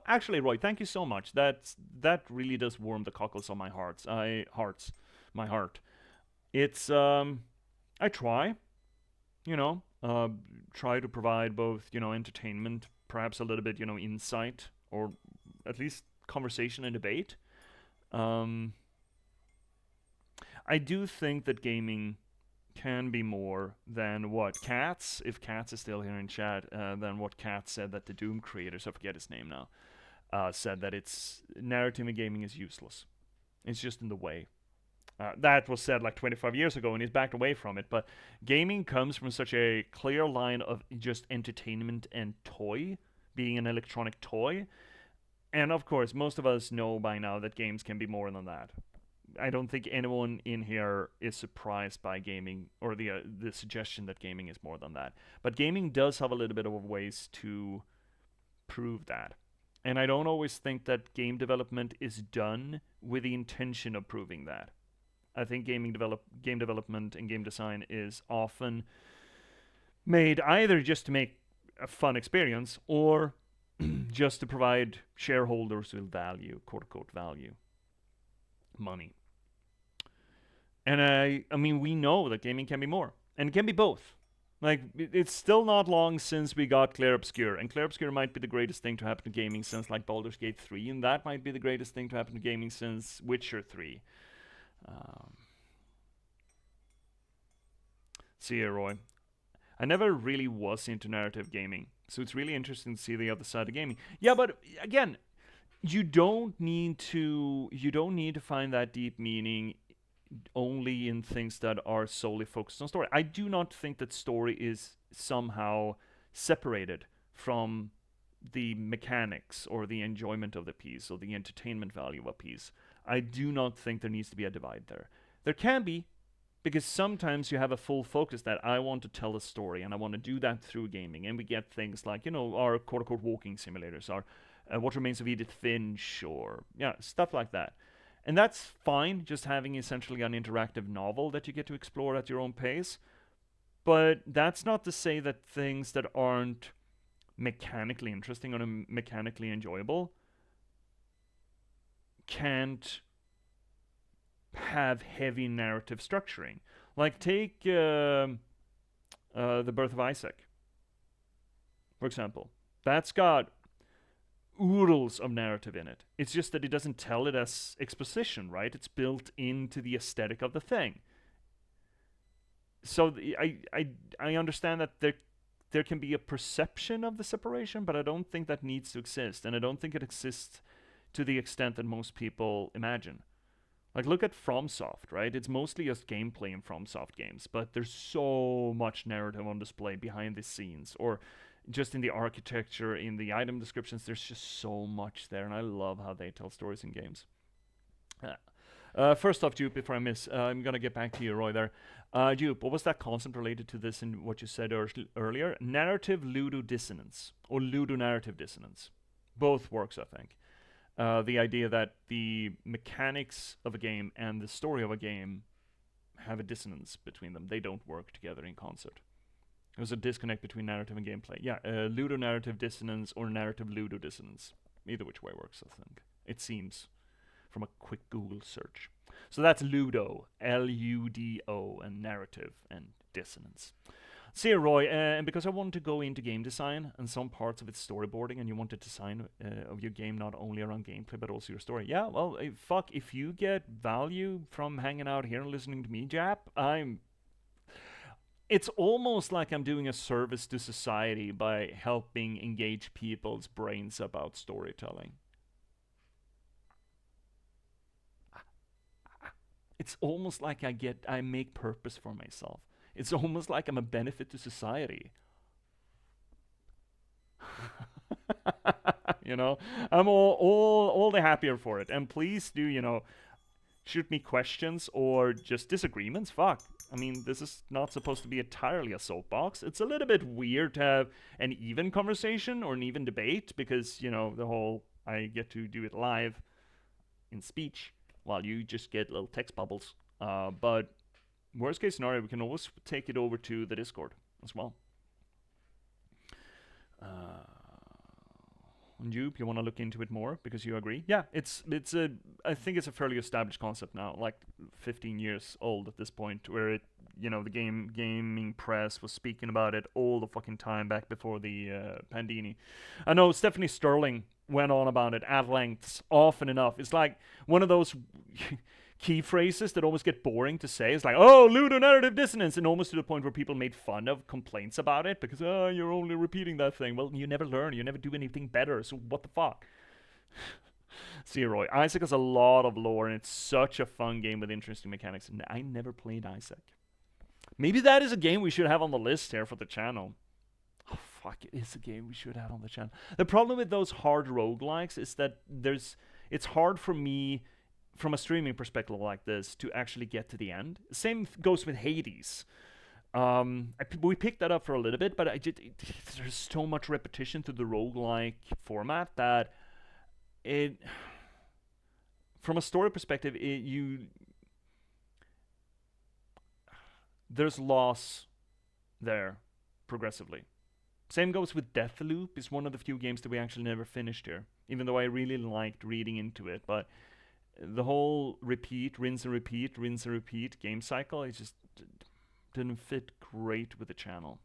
Actually, Roy, thank you so much. That really does warm the cockles on my heart. It's, I try, try to provide both, entertainment, perhaps a little bit, insight, or at least conversation and debate. I do think that gaming can be more than what Katz, if Katz is still here in chat, than what Katz said that the Doom creators, I forget his name now, said that it's narrative in gaming is useless. It's just in the way. That was said like 25 years ago, and he's backed away from it. But gaming comes from such a clear line of just entertainment and toy, being an electronic toy. And of course, most of us know by now that games can be more than that. I don't think anyone in here is surprised by gaming or the suggestion that gaming is more than that. But gaming does have a little bit of ways to prove that. And I don't always think that game development is done with the intention of proving that. I think game development and game design is often made either just to make a fun experience or just to provide shareholders with value, quote-unquote value, money. And we know that gaming can be more, and it can be both. Like, it's still not long since we got Clair Obscur, and Clair Obscur might be the greatest thing to happen to gaming since, like, Baldur's Gate 3, and that might be the greatest thing to happen to gaming since Witcher 3. See you, Roy. I never really was into narrative gaming, so it's really interesting to see the other side of gaming. Yeah, but again, you don't need to find that deep meaning only in things that are solely focused on story. I do not think that story is somehow separated from the mechanics or the enjoyment of the piece or the entertainment value of a piece. I do not think there needs to be a divide there. There can be, because sometimes you have a full focus that I want to tell a story and I want to do that through gaming, and we get things like, our quote-unquote walking simulators, our What Remains of Edith Finch, or stuff like that. And that's fine, just having essentially an interactive novel that you get to explore at your own pace. But that's not to say that things that aren't mechanically interesting or mechanically enjoyable can't have heavy narrative structuring. Like, take The Birth of Isaac, for example. That's got oodles of narrative in it. It's just that it doesn't tell it as exposition, right? It's built into the aesthetic of the thing. So I understand that there can be a perception of the separation, but I don't think that needs to exist, and I don't think it exists to the extent that most people imagine. Like, look at FromSoft, right? It's mostly just gameplay in FromSoft games, but there's so much narrative on display behind the scenes, or just in the architecture, in the item descriptions. There's just so much there, and I love how they tell stories in games. First off, Jupe, before I miss, I'm gonna get back to you, Roy. There, Jupe, what was that concept related to this in what you said earlier? Narrative ludodissonance or ludonarrative dissonance. Both works, I think. The idea that the mechanics of a game and the story of a game have a dissonance between them. They don't work together in concert. There's a disconnect between narrative and gameplay. Yeah, ludonarrative dissonance or narrative ludodissonance. Either which way works, I think. It seems from a quick Google search. So that's Ludo, Ludo, and narrative and dissonance. See, Roy, and because I wanted to go into game design and some parts of its storyboarding, and you wanted design of your game not only around gameplay but also your story. Yeah, well, fuck, if you get value from hanging out here and listening to me, Jap, it's almost like I'm doing a service to society by helping engage people's brains about storytelling. It's almost like I make purpose for myself. It's almost like I'm a benefit to society. You know, I'm all the happier for it. And please do, shoot me questions or just disagreements. Fuck. I mean, this is not supposed to be entirely a soapbox. It's a little bit weird to have an even conversation or an even debate because, the whole I get to do it live in speech while you just get little text bubbles. But worst case scenario, we can always take it over to the Discord as well. And you want to look into it more because you agree? Yeah, I think it's a fairly established concept now, like 15 years old at this point, where the gaming press was speaking about it all the fucking time back before the pandemic. I know Stephanie Sterling went on about it at length often enough. It's like one of those key phrases that almost get boring to say. It's like, oh, ludonarrative dissonance, and almost to the point where people made fun of complaints about it because, you're only repeating that thing. Well, you never learn, you never do anything better, so what the fuck? See, Roy, Isaac has a lot of lore, and it's such a fun game with interesting mechanics, and I never played Isaac. Maybe that is a game we should have on the list here for the channel. Oh, fuck, it is a game we should have on the channel. The problem with those hard roguelikes is that it's hard for me from a streaming perspective like this to actually get to the end. Same goes with Hades. We picked that up for a little bit, but there's so much repetition to the roguelike format that from a story perspective, there's loss there progressively. Same goes with Deathloop. It's one of the few games that we actually never finished here, even though I really liked reading into it, but the whole rinse and repeat game cycle, it just didn't fit great with the channel.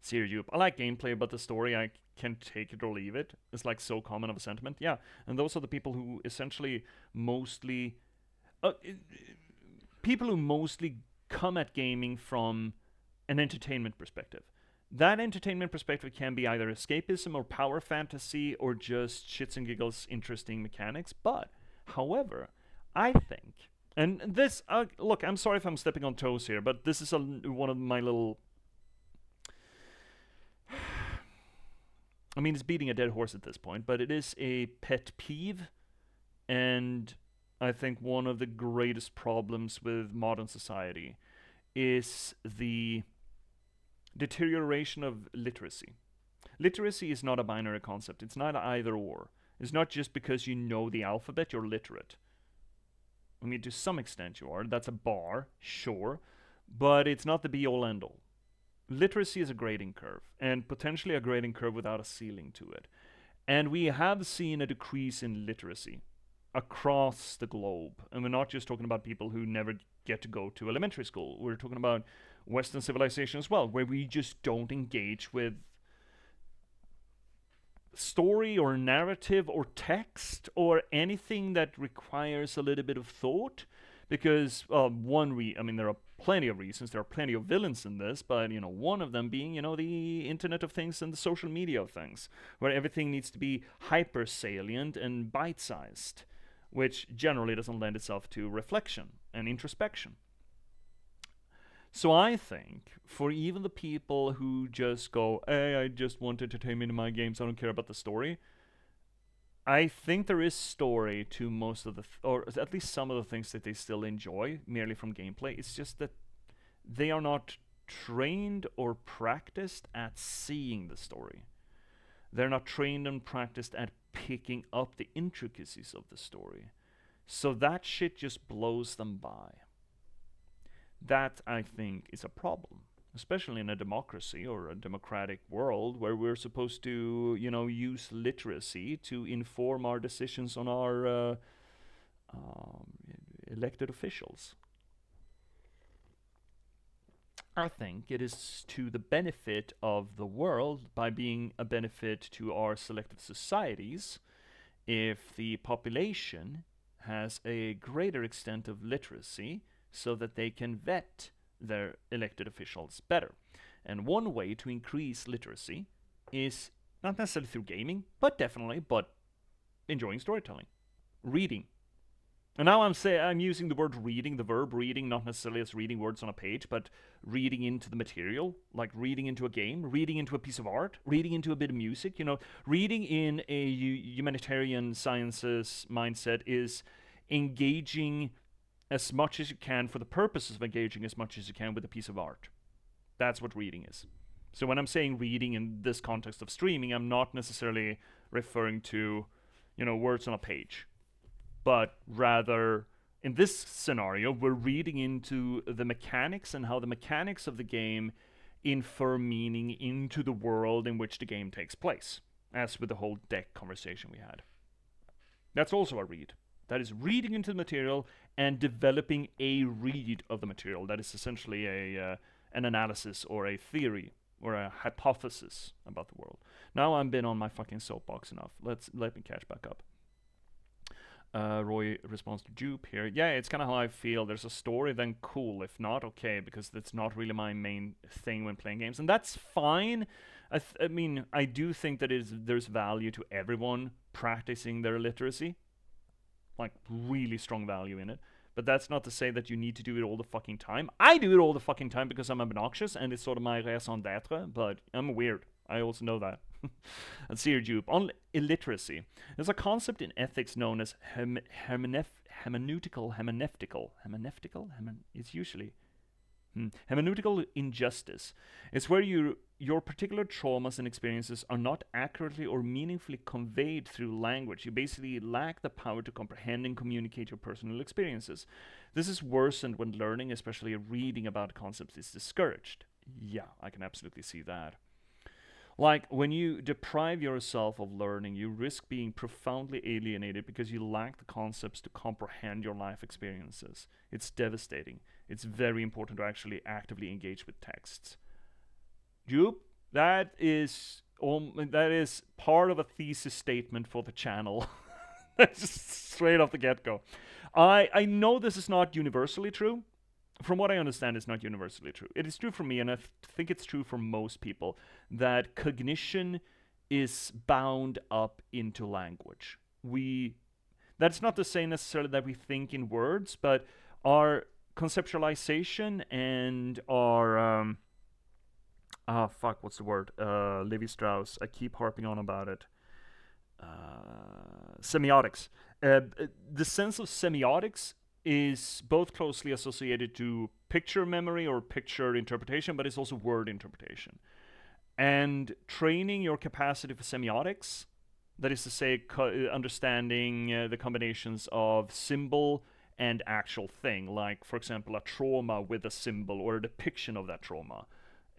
Seriously, I like gameplay, but the story, I can take it or leave it. It's like so common of a sentiment. Yeah, and those are the people who essentially mostly come at gaming from an entertainment perspective. That entertainment perspective can be either escapism or power fantasy or just shits and giggles interesting mechanics. But, however, I think, and this, look, I'm sorry if I'm stepping on toes here, but this is one of my little, I mean, it's beating a dead horse at this point, but it is a pet peeve, and I think one of the greatest problems with modern society is the deterioration of literacy. Literacy is not a binary concept. It's not either or. It's not just because you know the alphabet, you're literate. I mean, to some extent you are. That's a bar, sure. But it's not the be-all, end-all. Literacy is a grading curve, and potentially a grading curve without a ceiling to it. And we have seen a decrease in literacy across the globe. And we're not just talking about people who never get to go to elementary school. We're talking about Western civilization as well, where we just don't engage with story or narrative or text or anything that requires a little bit of thought. Because there are plenty of reasons, there are plenty of villains in this, but one of them being the Internet of Things and the social media of things, where everything needs to be hyper salient and bite-sized, which generally doesn't lend itself to reflection and introspection. So I think for even the people who just go, hey, I just want entertainment in my games, I don't care about the story, I think there is story to most of the, or at least some of the things that they still enjoy merely from gameplay. It's just that they are not trained or practiced at seeing the story. They're not trained and practiced at picking up the intricacies of the story. So that shit just blows them by. That, I think, is a problem, especially in a democracy or a democratic world where we're supposed to, use literacy to inform our decisions on our elected officials. I think it is to the benefit of the world, by being a benefit to our selected societies, if the population has a greater extent of literacy so that they can vet their elected officials better. And one way to increase literacy is not necessarily through gaming, but enjoying storytelling, reading. And now I'm using the word reading, the verb reading, not necessarily as reading words on a page, but reading into the material, like reading into a game, reading into a piece of art, reading into a bit of music. Reading in a humanitarian sciences mindset is engaging as much as you can for the purposes of engaging as much as you can with a piece of art. That's what reading is. So when I'm saying reading in this context of streaming, I'm not necessarily referring to, words on a page. But rather, in this scenario, we're reading into the mechanics and how the mechanics of the game infer meaning into the world in which the game takes place, as with the whole deck conversation we had. That's also a read. That is reading into the material and developing a read of the material. That is essentially an analysis or a theory or a hypothesis about the world. Now I've been on my fucking soapbox enough. Let me catch back up. Roy responds to Jupe here. Yeah, it's kind of how I feel. There's a story, then cool. If not, okay, because that's not really my main thing when playing games, and that's fine. I mean, I do think that there's value to everyone practicing their literacy, like really strong value in it. But that's not to say that you need to do it all the fucking time. I do it all the fucking time because I'm obnoxious and it's sort of my raison d'etre, but I'm weird. I also know that. Let's see here, Jupe. On illiteracy, there's a concept in ethics known as hermeneutical injustice. It's where your particular traumas and experiences are not accurately or meaningfully conveyed through language. You basically lack the power to comprehend and communicate your personal experiences. This is worsened when learning, especially reading about concepts, is discouraged. Yeah, I can absolutely see that. Like, when you deprive yourself of learning, you risk being profoundly alienated because you lack the concepts to comprehend your life experiences. It's devastating. It's very important to actually actively engage with texts. Jupe, that is part of a thesis statement for the channel. That's just straight off the get-go. I know this is not universally true. From what I understand, it's not universally true. It is true for me, and I think it's true for most people, that cognition is bound up into language. That's not to say necessarily that we think in words, but our conceptualization and our what's the word? Levi Strauss. I keep harping on about it. Semiotics. The sense of semiotics is both closely associated to picture memory or picture interpretation, but it's also word interpretation. And training your capacity for semiotics, that is to say, understanding the combinations of symbol and actual thing, like, for example, a trauma with a symbol or a depiction of that trauma,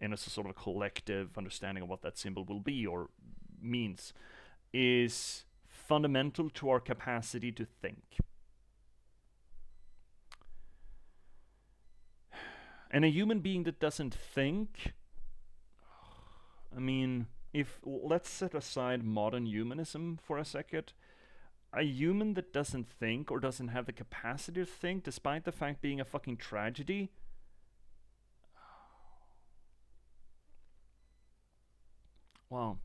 and it's a sort of a collective understanding of what that symbol will be or means, is fundamental to our capacity to think. And a human being that doesn't think, I mean, let's set aside modern humanism for a second. A human that doesn't think or doesn't have the capacity to think, despite the fact being a fucking tragedy, wow.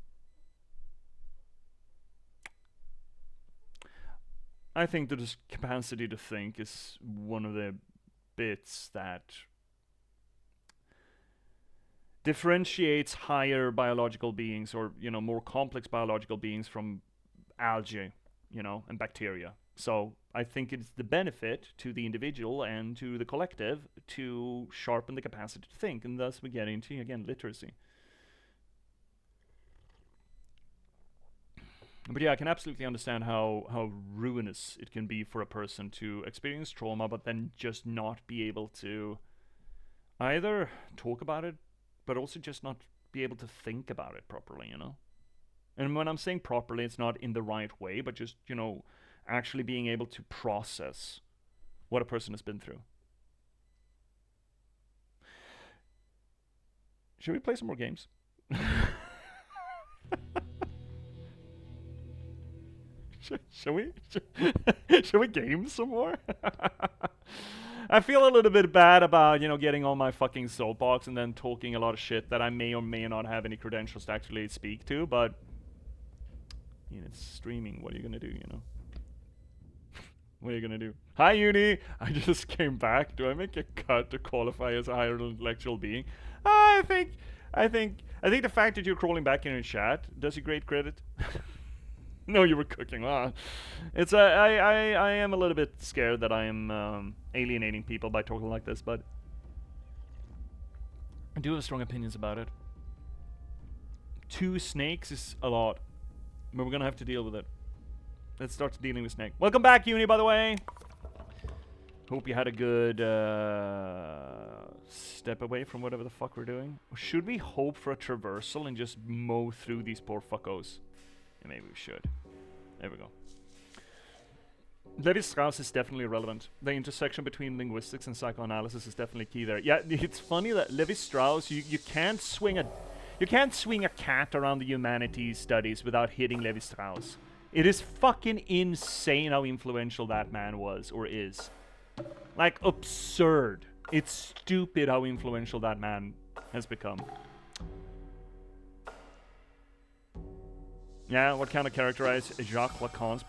I think that this capacity to think is one of the bits that differentiates higher biological beings, or more complex biological beings, from algae and bacteria. So I think it's the benefit to the individual and to the collective to sharpen the capacity to think, and thus we get into, again, literacy. But yeah, I can absolutely understand how ruinous it can be for a person to experience trauma, but then just not be able to either talk about it, but also just not be able to think about it properly, And when I'm saying properly, it's not in the right way, but just, actually being able to process what a person has been through. Should we play some more games? Shall we? Shall we game some more? I feel a little bit bad about, getting on my fucking soapbox and then talking a lot of shit that I may or may not have any credentials to actually speak to, but it's streaming. What are you gonna do, What are you gonna do? Hi, Uni! I just came back. Do I make a cut to qualify as a higher intellectual being? I think the fact that you're crawling back in your chat does you great credit. No, you were cooking. It's I am a little bit scared that I am alienating people by talking like this, but I do have strong opinions about it. 2 snakes is a lot, but we're gonna have to deal with it. Let's start dealing with snake. Welcome back, Uni, by the way. Hope you had a good step away from whatever the fuck we're doing. Should we hope for a traversal and just mow through these poor fuckos? Yeah, maybe we should. There we go. Levi-Strauss is definitely relevant. The intersection between linguistics and psychoanalysis is definitely key there. Yeah, it's funny that Levi-Strauss, you can't swing a cat around the humanities studies without hitting Levi-Strauss. It is fucking insane how influential that man was, or is. Like, absurd. It's stupid how influential that man has become. Yeah, what kind of characterize Jacques Lacan's...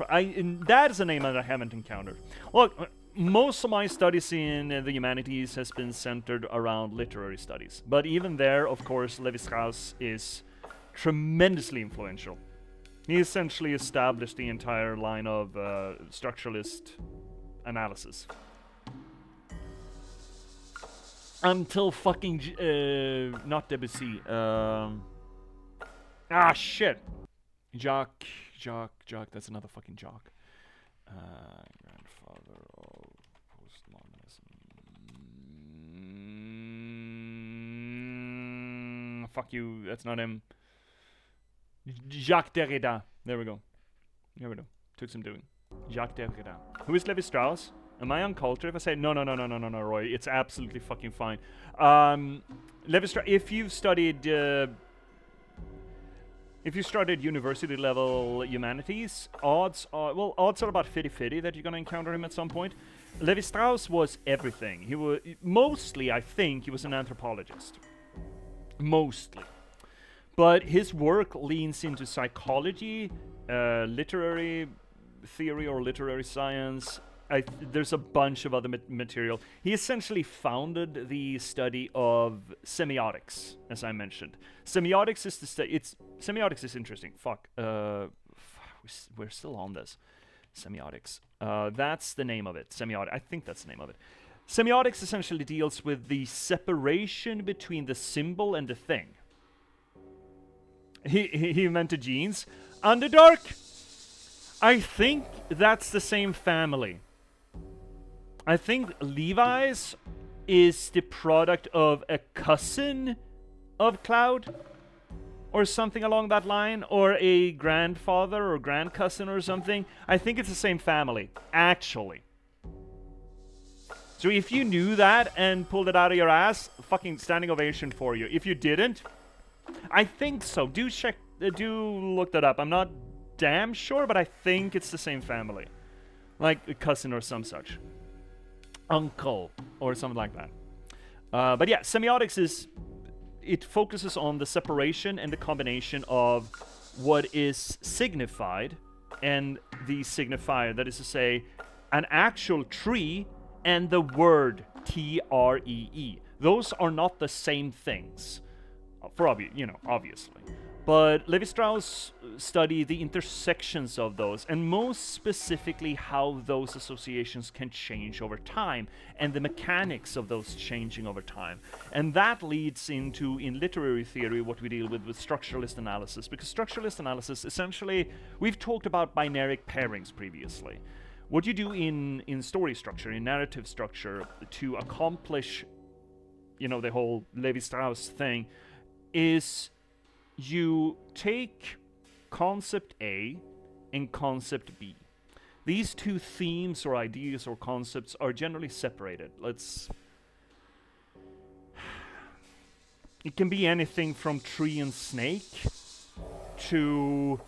that is a name that I haven't encountered. Look, most of my studies in the humanities has been centered around literary studies. But even there, of course, Levi-Strauss is tremendously influential. He essentially established the entire line of structuralist analysis. Until fucking... not Debussy. Shit! Jacques, that's another fucking Jacques. Grandfather of postmodernism. Fuck you, that's not him. Jacques Derrida. There we go. Took some doing. Jacques Derrida. Who is Levi-Strauss? Am I uncultured if I say no, Roy? It's absolutely fucking fine. Levi-Strauss. If you've studied university level humanities, odds are about 50-50 that you're gonna encounter him at some point. Levi-Strauss was everything. He was mostly, I think, he was an anthropologist. Mostly. But his work leans into psychology, literary theory or literary science. There's a bunch of other material. He essentially founded the study of semiotics, as I mentioned. Semiotics is semiotics is interesting. We're still on this. Semiotics. That's the name of it. Semiotics. I think that's the name of it. Semiotics essentially deals with the separation between the symbol and the thing. He invented jeans. Underdark? I think that's the same family. I think Levi's is the product of a cousin of Cloud, or something along that line, or a grandfather or grandcousin or something. I think it's the same family, actually. So if you knew that and pulled it out of your ass, fucking standing ovation for you. If you didn't, I think so. Do look that up. I'm not damn sure, but I think it's the same family. Like a cousin or some such. Uncle or something like that. But yeah, semiotics it focuses on the separation and the combination of what is signified and the signifier, that is to say, an actual tree and the word T-R-E-E. Those are not the same things, for obviously. But Levi-Strauss study the intersections of those, and most specifically how those associations can change over time, and the mechanics of those changing over time. And that leads into, in literary theory, what we deal with structuralist analysis. Because structuralist analysis, essentially, we've talked about binary pairings previously. What you do in story structure, in narrative structure, to accomplish, you know, the whole Levi-Strauss thing, is you take concept A and concept B. These two themes or ideas or concepts are generally separated. It can be anything from tree and snake to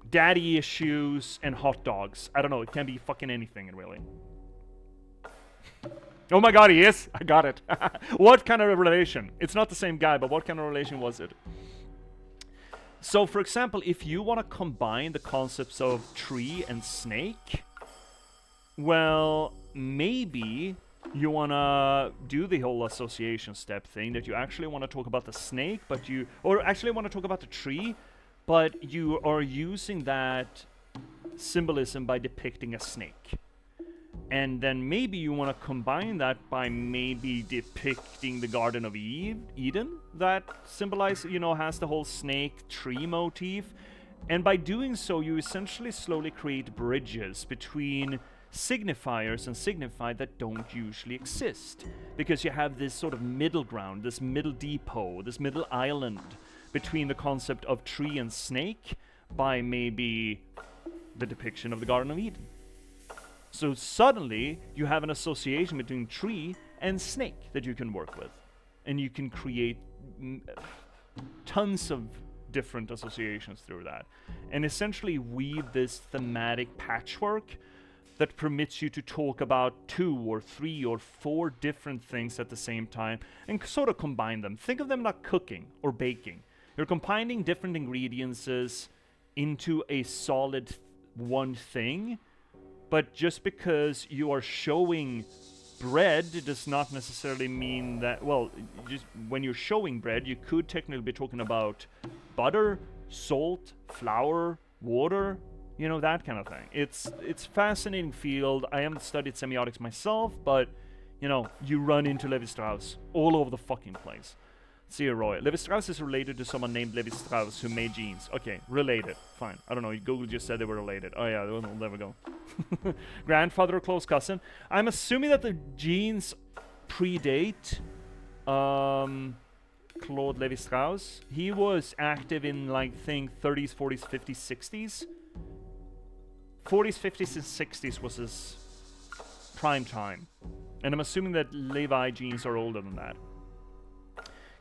daddy issues and hot dogs. I don't know, it can be fucking anything, really. Oh my god, he is! I got it. What kind of relation? It's not the same guy, but what kind of relation was it? So, for example, if you want to combine the concepts of tree and snake, well, maybe you want to do the whole association step thing, that you actually want to talk about the snake, but you... Or actually want to talk about the tree, but you are using that symbolism by depicting a snake. And then maybe you want to combine that by maybe depicting the Garden of Eden that symbolizes, you know, has the whole snake tree motif. And by doing so, you essentially slowly create bridges between signifiers and signified that don't usually exist. Because you have this sort of middle ground, this middle depot, this middle island between the concept of tree and snake by maybe the depiction of the Garden of Eden. So suddenly, you have an association between tree and snake that you can work with. And you can create tons of different associations through that. And essentially weave this thematic patchwork that permits you to talk about 2 or 3 or 4 different things at the same time and sort of combine them. Think of them like cooking or baking. You're combining different ingredients into a solid one thing. But just because you are showing bread does not necessarily mean that, well, just when you're showing bread, you could technically be talking about butter, salt, flour, water, you know, that kind of thing. It's fascinating field. I haven't studied semiotics myself, but, you know, you run into Levi-Strauss all over the fucking place. See you, Roy. Levi-Strauss is related to someone named Levi-Strauss who made jeans. Okay, related. Fine. I don't know. Google just said they were related. Oh yeah, well, there we go. Grandfather or close cousin. I'm assuming that the jeans predate Claude Levi-Strauss. He was active in, like, think 30s, 40s, 50s, 60s. 40s, 50s, and 60s was his prime time. And I'm assuming that Levi jeans are older than that.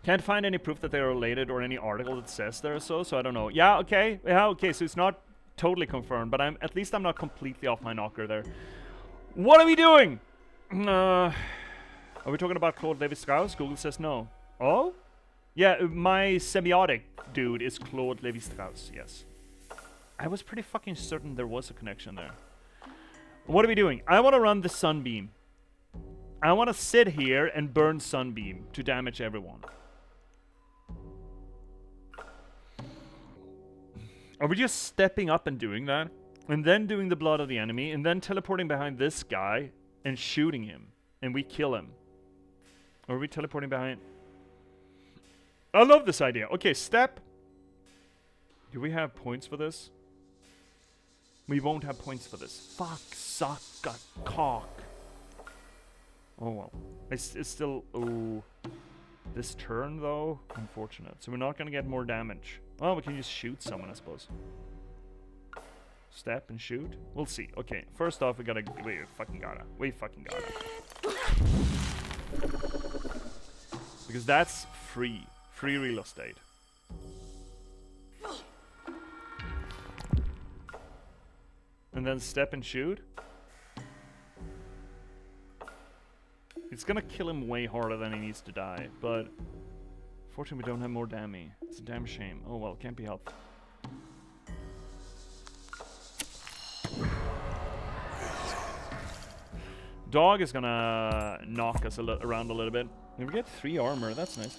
Can't find any proof that they're related or any article that says they're so I don't know. Yeah, okay, so it's not totally confirmed, but at least I'm not completely off my knocker there. What are we doing? Are we talking about Claude Levi-Strauss? Google says no. Oh? Yeah, my semiotic dude is Claude Levi-Strauss, yes. I was pretty fucking certain there was a connection there. What are we doing? I want to run the Sunbeam. I want to sit here and burn Sunbeam to damage everyone. Are we just stepping up and doing that? And then doing the blood of the enemy, and then teleporting behind this guy and shooting him, and we kill him? Or are we teleporting behind? I love this idea. Okay, step. Do we have points for this? We won't have points for this. Fuck, suck, cock. Oh well. It's still... Oh. This turn, though? Unfortunate. So we're not gonna get more damage. Well, we can just shoot someone, I suppose. Step and shoot? We'll see. Okay, first off, we fucking gotta. Because that's free. Free real estate. And then step and shoot? It's gonna kill him way harder than he needs to die, but fortunately we don't have more damage. It's a damn shame. Oh well, can't be helped. Dog is gonna knock us around a little bit. And we get 3 armor, that's nice.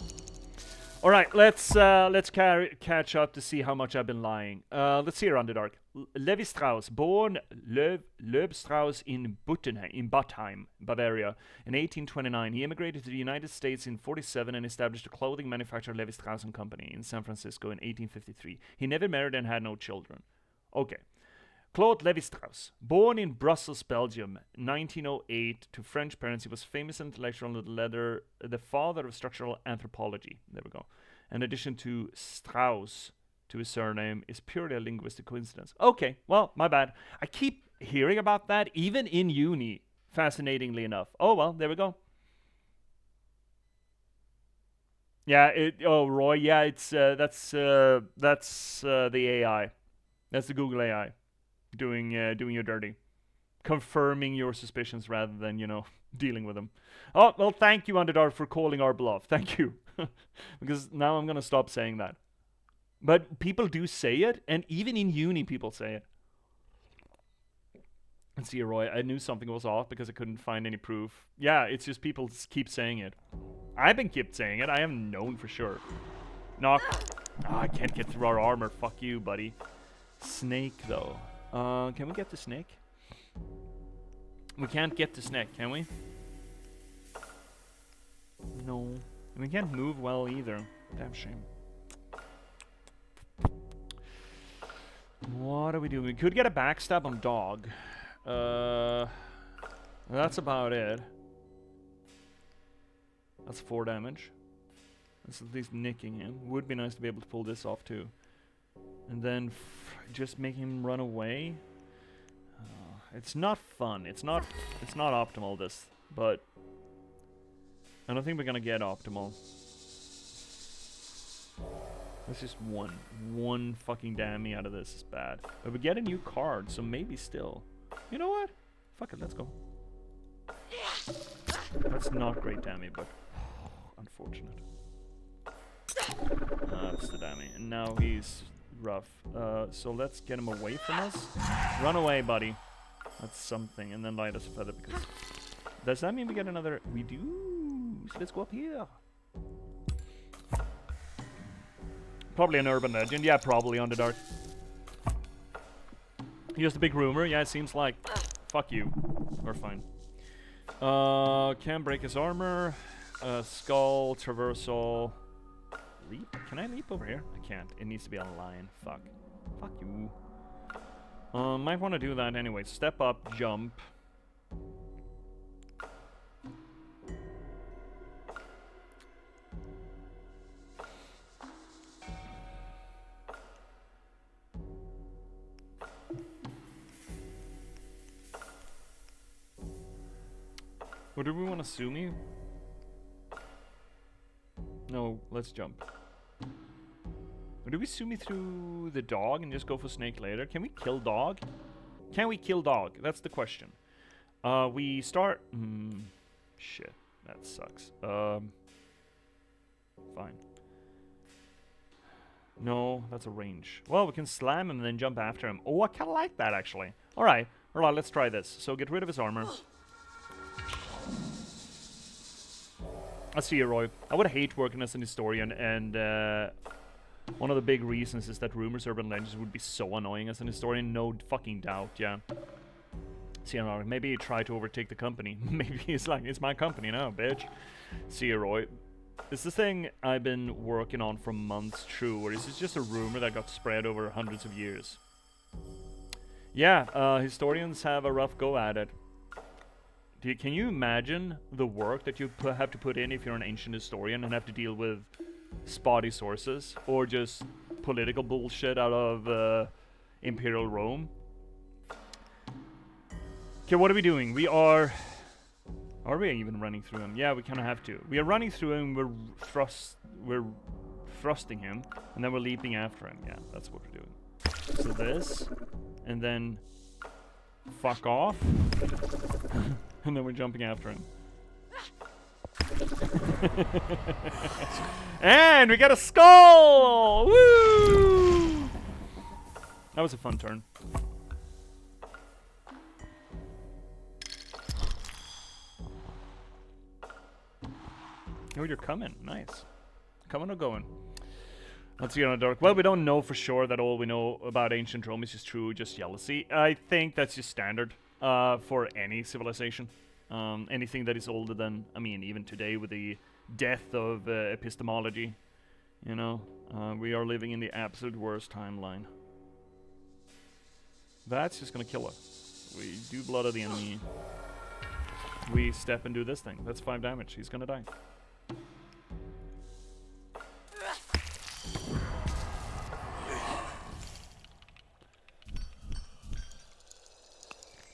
All right, let's catch up to see how much I've been lying. Let's see here, Underdark. Levi Strauss, born Loeb Strauss in Buttheim, Bavaria, in 1829. He immigrated to the United States in 47 and established a clothing manufacturer, Levi Strauss and Company, in San Francisco in 1853. He never married and had no children. Okay. Claude Lévi-Strauss, born in Brussels, Belgium, 1908 to French parents, he was famous intellectual and the father of structural anthropology. There we go. In addition to Strauss, to his surname, is purely a linguistic coincidence. Okay, well, my bad. I keep hearing about that, even in uni, fascinatingly enough. Oh, well, there we go. Yeah, Roy, yeah, it's, that's the AI. That's the Google AI. Doing you dirty, confirming your suspicions rather than dealing with them. Oh well, thank you, Underdark, for calling our bluff. Thank you, because now I'm gonna stop saying that. But people do say it, and even in uni, people say it. Let's see, Roy. I knew something was off because I couldn't find any proof. Yeah, it's just people keep saying it. I've been kept saying it. I am known for sure. Knock. Oh, I can't get through our armor. Fuck you, buddy. Snake though. Can we get the snake? We can't get the snake, can we? No. We can't move well either. Damn shame. What are we doing? We could get a backstab on dog. That's about it. That's 4 damage. That's at least nicking him. Would be nice to be able to pull this off too. And then just make him run away. It's not fun. It's not optimal, this, but I don't think we're gonna get optimal. That's just one fucking damage out of this is bad. But we get a new card, so maybe still. You know what? Fuck it, let's go. That's not great damage, but unfortunate. That's the damage. And now he's rough. So let's get him away from us. Run away, buddy. That's something. And then light us a feather, because... Does that mean we get another... We do! So let's go up here. Probably an urban legend. Yeah, probably Underdark. Here's the big rumor. Yeah, it seems like... Fuck you. We're fine. Can break his armor. Skull, traversal... Leap? Can I leap over here? I can't. It needs to be on a line. Fuck. Fuck you. Might want to do that anyway. Step up, jump. Or do we want to sue me? No, let's jump. Or do we sue me through the dog and just go for snake later? Can we kill dog? Can we kill dog? That's the question. We start... shit. That sucks. Fine. No, that's a range. Well, we can slam him and then jump after him. Oh, I kind of like that, actually. Alright. Alright, let's try this. So get rid of his armor. Let's see, Roy. I would hate working as an historian, and one of the big reasons is that rumors, urban legends would be so annoying as an historian. No fucking doubt, yeah. See, maybe try to overtake the company. Maybe it's like, it's my company now, bitch. See, Roy. Is the thing I've been working on for months true, or is it just a rumor that got spread over hundreds of years? Yeah, historians have a rough go at it. Can you imagine the work that you have to put in if you're an ancient historian and have to deal with spotty sources or just political bullshit out of Imperial Rome? Okay, what are we doing? We are we even running through him? Yeah, we kind of have to. We are running through him. We're thrusting him, and then we're leaping after him. Yeah, that's what we're doing. So this, and then fuck off. And then we're jumping after him. And we got a skull! Woo! That was a fun turn. Oh, you're coming. Nice. Coming or going? Let's see on the dark. Well, we don't know for sure that all we know about ancient Rome is just true, just jealousy. I think that's just standard for any civilization. Anything that is older than, I mean, even today with the death of epistemology, you know, we are living in the absolute worst timeline. That's just gonna kill us. We do blood of the enemy. We step and do this thing. That's 5 damage. He's gonna die.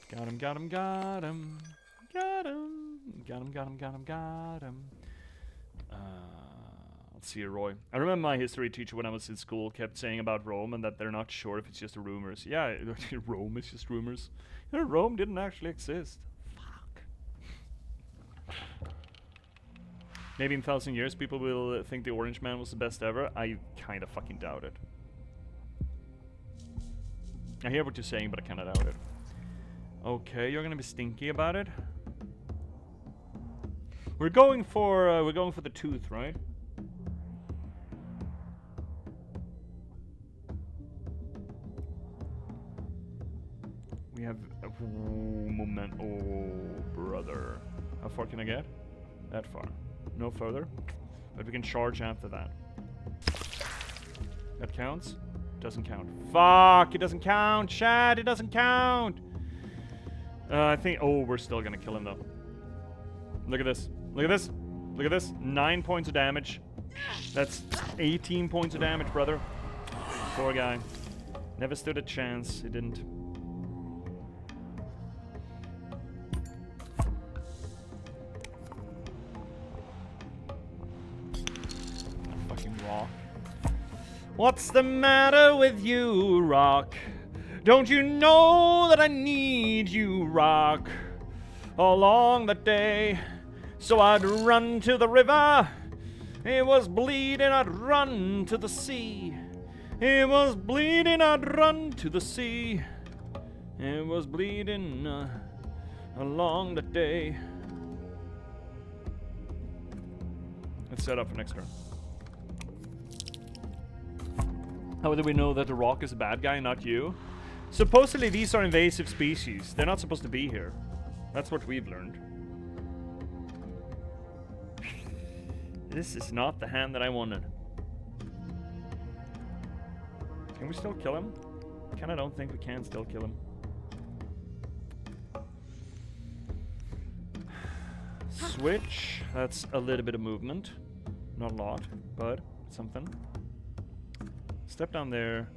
Got him, got him, got him. Got him. Got him, got him, got him, got him. Let's see, Roy. I remember my history teacher when I was in school kept saying about Rome and that they're not sure if it's just rumors. Yeah, Rome is just rumors. You know, Rome didn't actually exist. Fuck. Maybe in 1,000 years people will think the Orange Man was the best ever. I kind of fucking doubt it. I hear what you're saying, but I kind of doubt it. Okay, you're gonna be stinky about it. We're going for the tooth, right? We have moment. Oh, brother. How far can I get? That far. No further. But we can charge after that. That counts? Doesn't count. Fuck! It doesn't count! Shit! It doesn't count! I think... Oh, we're still gonna kill him, though. Look at this. Look at this. Look at this. 9 points of damage. That's 18 points of damage, brother. Poor guy. Never stood a chance. He didn't. Fucking rock. What's the matter with you, rock? Don't you know that I need you, rock? Along the day, so I'd run to the river. It was bleeding, I'd run to the sea. It was bleeding, I'd run to the sea. It was bleeding along the day. Let's set up for next turn. How do we know that the rock is a bad guy, not you? Supposedly these are invasive species. They're not supposed to be here. That's what we've learned. This is not the hand that I wanted. Can we still kill him? Kinda don't think we can still kill him. Switch. That's a little bit of movement. Not a lot, but something. Step down there.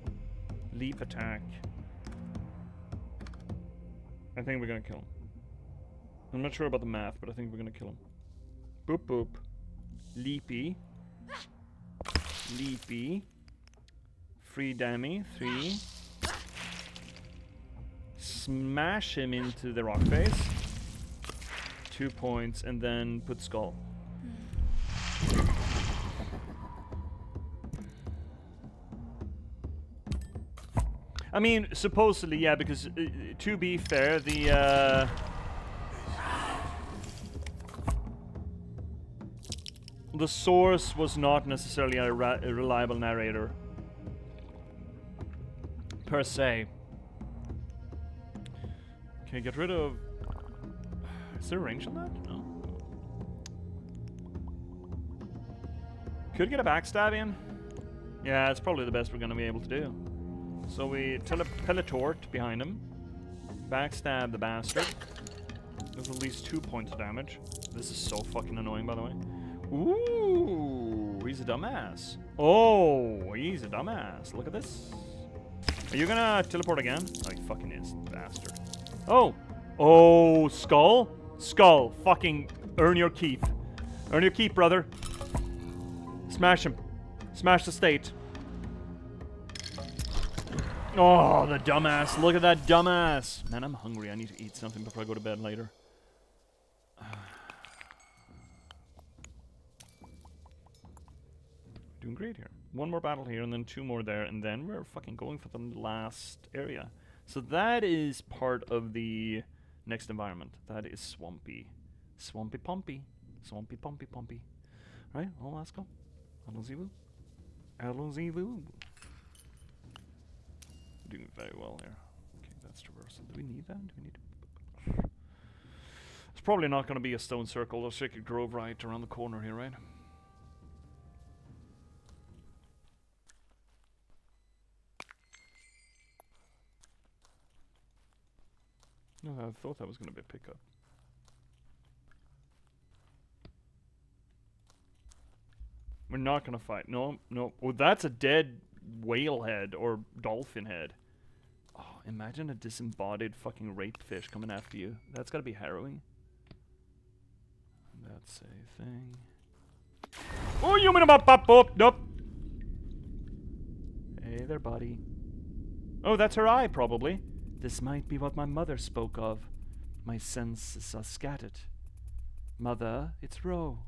Leap attack. I think we're gonna kill him. I'm not sure about the math, but I think we're gonna kill him. Boop boop. Leapy. Leapy. Free dammy. 3. Smash him into the rock face. 2 points, and then put skull. I mean, supposedly, yeah, because to be fair, the source was not necessarily a reliable narrator per se. Okay, get rid of. Is there a range on that? No. Could get a backstab in. Yeah, it's probably the best we're gonna be able to do. So we teletort behind him. Backstab the bastard. There's at least 2 points of damage. This is so fucking annoying, by the way. Ooh, he's a dumbass. Oh, he's a dumbass. Look at this. Are you gonna teleport again? Oh, he fucking is, bastard. Oh. Oh, skull? Skull. Fucking earn your keep. Earn your keep, brother. Smash him. Smash the state. Oh, the dumbass. Look at that dumbass. Man, I'm hungry. I need to eat something before I go to bed later. Doing great here. One more battle here and then 2 more there, and then we're fucking going for the last area. So that is part of the next environment. That is swampy. Swampy pumpy. Swampy pumpy pumpy. Right? Well, let's go. Allons-y-vous. Allons-y-vous. Doing very well here. Okay, that's traversal. Do we need that? Do we need to... It's probably not going to be a stone circle or sacred grove right around the corner here, right? No, I thought that was going to be a pickup. We're not going to fight. No, no. Oh, that's a dead whale head or dolphin head. Oh, imagine a disembodied fucking rape fish coming after you. That's got to be harrowing. That's a thing. Oh, you mean up, nope. Hey there, buddy. Oh, that's her eye, probably. This might be what my mother spoke of. My senses are scattered. Mother, it's Ro.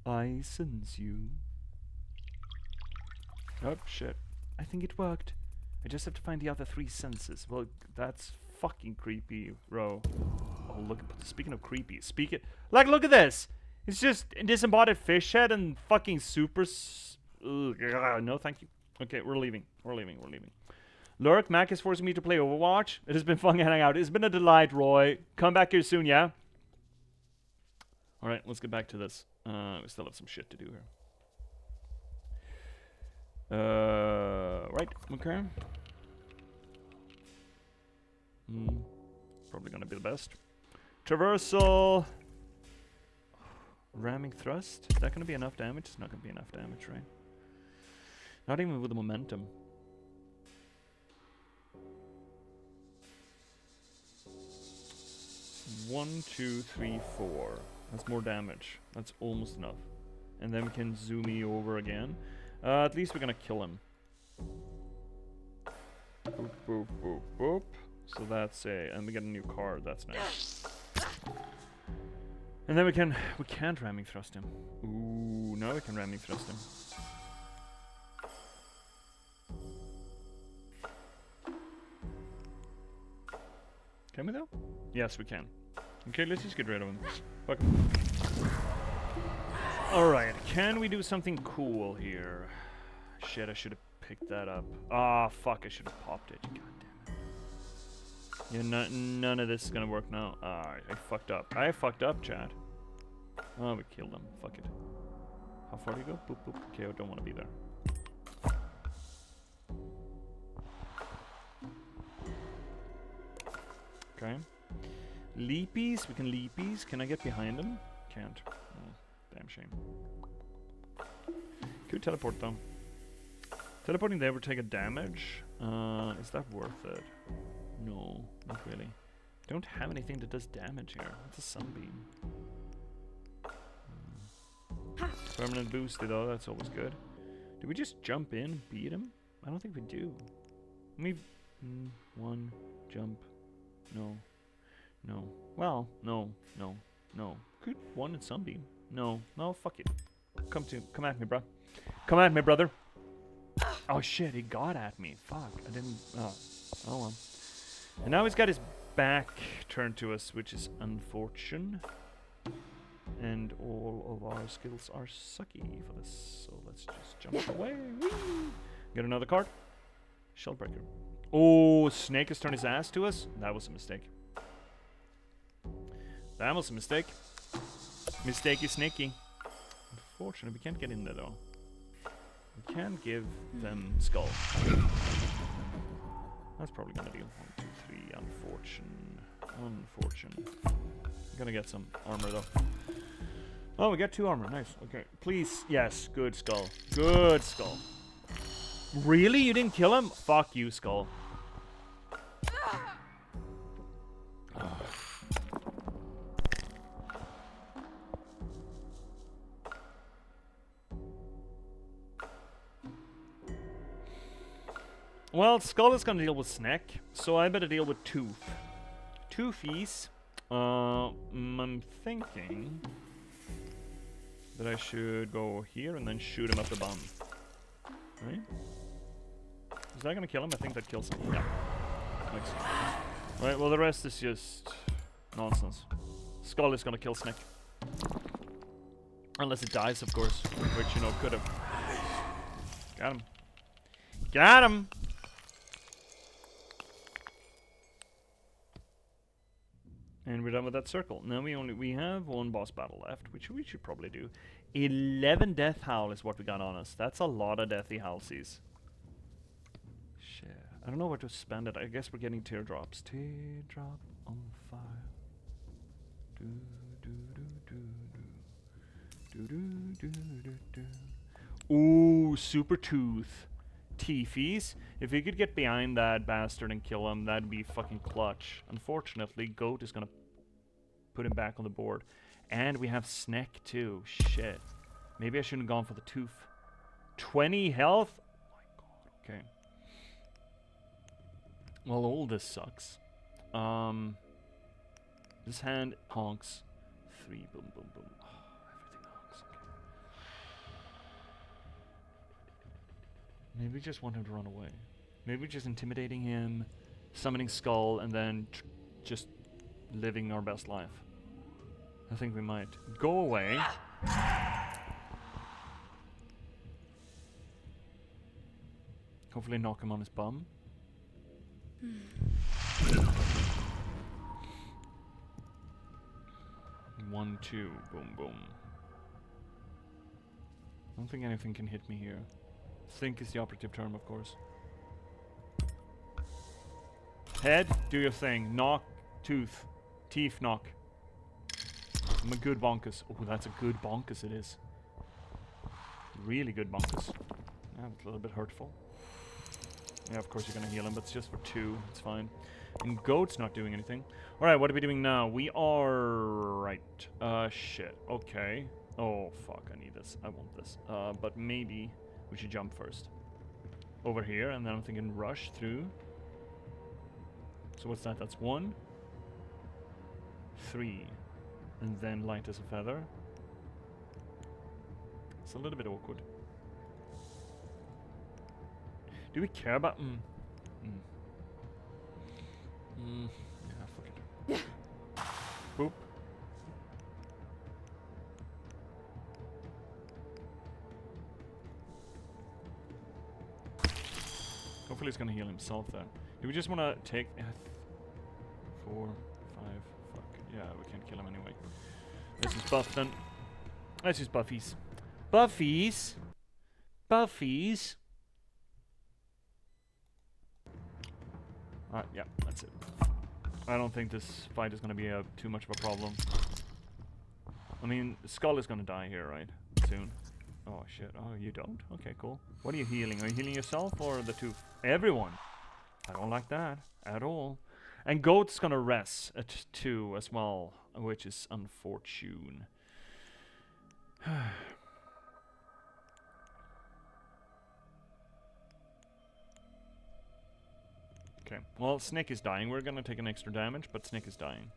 I sense you. Oh, shit. I think it worked. I just have to find the other 3 senses. Well, that's fucking creepy, Ro. Oh, look. Speaking of creepy, like, look at this. It's just a disembodied fish head and fucking super. No, thank you. Okay, we're leaving. We're leaving. Lurk, Mac is forcing me to play Overwatch. It has been fun hanging out. It's been a delight, Roy. Come back here soon, yeah? Alright, let's get back to this. We still have some shit to do here. Right, okay. Probably gonna be the best. Traversal. Ramming thrust. Is that gonna be enough damage? It's not gonna be enough damage, right? Not even with the momentum. One, 2, 3, 4. That's more damage. That's almost enough. And then we can zoom over again. At least we're gonna kill him. Boop, boop, boop, boop. So that's a... And we get a new card. That's nice. And then we can't ramming thrust him. Ooh, now we can ramming thrust him. Can we though? Yes, we can. Okay, let's just get rid of him. Fuck. Alright, can we do something cool here? Shit, I should have picked that up. Ah, fuck, I should have popped it. God damn it. Yeah, none of this is gonna work now. Ah, I fucked up. I fucked up, Chad. Oh, we killed him. Fuck it. How far do you go? Boop, boop. Okay, I don't want to be there. Okay. Leapies? We can leapies. Can I get behind him? Can't. Oh, damn shame. Could teleport though. Teleporting there would take a damage. Is that worth it? No, not really. Don't have anything that does damage here. It's a sunbeam. Permanent boosted though, that's always good. Do we just jump in, beat him? I don't think we do. One, jump. No. No. Well, no. Could one and sunbeam. No, fuck it. Come at me, bro. Come at me, brother. Oh shit, he got at me. Fuck, I didn't. Oh well. And now he's got his back turned to us, which is unfortunate. And all of our skills are sucky for this, so let's just jump away. Whee! Get another card. Shellbreaker. Oh, Snake has turned his ass to us? That was a mistake. That was a mistake. Mistakey snaky. Unfortunately, we can't get in there though. We can give them skull. That's probably gonna be 1, 2, 3. Unfortunate. I'm gonna get some armor though. Oh, we got 2 armor. Nice. Okay. Please. Yes. Good skull. Good skull. Really? You didn't kill him? Fuck you, skull. Well, Skull is gonna deal with Snack, so I better deal with Tooth. Toothies. I'm thinking that I should go here and then shoot him up the bum. Right? Is that gonna kill him? I think that kills him. Yeah. Thanks. Right, well the rest is just nonsense. Skull is gonna kill Snack. Unless it dies, of course, which, you know, could have. Got him. Got him! And we're done with that circle. Now we have one boss battle left, which we should probably do. 11 death howl is what we got on us. That's a lot of deathy howlsies. Shit. I don't know where to spend it. I guess we're getting teardrops. Teardrop on fire. Do do do do do. Do do do do do. Ooh, super tooth. Teefies. If we could get behind that bastard and kill him, that'd be fucking clutch. Unfortunately, Goat is gonna put him back on the board. And we have Sneck too. Shit. Maybe I shouldn't have gone for the tooth. 20 health? Oh my god. Okay. Well, all this sucks. This hand honks. 3 boom boom boom. Oh, everything honks. Okay. Maybe we just want him to run away. Maybe just intimidating him, summoning Skull, and then just living our best life. I think we might. Go away. Hopefully knock him on his bum. 1, 2, boom, boom. I don't think anything can hit me here. Think is the operative term, of course. Head, do your thing. Knock, tooth, teeth, knock. I'm a good bonkus. Oh, that's a good bonkus it is. Really good bonkus. Yeah, it's a little bit hurtful. Yeah, of course you're gonna heal him, but it's just for 2. It's fine. And Goat's not doing anything. Alright, what are we doing now? We are... Right. Shit. Okay. Oh, fuck. I need this. I want this. But maybe we should jump first. Over here, and then I'm thinking rush through. So what's that? That's 1. 3. And then light as a feather. It's a little bit awkward. Do we care about... Yeah, fuck it. Boop. Hopefully he's gonna heal himself there. Do we just want to take... 4, 5... Fuck. Yeah, we can't kill him anyway. Let's just buff then. Let's just buffies. Buffies! Buffies! Yeah, that's it. I don't think this fight is going to be too much of a problem. I mean, Skull is going to die here, right? Soon. Oh, shit. Oh, you don't? Okay, cool. What are you healing? Are you healing yourself or the tooth? Everyone! I don't like that at all. And Goat's going to rest at 2 as well, which is unfortunate. Okay, well, Snake is dying. We're gonna take an extra damage, but Snake is dying.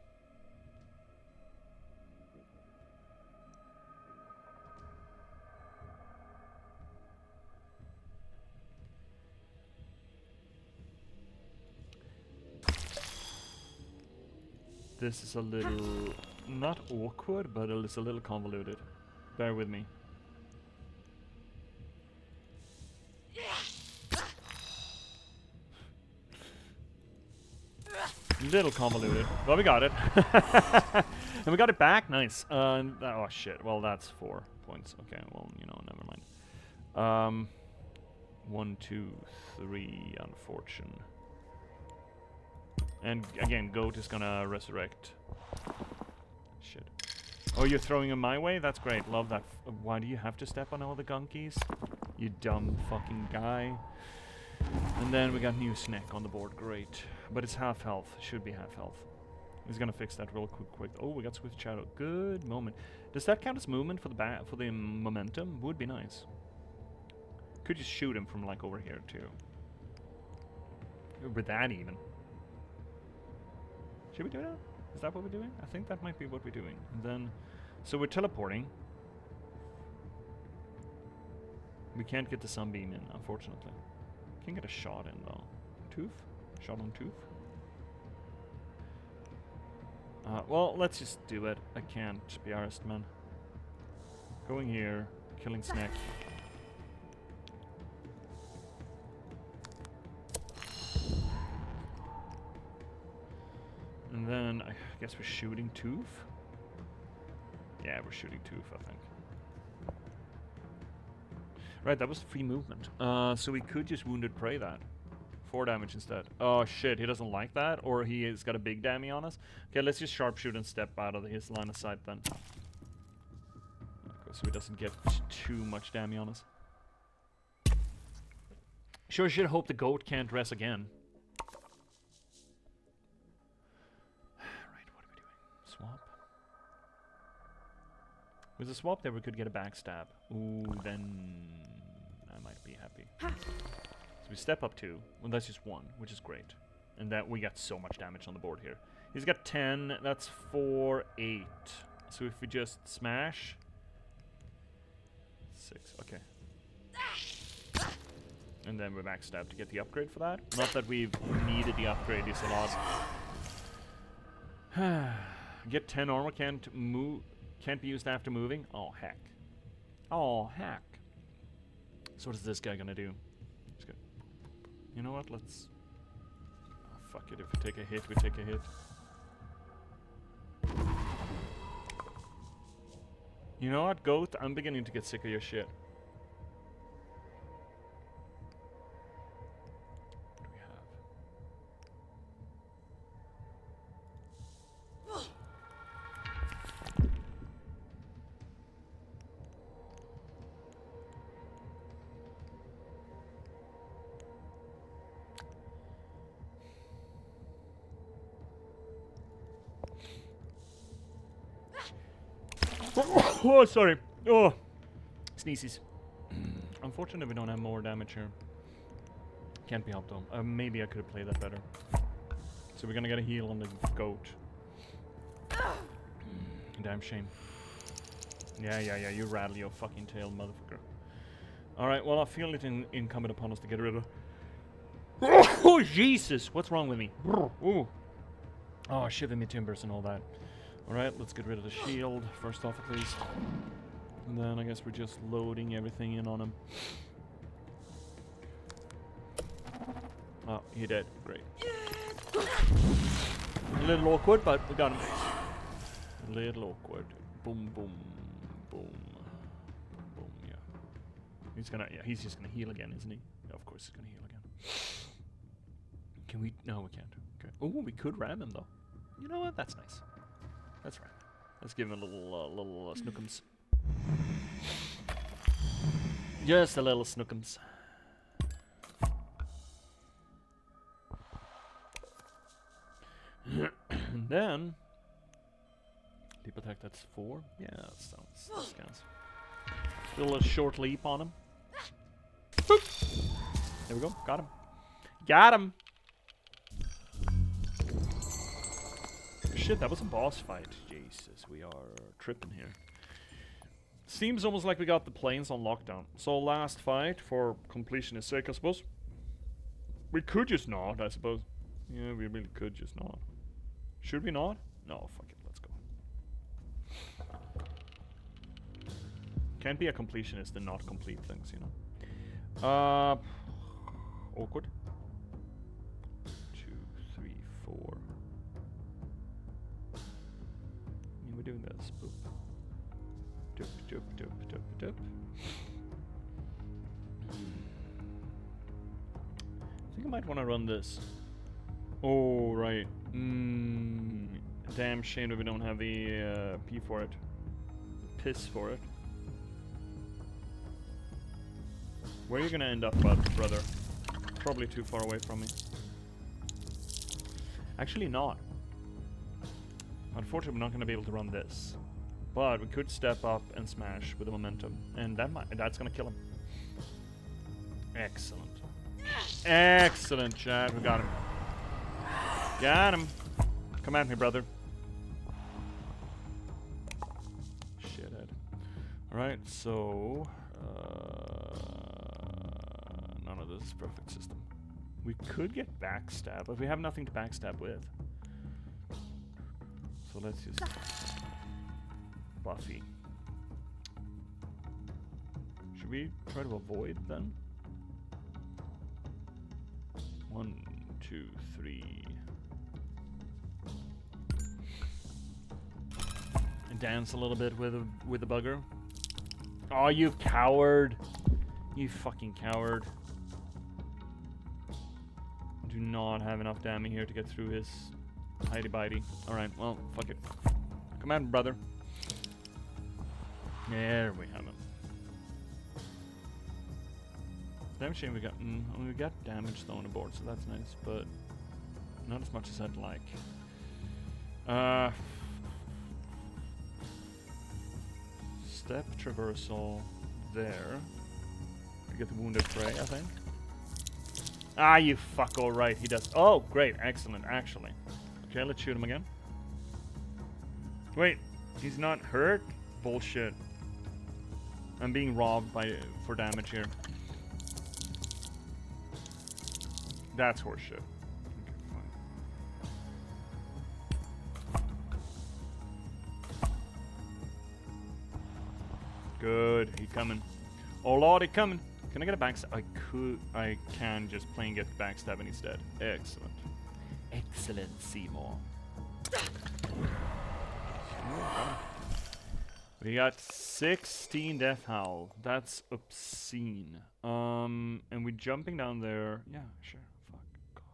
This is a little... not awkward, but it's a little convoluted. Bear with me. Little convoluted. Well, we got it. And we got it back. Nice. Oh, shit. Well, that's 4 points. Okay, well, you know, never mind. 1, 2, 3, unfortunate. And again, Goat is gonna resurrect. Shit. Oh, you're throwing him my way? That's great. Love that. Why do you have to step on all the gunkies? You dumb fucking guy. And then we got new Snack on the board. Great. But it's half health. Should be half health. He's gonna fix that real quick. Oh, we got Swift Shadow. Good moment. Does that count as movement for the momentum? Would be nice. Could just shoot him from like over here too. With that even. Should we do that? Is that what we're doing? I think that might be what we're doing. And then, so we're teleporting. We can't get the sunbeam in, unfortunately. Can get a shot in though. Tooth? Shot on tooth? Well, let's just do it. I can't be arsed, man. Going here, killing Snack. And then I guess we're shooting Tooth. Yeah, we're shooting Tooth, I think. Right, that was free movement. So we could just Wounded Prey that. 4 damage instead. Oh shit, he doesn't like that? Or he has got a big damage on us? Okay, let's just sharpshoot and step out of his line of sight then. Okay, so he doesn't get too much damage on us. Sure should hope the goat can't rest again. Right, what are we doing? Swap? With a swap there we could get a backstab. Ooh, then I might be happy. So we step up 2. Well, that's just 1, which is great. And that we got so much damage on the board here. He's got 10, that's 4, 8. So if we just smash... 6, okay. And then we backstab to get the upgrade for that. Not that we've needed the upgrade, it's a lot. Get 10 armor, can't be used after moving. Oh, heck. Oh, heck. So what is this guy gonna do? He's gonna... You know what, let's... Oh, fuck it, if we take a hit, we take a hit. You know what, Goat? I'm beginning to get sick of your shit. What do we have? Oh, sorry. Oh, sneezes. Unfortunately, we don't have more damage here. Can't be helped though. Maybe I could have played that better. So we're gonna get a heal on the goat. Damn shame. Yeah. You rattle your fucking tail, motherfucker. All right. Well, I feel it incumbent upon us to get rid of. Oh Jesus! What's wrong with me? Ooh. Oh, shiver me timbers and all that. Alright, let's get rid of the shield, first off at least. And then I guess we're just loading everything in on him. Oh, he dead. Great. A little awkward, but we got him. A little awkward. Boom, boom, boom. Boom, yeah. He's just gonna heal again, isn't he? Yeah, of course he's gonna heal again. Can we? No, we can't. Okay. Oh, we could ram him though. You know what? That's nice. That's right. Let's give him a little snookums. Just a little snookums. And then deep attack. That's 4. Yeah, that sounds counts. Do a little short leap on him. Boop. There we go. Got him. Got him. Shit, that was a boss fight. Jesus, we are tripping here. Seems almost like we got the planes on lockdown. So last fight, for completionist sake, I suppose. We could just not, I suppose. Yeah, we really could just not. Should we not? No, fuck it, let's go. Can't be a completionist and not complete things, you know. Awkward. 2, 3, 4. We're doing this. Boop. Doop, doop, doop, doop, doop. I think I might want to run this. Oh, right. Damn shame that we don't have the P for it. Piss for it. Where are you gonna end up, brother? Probably too far away from me. Actually not. Unfortunately, we're not going to be able to run this. But we could step up and smash with the momentum. And that's going to kill him. Excellent. Excellent, Chad. We got him. Got him. Come at me, brother. Shithead. Alright, so... none of this is perfect system. We could get backstab, but we have nothing to backstab with. So let's just Buffy. we try to avoid then? 1, 2, 3. And dance a little bit with the bugger. Oh, you coward! You fucking coward! Do not have enough damage here to get through his hidey bitey. All right, well, fuck it. Come on, brother. There we have him. Damn shame we got damage though on the board, so that's nice, but not as much as I'd like. Step traversal there. We get the wounded prey, I think. Ah, you fuck, alright, he does. Oh, great, excellent, actually. Okay, let's shoot him again. Wait, he's not hurt? Bullshit. I'm being robbed for damage here. That's horseshit. Okay, fine. Good, he coming. Oh lord, he coming. Can I get a backstab? I can just plain get backstabbing instead. Excellent. Excellent, Seymour. We got 16 Death Howl. That's obscene. And we're jumping down there. Yeah, sure. Fuck. God.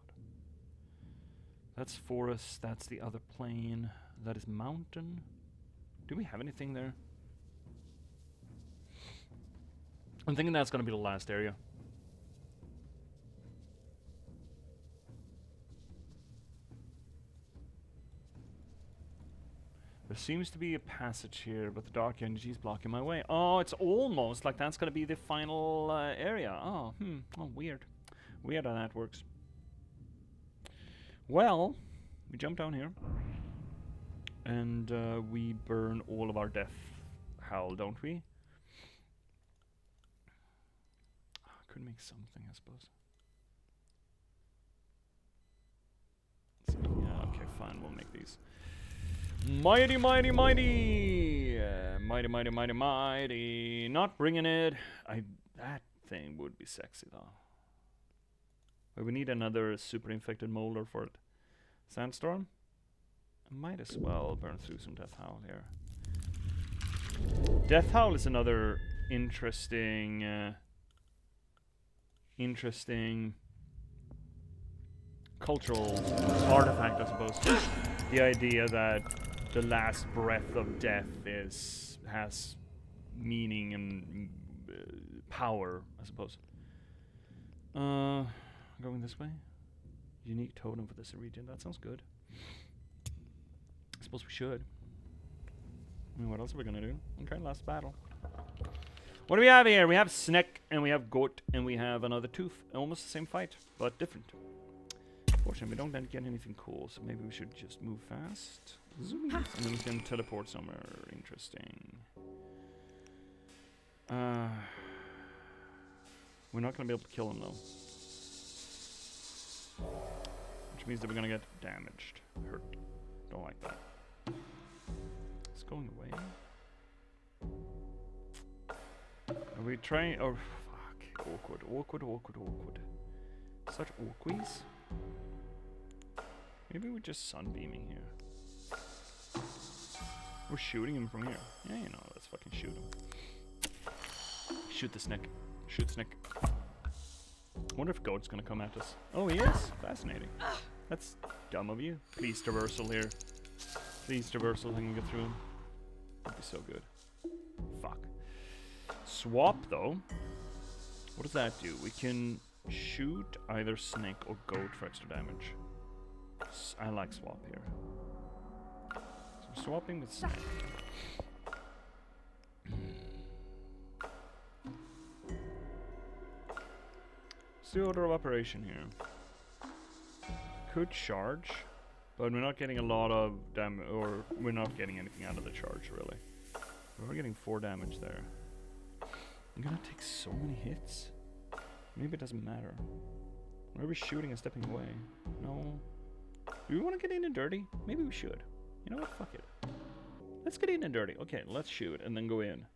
That's forest. That's the other plane. That is mountain. Do we have anything there? I'm thinking that's going to be the last area. There seems to be a passage here, but the dark energy is blocking my way. Oh, it's almost like that's going to be the final area. Oh, oh, weird. Weird how that works. Well, we jump down here. And we burn all of our death howl, don't we? Could make something, I suppose. Yeah, okay, fine, we'll make these. Mighty, mighty, mighty! Mighty, mighty, mighty, mighty. Not bringing it. That thing would be sexy, though. But we need another super infected molder for it. Sandstorm? I might as well burn through some Death Howl here. Death Howl is another interesting cultural artifact, I suppose. The idea that the last breath of death has meaning and power, I suppose. Going this way. Unique totem for this region. That sounds good. I suppose we should. I mean, what else are we gonna do? Okay, last battle. What do we have here? We have Sneck, and we have Goat, and we have another Tooth. Almost the same fight, but different. Unfortunately, we don't get anything cool, so maybe we should just move fast. Zoom, and then we can teleport somewhere interesting. We're not gonna be able to kill him, though. Which means that we're gonna get damaged. Hurt. Don't like that. It's going away. Are we trying? Oh, fuck. Awkward, awkward, awkward, awkward. Such awkwies. Maybe we're just sunbeaming here. We're shooting him from here. Yeah, you know, let's fucking shoot him. Shoot the Sneck. Shoot Sneck. Wonder if Goat's gonna come at us. Oh, he is? Fascinating. That's dumb of you. Please traversal here. Please traversal, I can get through him. That'd be so good. Fuck. Swap, though. What does that do? We can shoot either Snake or Goat for extra damage. I like swap here. So we're swapping with Snake. What's the order of operation here? Could charge, but we're not getting a lot of damage, or we're not getting anything out of the charge, really. We're getting 4 damage there. I'm gonna take so many hits. Maybe it doesn't matter. Why are we shooting and stepping away? No. Do we want to get in and dirty? Maybe we should. You know what? Fuck it. Let's get in and dirty. Okay, let's shoot and then go in.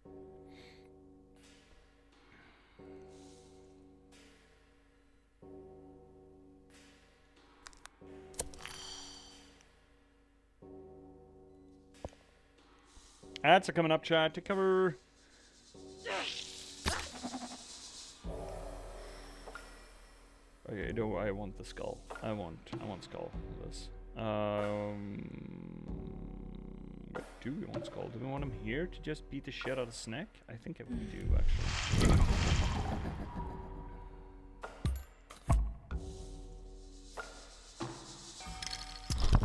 Ads are coming up, chat. To cover. Okay, do I want the skull? I want skull. This. What do we want skull? Do we want him here to just beat the shit out of Snack? I think we do actually.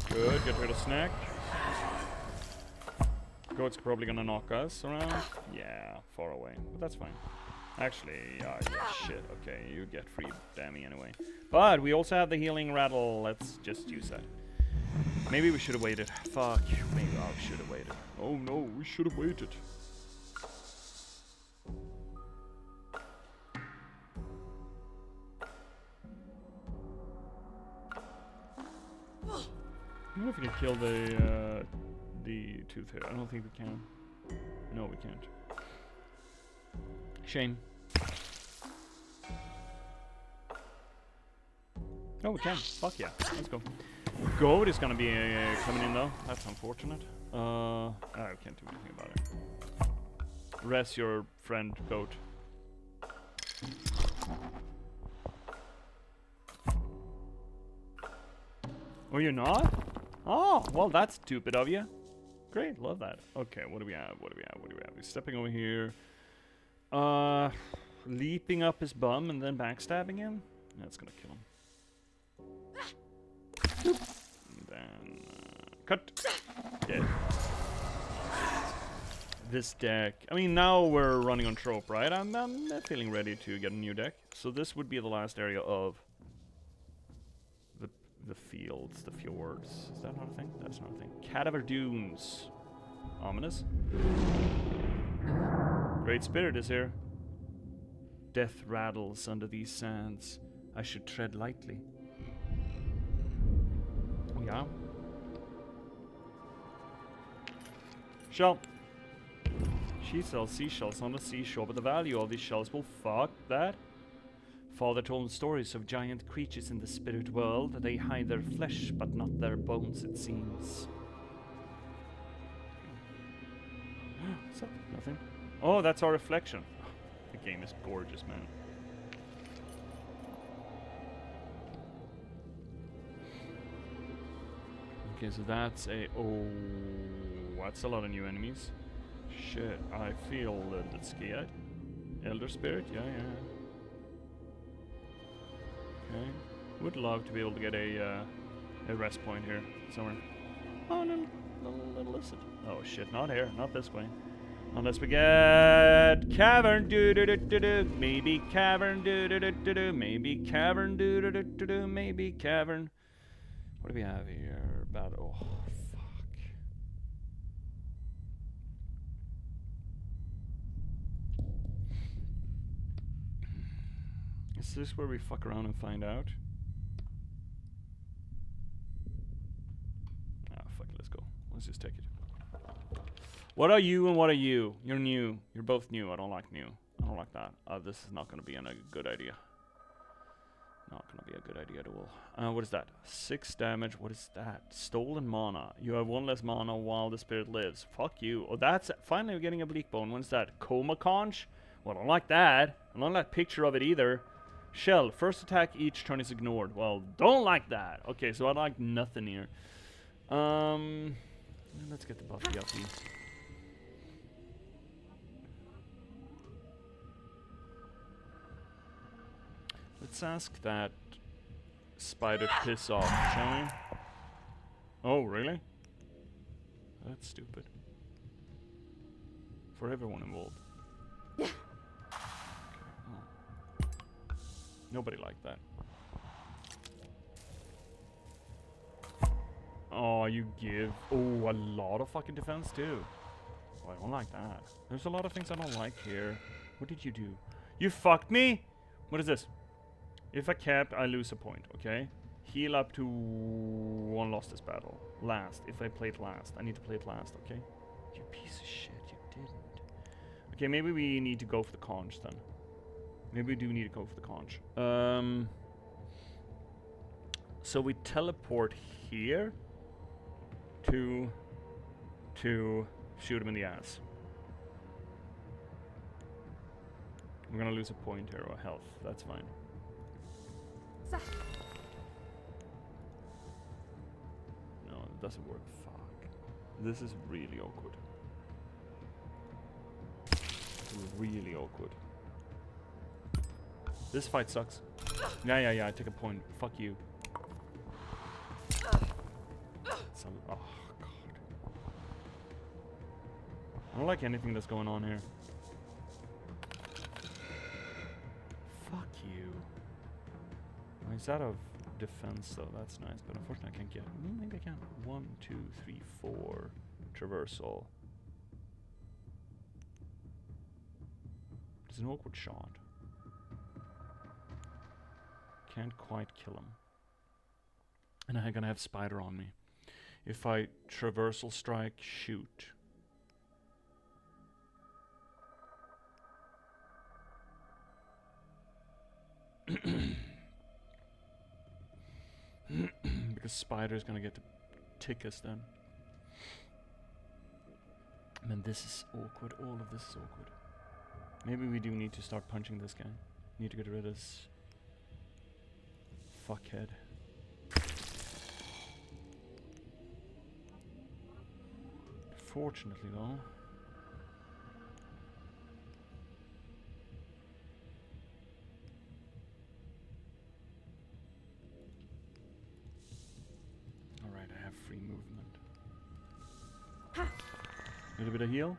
Good, get rid of Snack. Goat's probably gonna knock us around. Yeah, far away, but that's fine. Actually, yeah, shit. Okay, you get free dammy anyway. But we also have the healing rattle. Let's just use that. Maybe we should have waited. Fuck. Maybe I should have waited. Oh no, we should have waited. I don't know if we can kill the tooth here. I don't think we can. No, we can't. Shame. Oh, we can. Fuck yeah. Let's go. Goat is gonna be coming in though. That's unfortunate. I can't do anything about it. Rest your friend, Goat. Oh, you're not? Oh, well, that's stupid of you. Great, love that. Okay, what do we have? What do we have? What do we have? He's stepping over here. Leaping up his bum and then backstabbing him. That's gonna kill him. And then cut. Dead. This deck. I mean, now we're running on trope, right? I'm feeling ready to get a new deck. So this would be the last area of the fields, the fjords. Is that not a thing? That's not a thing. Cadaver Dunes. Ominous. Great Spirit is here. Death rattles under these sands. I should tread lightly. Oh, yeah. Shell. She sells seashells on the seashore, but the value of these shells will fuck that. Father told stories of giant creatures in the spirit world. They hide their flesh, but not their bones, it seems. What's up? Nothing. Oh, that's our reflection. The game is gorgeous, man. Okay, so that's a... Oh, that's a lot of new enemies. Shit, I feel a little scared. Elder Spirit? Yeah. Okay. Would love to be able to get a rest point here somewhere. Oh, little listen. Oh shit, not here, not this way. Unless we get cavern, do. Maybe cavern, do. Maybe cavern, do. Maybe cavern. What do we have here? About fuck. Is this where we fuck around and find out? Ah, fuck it, let's go. Let's just take it. What are you and what are you? You're new. You're both new. I don't like new. I don't like that. This is not going to be a good idea. Not going to be a good idea at all. What is that? 6 damage. What is that? Stolen mana. You have 1 less mana while the spirit lives. Fuck you. Oh, that's... Finally, we're getting a bleak bone. When's that? Coma conch? Well, I don't like that. I don't like that picture of it either. Shell. First attack each turn is ignored. Well, don't like that. Okay, so I like nothing here. Let's get the Buffy uppy. Let's ask that spider piss off, shall we? Oh, really? That's stupid. For everyone involved. Okay. Oh. Nobody liked that. Oh, you give... Oh, a lot of fucking defense, too. Oh, I don't like that. There's a lot of things I don't like here. What did you do? You fucked me? What is this? If I kept, I lose a point, okay? Heal up to 1 lost this battle. Last. If I play it last. I need to play it last, okay? You piece of shit, you didn't. Okay, maybe we need to go for the conch then. Maybe we do need to go for the conch. So we teleport here to shoot him in the ass. We're gonna lose a point here, or health. That's fine. No, it doesn't work. Fuck. This is really awkward. Really awkward. This fight sucks. Yeah, I take a point. Fuck you. So, oh, God. I don't like anything that's going on here. Fuck you. Oh, he's out of defense, though. That's nice, but unfortunately I can't get... maybe I can. 1, 2, 3, 4. Traversal. It's an awkward shot. Can't quite kill him. And I'm gonna have spider on me. If I traversal strike, shoot. Because spider's gonna get to tick us then. Man, this is awkward. All of this is awkward. Maybe we do need to start punching this guy. Need to get rid of this fuckhead. Fortunately, though. Alright, I have free movement. Little bit of heal?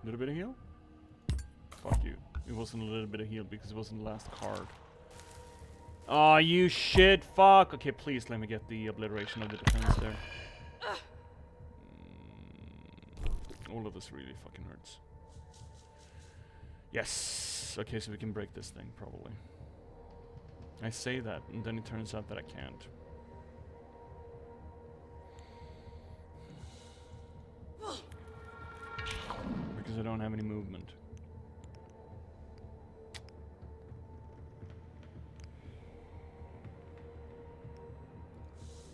Little bit of heal? Fuck you. It wasn't a little bit of heal because it wasn't the last card. Aw, oh, you shit, fuck! Okay, please let me get the obliteration of the defense there. All of this really fucking hurts. Yes! Okay, so we can break this thing, probably. I say that, and then it turns out that I can't. Because I don't have any movement.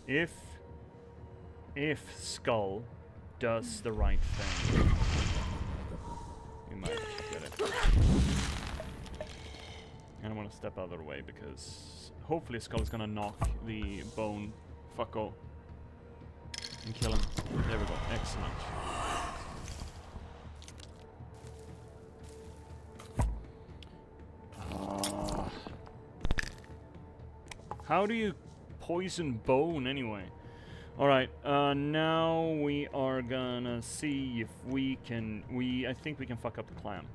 If Skull does the right thing, we might get it. I don't want to step out of the way because hopefully Skull is gonna knock the bone fucko and kill him. There we go. Excellent. How do you poison bone anyway? Alright, now we are gonna see if we can... I think we can fuck up the clam.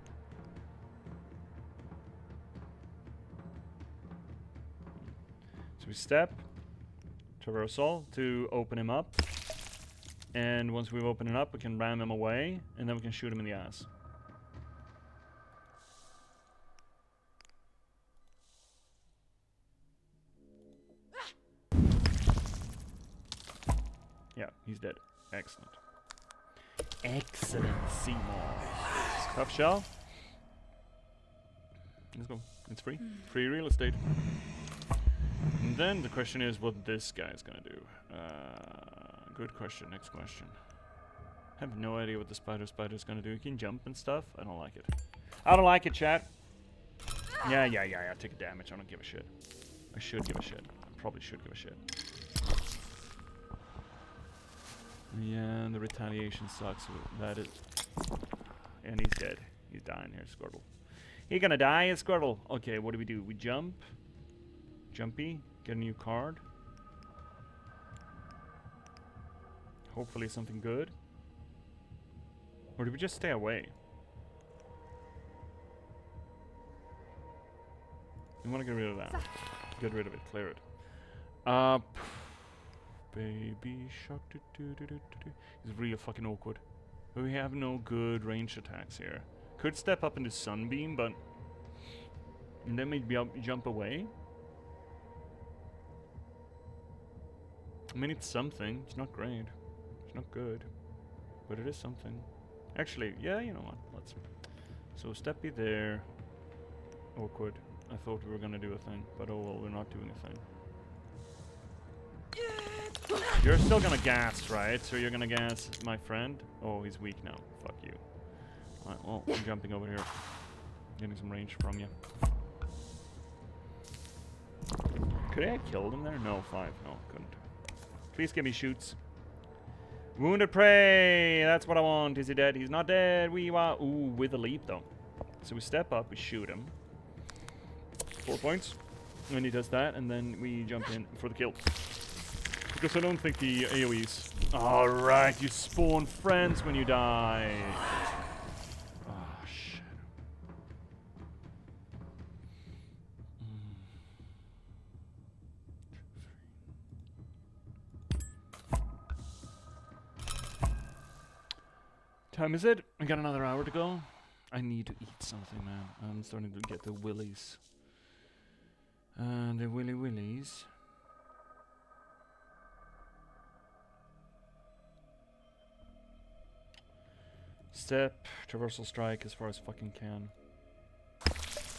So we step, traversal to open him up. And once we've opened it up, we can ram him away, and then we can shoot him in the ass. Yeah, he's dead. Excellent. Excellent, Seymour. Tough shell. Let's go. It's free. Free real estate. And then the question is what this guy's gonna do. Good question. Next question. I have no idea what the spider's gonna do. He can jump and stuff. I don't like it. I don't like it, chat. Yeah. I take damage. I don't give a shit. I should give a shit. I probably should give a shit. Yeah, and the retaliation sucks. That is... And he's dead. He's dying here, Squirtle. He gonna die, Squirtle. Okay, what do? We jump. Jumpy. Get a new card. Hopefully something good. Or do we just stay away? We want to get rid of that. Get rid of it. Clear it. Baby shark. It's really fucking awkward. But we have no good range attacks here. Could step up into Sunbeam, but... And then maybe jump away. I mean, it's something. It's not great. It's not good. But it is something. Actually, yeah, you know what? Let's... So, Steppy there. Awkward. I thought we were gonna do a thing. But oh well, we're not doing a thing. You're still gonna gas, right? So you're gonna gas my friend? Oh, he's weak now. Fuck you. Alright, well, I'm jumping over here. Getting some range from you. Could I have killed him there? No, 5. No, couldn't. Please give me shoots. Wounded prey! That's what I want. Is he dead? He's not dead. We want... Ooh, with a leap, though. So we step up, we shoot him. 4 points. And he does that, and then we jump in for the kill. Because I don't think the AoEs... Alright, you spawn friends when you die. Oh, shit. Time is it? I got another hour to go. I need to eat something, man. I'm starting to get the willies. The willies. Step, traversal strike as far as fucking can.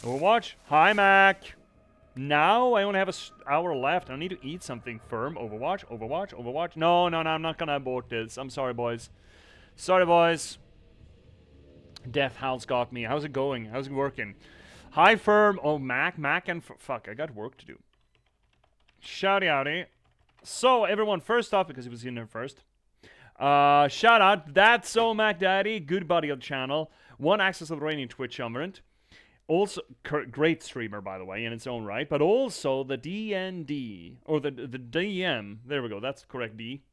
Overwatch. Hi, Mac. Now I only have an hour left. I need to eat something firm. Overwatch, Overwatch, Overwatch. No, I'm not gonna abort this. I'm sorry, boys. Sorry, boys. Death Howl's got me. How's it going? How's it working? Hi, firm. Oh, Mac, and fuck. I got work to do. Shouty outy. So, everyone, first off, because he was in there first. Shout out. That's so Mac Daddy. Good buddy of the channel. One Access of the Reigning Twitch Umbrant. Also, great streamer, by the way, in its own right. But also the DND. Or the DM. There we go. That's correct D.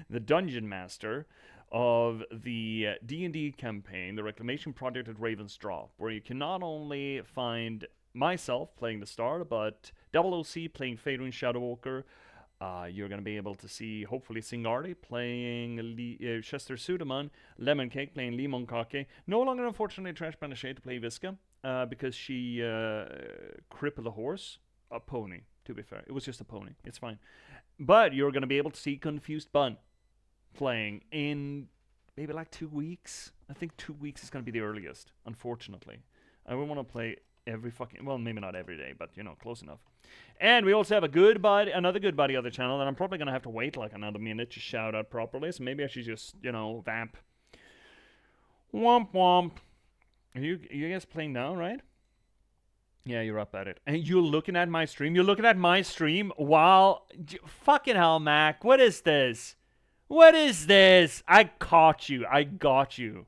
The Dungeon Master of the D&D campaign, the Reclamation Project at Raven's Drop, where you can not only find myself playing the Star, but OOC playing Faerun Shadowwalker. You're going to be able to see, hopefully, Singardi playing Chester Sudaman, Lemon Cake playing Limon Kake. No longer, unfortunately, Trash Banashay to play Visca, because she crippled a horse. A pony, to be fair. It was just a pony. It's fine. But you're going to be able to see Confused Bun playing in maybe like 2 weeks. I think 2 weeks is going to be the earliest, unfortunately. I would want to play every fucking... Well, maybe not every day, but, you know, close enough. And we also have a good buddy, another good buddy on the channel that I'm probably going to have to wait like another minute to shout out properly. So maybe I should just, you know, vamp. Womp womp. Are you guys playing now, right? Yeah, you're up at it. And you're looking at my stream? You're looking at my stream while... Fucking hell, Mac. What is this? What is this? I caught you. I got you.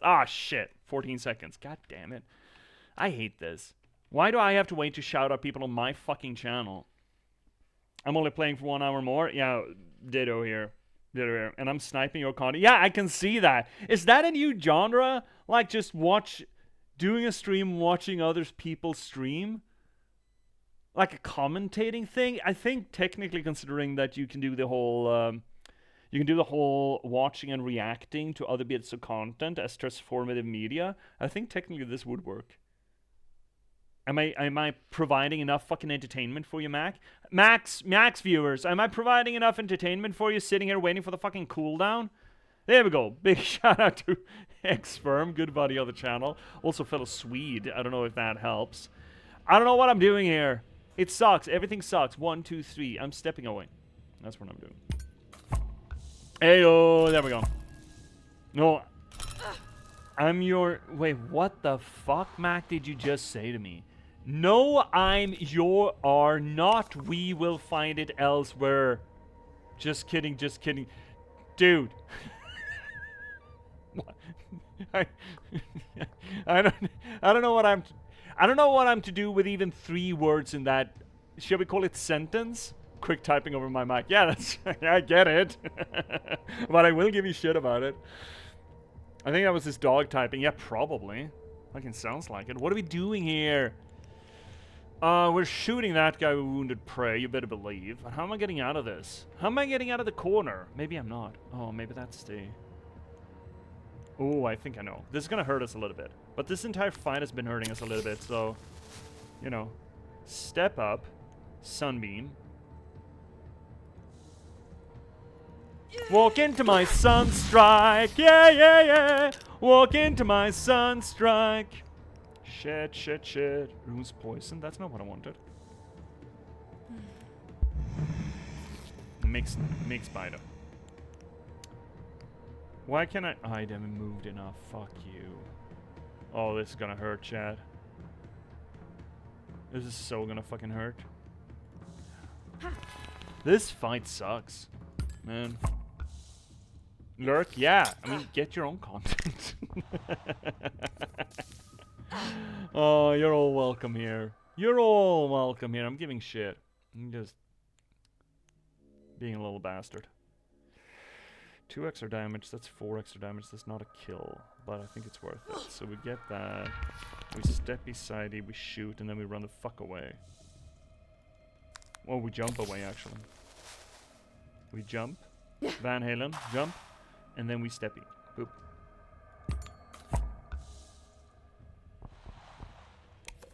Ah, shit. 14 seconds. God damn it. I hate this. Why do I have to wait to shout out people on my fucking channel? I'm only playing for 1 hour more? Yeah, ditto here. Ditto here. And I'm sniping your content. Yeah, I can see that. Is that a new genre? Like, just doing a stream, watching other people stream? Like a commentating thing? I think technically, considering that you can do the whole watching and reacting to other bits of content as transformative media, I think technically this would work. Am I providing enough fucking entertainment for you, Mac? Max viewers, am I providing enough entertainment for you sitting here waiting for the fucking cooldown? There we go. Big shout out to Xfirm, good buddy on the channel. Also fellow Swede. I don't know if that helps. I don't know what I'm doing here. It sucks. Everything sucks. 1, 2, 3. I'm stepping away. That's what I'm doing. Heyo, there we go. No. I'm your... Wait, what the fuck, Mac, did you just say to me? No, I'm your... Are not. We will find it elsewhere. Just kidding, just kidding. Dude. What? I don't know what I'm... I don't know what I'm to do with even 3 words in that... Shall we call it sentence? Quick typing over my mic. Yeah, that's... I get it. But I will give you shit about it. I think that was his dog typing. Yeah, probably. Fucking sounds like it. What are we doing here? We're shooting that guy with wounded prey. You better believe. How am I getting out of this? How am I getting out of the corner? Maybe I'm not. Oh, maybe that's the... Oh, I think I know. This is gonna hurt us a little bit. But this entire fight has been hurting us a little bit, so... You know. Step up. Sunbeam. Walk into my sunstrike. Yeah, yeah, yeah. Walk into my sunstrike. Shit, shit, shit. Runes poison. That's not what I wanted. Mixed spider. Why can't I? I haven't moved enough. Fuck you. Oh, this is gonna hurt, Chad. This is so gonna fucking hurt. This fight sucks, man. Lurk, yeah. I mean, get your own content. Oh, you're all welcome here. You're all welcome here. I'm giving shit. I'm just being a little bastard. 2 extra damage. That's 4 extra damage. That's not a kill, but I think it's worth it. So we get that. We step beside it. We shoot, and then we run the fuck away. Well, we jump away actually. We jump. Van Halen, jump, and then we steppy. Boop.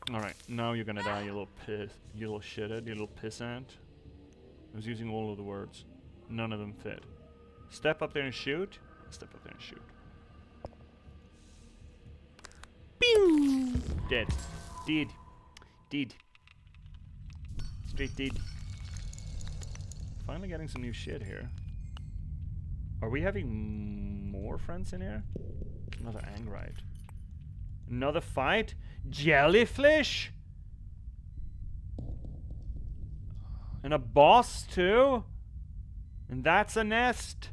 Alright, now you're gonna die, you little piss, you little shithead, you little pissant. I was using all of the words. None of them fit. Step up there and shoot. Step up there and shoot. Pew! Dead. Dead. Dead. Straight dead. Finally getting some new shit here. Are we having more friends in here? Another Angrite. Another fight? Jellyfish? And a boss too? And that's a nest?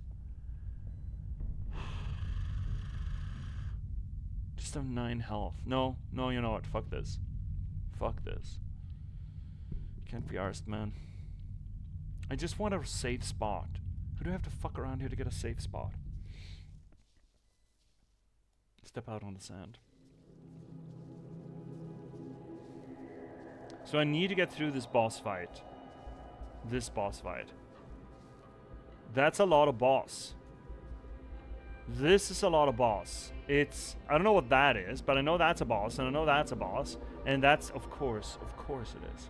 Just have 9 health. No, no, you know what? Fuck this. Fuck this. Can't be arsed, man. I just want a safe spot. Who do I have to fuck around here to get a safe spot? Step out on the sand. So I need to get through this boss fight. This boss fight. That's a lot of boss. This is a lot of boss. It's... I don't know what that is, but I know that's a boss, and I know that's a boss. And that's, of course it is.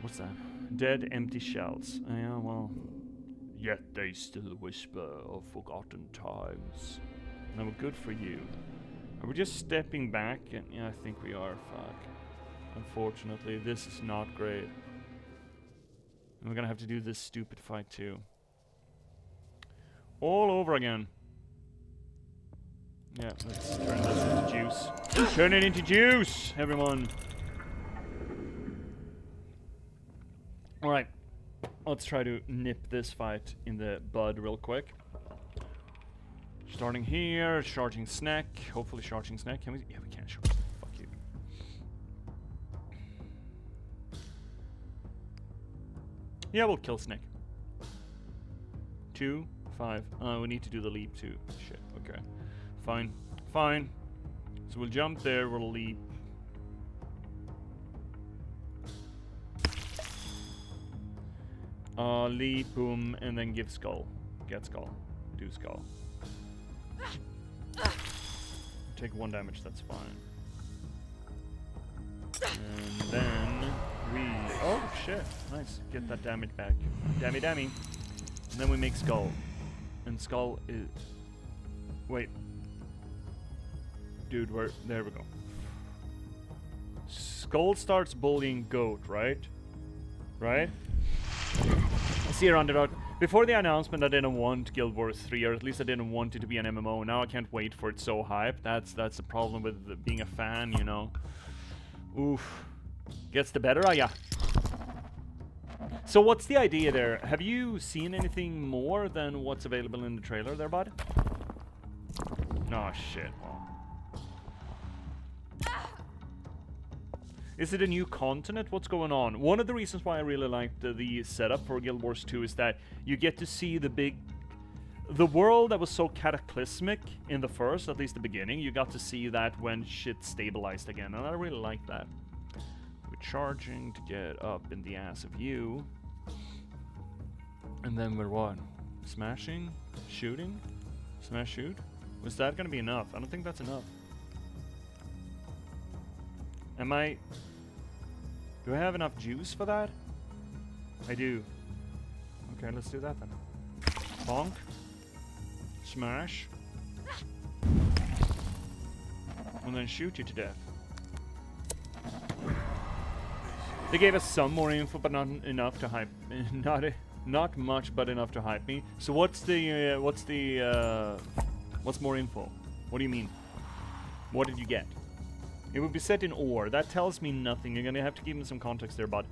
What's that? Dead, empty shells. Yeah, well... Yet they still whisper of forgotten times. No, good for you. Are we just stepping back? And yeah, I think we are. Fuck. Unfortunately, this is not great. And we're gonna have to do this stupid fight too. All over again. Yeah, let's turn this into juice. Turn it into juice, everyone. Alright. Let's try to nip this fight in the bud real quick. Starting here, charging snack. Hopefully charging snack. Can we? Yeah, we can. Sure. Fuck you. Yeah, we'll kill snack. 2, 5. We need to do the leap too. Shit. Okay. Fine. Fine. So we'll jump there. We'll leap. Leap, boom, and then give skull. Get skull. Do skull. Take 1 damage, that's fine. And then we... Oh, shit. Nice. Get that damage back. Dammy. And then we make skull. And skull is... Wait. Dude, where... There we go. Skull starts bullying goat, right? Right? See her underdog. Before the announcement, I didn't want Guild Wars 3, or at least I didn't want it to be an MMO. Now I can't wait for it so hyped. That's the problem with being a fan, you know. Oof. Gets the better of ya. So what's the idea there? Have you seen anything more than what's available in the trailer there, bud? Oh, shit. Well. Is it a new continent? What's going on? One of the reasons why I really liked the setup for Guild Wars 2 is that you get to see the world that was so cataclysmic in the first, at least the beginning. You got to see that when shit stabilized again, and I really like that. We're charging to get up in the ass of you. And then we're what? Smashing? Shooting? Smash shoot? Was that gonna be enough? I don't think that's enough. Do I have enough juice for that? I do. Okay, let's do that then. Bonk. Smash. and then shoot you to death. They gave us some more info, but not enough to hype. Not much, but enough to hype me. So what's more info? What do you mean? What did you get? It would be set in ore. That tells me nothing. You're gonna have to give me some context there, bud.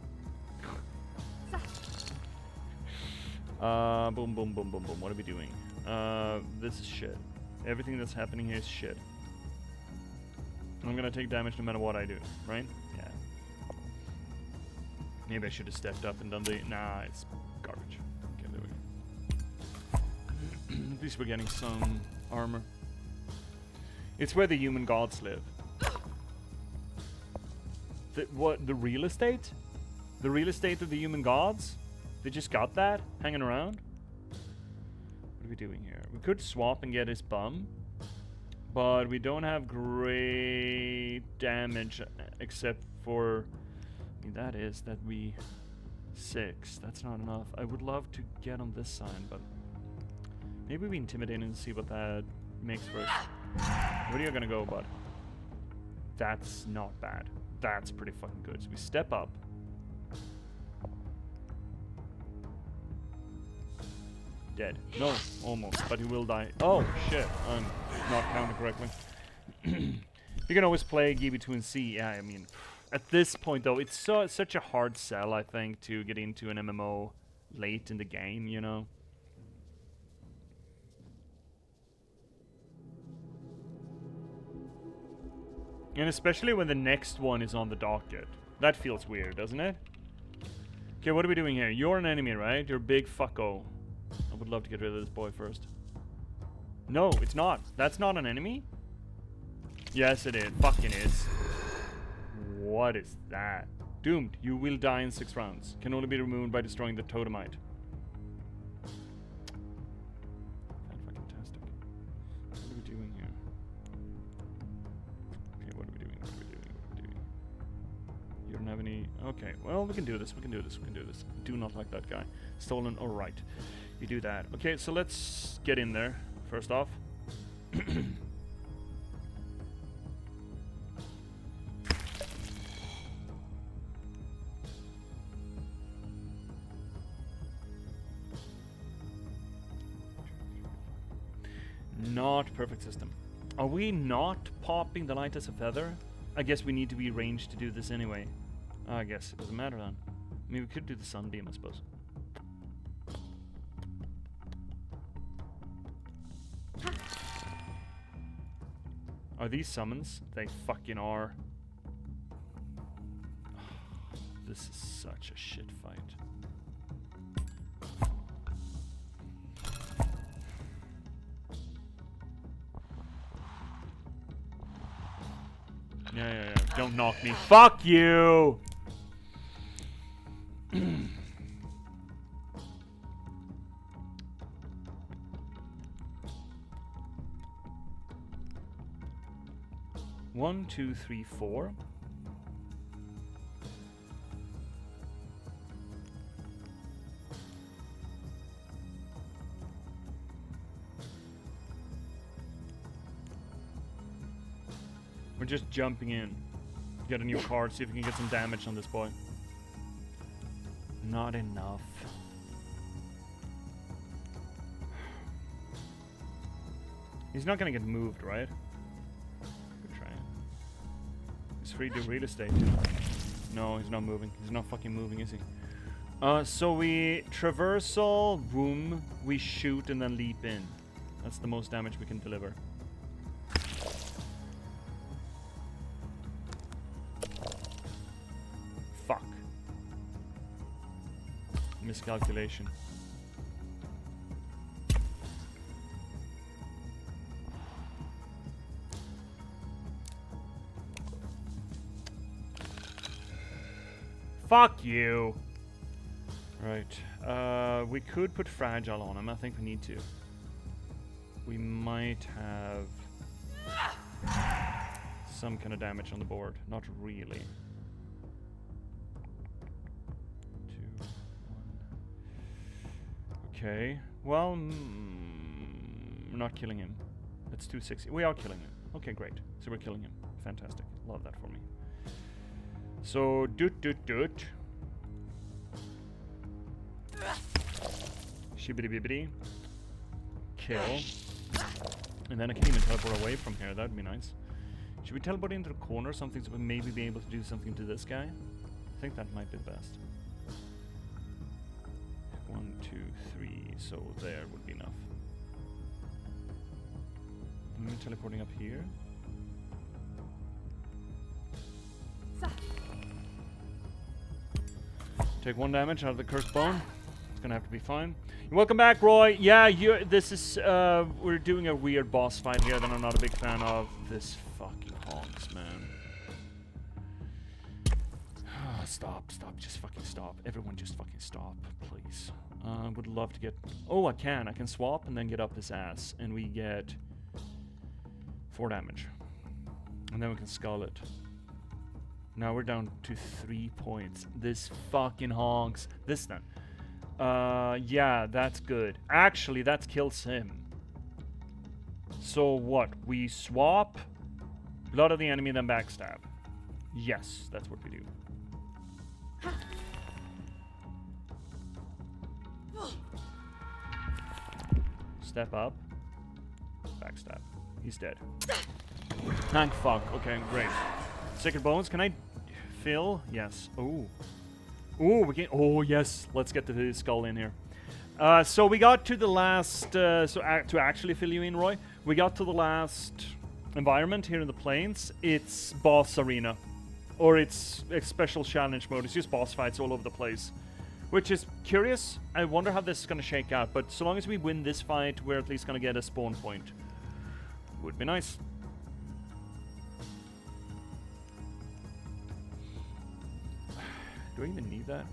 Boom, boom, boom, boom, boom. What are we doing? This is shit. Everything that's happening here is shit. I'm gonna take damage no matter what I do, right? Yeah. Maybe I should have stepped up and done the... Nah, it's garbage. Okay, there we go. At least we're getting some armor. It's where the human gods live. The real estate? The real estate of the human gods? They just got that hanging around? What are we doing here? We could swap and get his bum, but we don't have great damage except for... I mean, that'd be 6. That's not enough. I would love to get on this side, but maybe we intimidate and see what that makes for us. Where are you gonna go, bud? That's not bad. That's pretty fucking good. So we step up. Dead. No, almost, but he will die. Oh, shit. I'm not counting correctly. You can always play G between C. Yeah, I mean, at this point, though, it's such a hard sell, I think, to get into an MMO late in the game, you know? And especially when the next one is on the docket. That feels weird, doesn't it? Okay, what are we doing here? You're an enemy, right? You're big fucko. I would love to get rid of this boy first. No, it's not. That's not an enemy? Yes, it is. Fucking is. What is that? Doomed. You will die in 6 rounds. Can only be removed by destroying the totemite. Fantastic. What are we doing here? Okay, what are we doing? What are we doing? What are we doing? You don't have any... Okay, well, we can do this. We can do this. We can do this. Do not like that guy. Stolen. Alright. You do that. Okay, so let's get in there. First off. Not perfect system. Are we not popping the light as a feather? I guess we need to be ranged to do this anyway. I guess it doesn't matter then. I mean, we could do the sunbeam, I suppose. Are these summons? They fucking are. This is such a shit fight. Yeah. Don't knock me. Fuck you! One, two, three, 4. We're just jumping in. Get a new card, see if we can get some damage on this boy. Not enough. He's not gonna get moved, right? Good try. He's free to real estate. No, he's not moving. He's not fucking moving, is he? So we traversal, boom, we shoot and then leap in. That's the most damage we can deliver. Fuck. Miscalculation. Fuck you. Right. We could put fragile on him. I think we need to. We might have some kind of damage on the board. Not really. 2, 1. Okay. Well, we're not killing him. That's 260. We are killing him. Okay, great. So we're killing him. Fantastic. Love that for me. So, doot. Shibbity bibbity. Kill. And then I can even teleport away from here. That'd be nice. Should we teleport into the corner or something so we maybe be able to do something to this guy? I think that might be the best. 1, 2, 3. So there would be enough. And then teleporting up here. Take 1 damage out of the cursed bone. It's gonna have to be fine. Welcome back, Roy. Yeah, this is we're doing a weird boss fight here that I'm not a big fan of. This fucking honks, man. Stop, just fucking stop. Everyone just fucking stop, please. Would love to get... Oh, I can swap and then get up his ass. And we get 4 damage. And then we can skull it. Now we're down to 3 points. This fucking honks. This then. Yeah, that's good. Actually, that kills him. So what? We swap, blood of the enemy, then backstab. Yes, that's what we do. Step up. Backstab. He's dead. Thank fuck. Okay, great. Sacred bones, can I fill? Yes. Oh. Oh, we can. Oh, yes. Let's get the skull in here. So we got to the last. To actually fill you in, Roy, we got to the last environment here in the plains. It's boss arena, or it's a special challenge mode. It's just boss fights all over the place, which is curious. I wonder how this is going to shake out. But so long as we win this fight, we're at least going to get a spawn point. Would be nice. Do I even need that?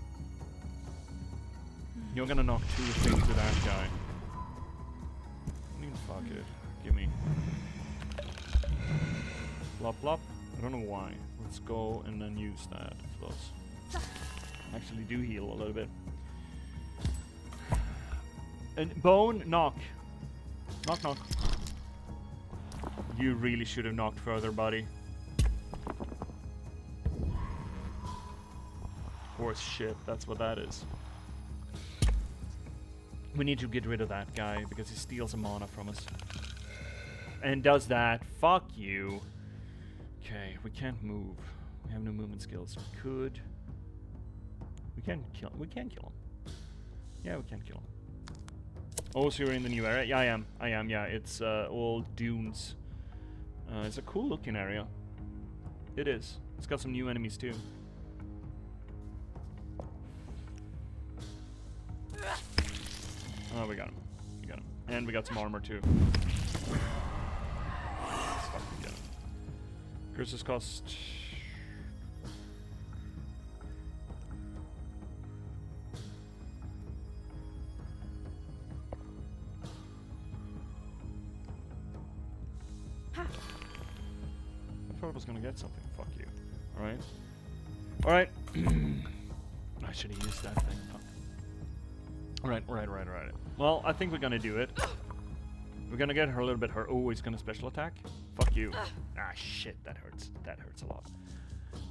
You're gonna knock 2 things to that guy. I mean, fuck it. Give me. Plop, plop. I don't know why. Let's go and then use that. Plus, actually do heal a little bit. And bone, knock. Knock, knock. You really should have knocked further, buddy. Horse shit, that's what that is. We need to get rid of that guy because he steals a mana from us. And does that. Fuck you. Okay, we can't move. We have no movement skills. We could. We can kill him. We can kill him. Yeah, we can kill him. Oh, so you're in the new area? Yeah, I am, yeah. It's all dunes. It's a cool looking area. It is. It's got some new enemies too. Oh, we got him. We got him. And we got some armor too. Fuck, we get him. Curses cost... I thought I was gonna get something. Fuck you. Alright. Alright. I should have used that thing. Alright. Well, I think we're gonna do it. We're gonna get her a little bit hurt. Oh, he's gonna special attack? Fuck you. Ah, shit, that hurts. That hurts a lot.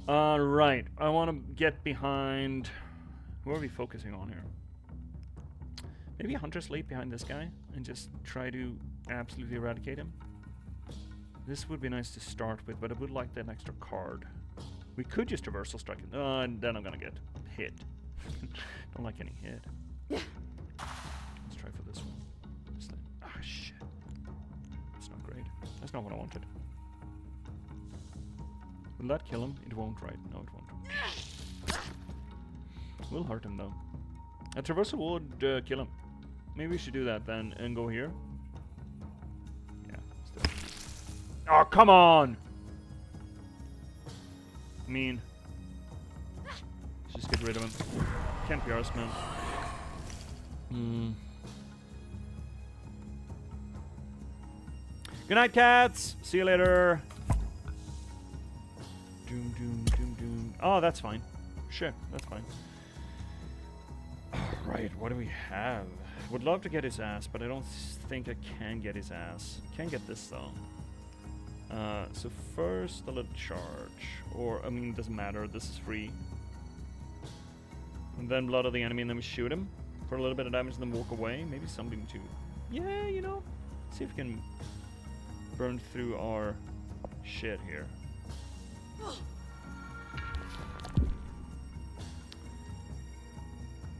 Alright, I wanna get behind... Who are we focusing on here? Maybe a Hunter's Leap behind this guy and just try to absolutely eradicate him. This would be nice to start with, but I would like that extra card. We could just reversal strike it. And then I'm gonna get hit. Don't like getting hit. Let's try for this one. Ah, shit. That's not great. That's not what I wanted. Will that kill him? It won't, right? No, it won't. Will hurt him, though. A traversal would kill him. Maybe we should do that then and go here. Yeah, let's do it. Oh, come on! I mean... Let's just get rid of him. Can't be ours, man. Good night, cats. See you later. Doom, doom, doom, doom. Oh, that's fine. Sure, that's fine. Right, what do we have? Would love to get his ass, but I don't think I can get his ass. Can get this though. So first a little charge, or I mean, it doesn't matter. This is free. And then blood of the enemy, and then we shoot him for a little bit of damage, and then walk away. Maybe something to, yeah, you know, see if we can burn through our shit here.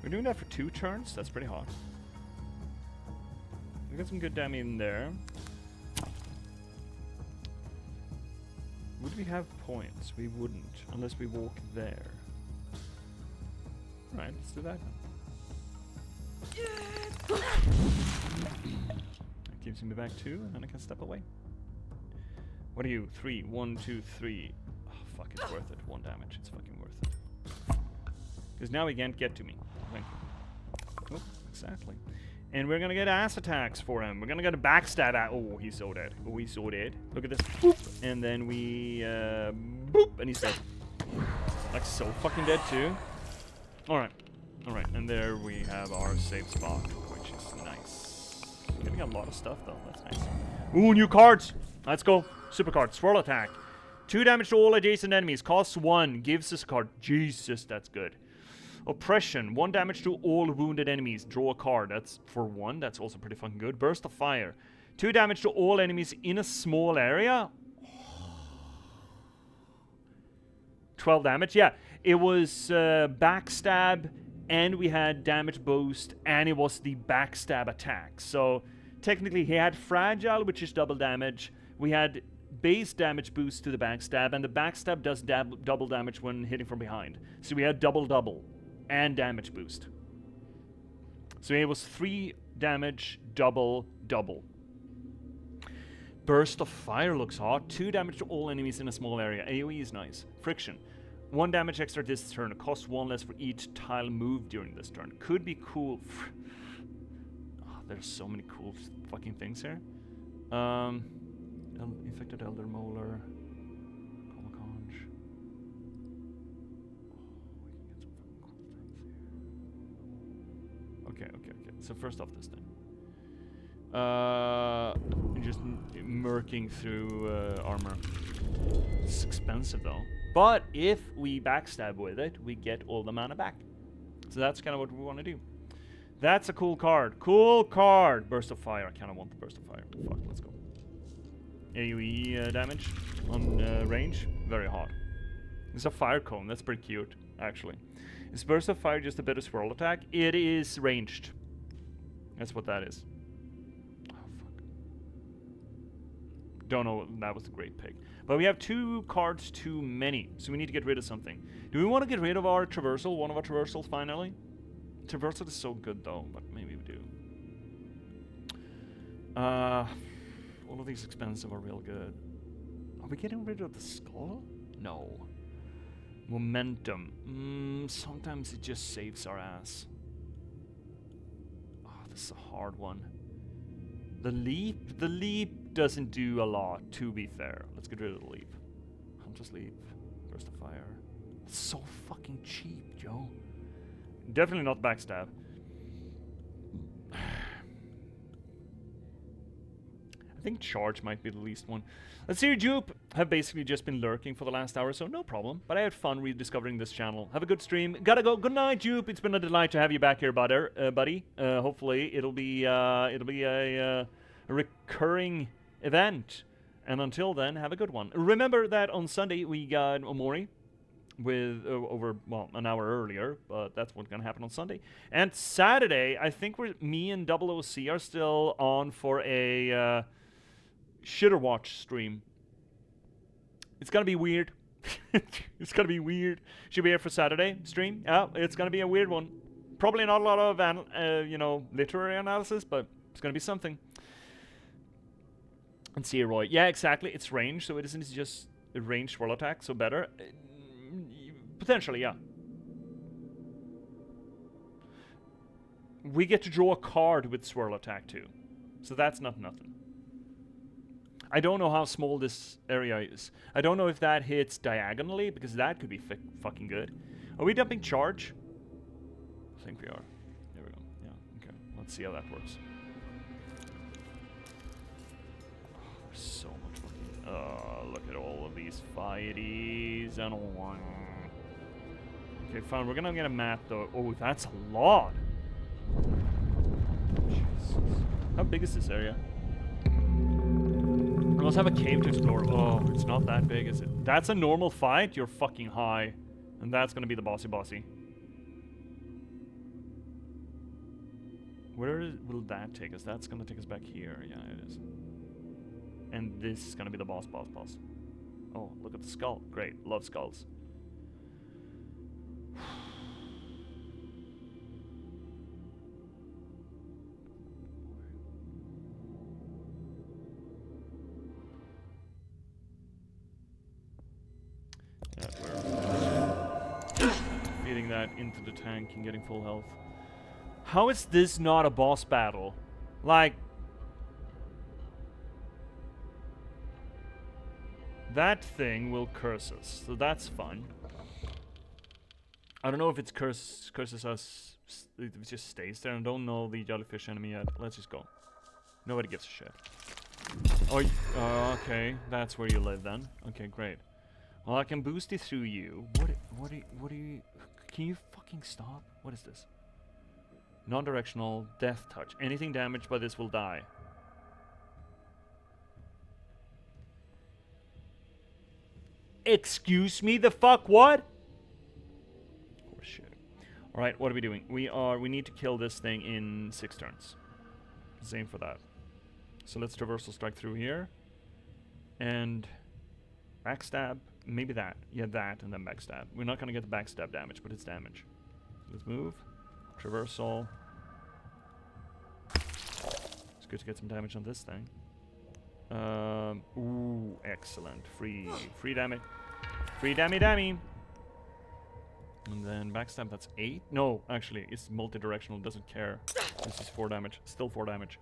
We're doing that for 2 turns. That's pretty hot. We got some good damage in there. Would we have points? We wouldn't, unless we walk there. Alright, let's do that then. That gives me back 2, and then I can step away. What are you? 3. 1, 2, 3. Oh, fuck, it's worth it. 1 damage. It's fucking worth it. Because now he can't get to me. Thank you. Oh, exactly. And we're gonna get ass attacks for him. We're gonna get a backstab at. Oh, he's so dead. Oh, he's so dead. Look at this. Boop. And then we boop, and he's dead. Like so fucking dead too. All right, all right. And there we have our save spot, which is nice. Getting a lot of stuff though. That's nice. Ooh, new cards. Let's go. Super card. Swirl attack. 2 damage to all adjacent enemies. Costs 1. Gives us a card. Jesus, that's good. Oppression, 1 damage to all wounded enemies. Draw a card. That's for 1. That's also pretty fucking good. Burst of fire, 2 damage to all enemies in a small area. 12 damage. Yeah, it was backstab, and we had damage boost, and it was the backstab attack. So technically, he had fragile, which is double damage. We had base damage boost to the backstab, and the backstab does double damage when hitting from behind. So we had double and damage boost. So it was 3 damage, double. Burst of fire looks hot. 2 damage to all enemies in a small area. AoE is nice. Friction, 1 damage extra this turn. It costs 1 less for each tile moved during this turn. Could be cool. Oh, there's so many cool fucking things here. Infected Elder Molar. Conch. Okay. So first off this thing. Just murking through armor. It's expensive though. But if we backstab with it, we get all the mana back. So that's kind of what we want to do. That's a cool card. Cool card! Burst of Fire. I kind of want the Burst of Fire. Fuck, let's go. AoE damage on range. Very hot. It's a fire cone. That's pretty cute, actually. Is Burst of Fire just a better swirl attack? It is ranged. That's what that is. Oh, fuck. Don't know. That was a great pick. But we have 2 cards too many, so we need to get rid of something. Do we want to get rid of our Traversal? One of our Traversals, finally? Traversal is so good, though, but maybe we do. All of these expensive are real good. Are we getting rid of the skull? No. Momentum. Sometimes it just saves our ass. Oh, this is a hard one. The leap doesn't do a lot, to be fair. Let's get rid of the leap. Hunter's leap. Burst of fire. It's so fucking cheap, Joe. Definitely not backstab. I think charge might be the least one. Let's see, Jupe have basically just been lurking for the last hour, so no problem. But I had fun rediscovering this channel. Have a good stream. Gotta go. Good night, Jupe. It's been a delight to have you back here, buddy. Hopefully it'll be a recurring event. And until then, have a good one. Remember that on Sunday we got Omori with over an hour earlier, but that's what's gonna happen on Sunday. And Saturday, I think me and Double OC are still on for a Shitter Watch stream. It's gonna be weird. It's gonna be weird. Should be here for Saturday stream. Yeah, it's gonna be a weird one. Probably not a lot of literary analysis, but it's gonna be something. And see, Roy. Yeah, exactly. It's range, so it isn't just a ranged swirl attack. So better. Potentially, yeah. We get to draw a card with swirl attack too, so that's not nothing. I don't know how small this area is. I don't know if that hits diagonally, because that could be fucking good. Are we dumping charge? I think we are. There we go. Yeah, okay. Let's see how that works. Oh, there's so much fucking Look at all of these fighties. I don't want. Okay, fine. We're gonna get a map though. Oh, that's a lot. Jesus. How big is this area? We also have a cave to explore. Oh, it's not that big, is it? That's a normal fight? You're fucking high. And that's gonna be the bossy. Where will that take us? That's gonna take us back here. Yeah, it is. And this is gonna be the boss. Oh, look at the skull. Great. Love skulls. Feeding that into the tank and getting full health. How is this not a boss battle? Like, that thing will curse us, so that's fun. I don't know if it curses us, it just stays there. I don't know the jellyfish enemy yet. Let's just go. Nobody gives a shit. Oh, okay, that's where you live then. Okay, great. Well, I can boost it through you. What do you... Can you fucking stop? What is this? Non-directional death touch. Anything damaged by this will die. Excuse me, the fuck what? Oh shit. Alright, what are we doing? We need to kill this thing in 6 turns. Same for that. So let's traversal strike through here. And backstab. Maybe that. Yeah, that and then backstab. We're not gonna get the backstab damage, but it's damage. Let's move. Traversal. It's good to get some damage on this thing. Ooh, excellent. Free damage. Free dammy. And then backstab, that's 8. No, actually, it's multi-directional, doesn't care. This is 4 damage. Still 4 damage.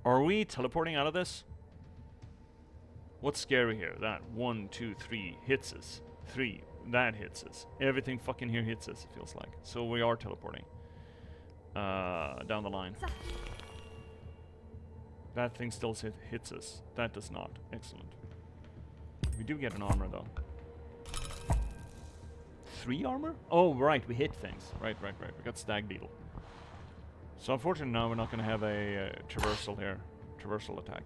Are we teleporting out of this? What's scary here? That 1, 2, 3 hits us. 3, that hits us. Everything fucking here hits us, it feels like. So we are teleporting. Down the line. That thing still hits us. That does not. Excellent. We do get an armor though. 3 armor? Oh, right, we hit things. Right. We got Stag Beetle. So unfortunately now we're not going to have a traversal here. Traversal attack.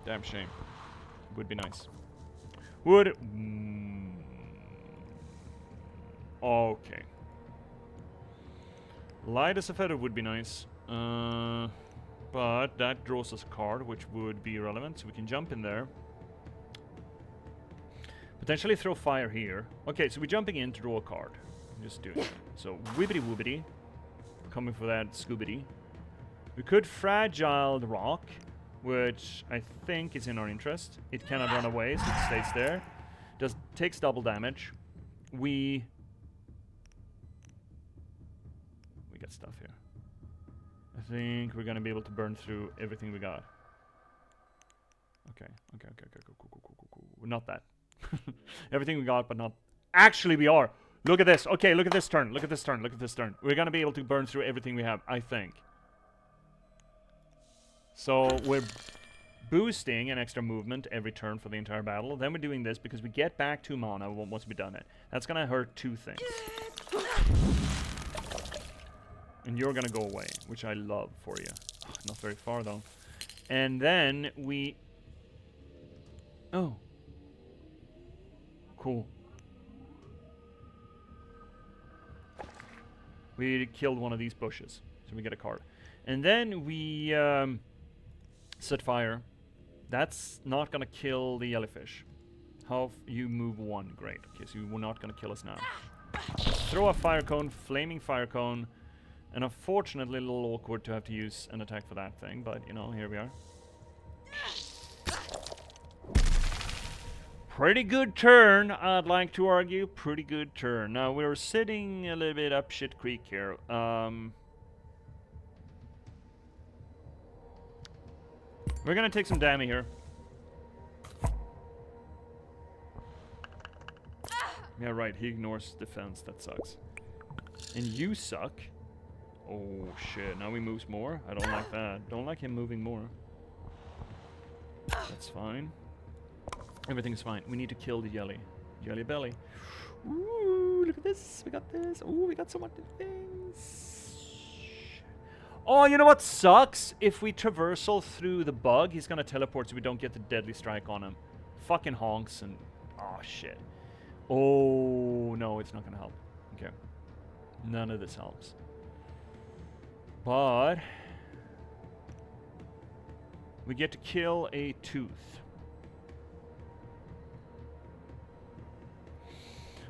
Damn shame. Would be nice. Would... Okay. Light as a feather would be nice. But that draws us a card, which would be irrelevant. So we can jump in there. Potentially throw fire here. Okay, so we're jumping in to draw a card. I'm just doing it. So wibbity woobity. Coming for that scoobity. We could fragile the rock, which I think is in our interest. It cannot run away, so it stays there. Takes double damage. We got stuff here. I think we're gonna be able to burn through everything we got. Okay, cool. Not that. Everything we got, but not... Actually, we are! Look at this! Okay, look at this turn. Look at this turn. We're gonna be able to burn through everything we have, I think. So, we're boosting an extra movement every turn for the entire battle. Then we're doing this because we get back 2 mana once we've done it. That's gonna hurt 2 things. And you're gonna go away, which I love for you. Not very far, though. And then we... Oh. Cool. We killed one of these bushes, so we get a card. And then we set fire. That's not gonna kill the jellyfish. How you move 1, great. Okay, so you're not gonna kill us now. Throw a fire cone, flaming fire cone, and unfortunately a little awkward to have to use an attack for that thing, but you know, here we are. Pretty good turn, I'd like to argue. Pretty good turn. Now, we're sitting a little bit up shit creek here. We're gonna take some damage here. Yeah, right, he ignores defense. That sucks. And you suck. Oh, shit. Now he moves more? I don't like that. Don't like him moving more. That's fine. Everything's fine. We need to kill the jelly. Jelly belly. Ooh, look at this. We got this. Ooh, we got so much things. Oh, you know what sucks? If we traversal through the bug, he's gonna teleport so we don't get the deadly strike on him. Fucking honks and... Oh, shit. Oh, no, it's not gonna help. Okay. None of this helps. But... we get to kill a tooth.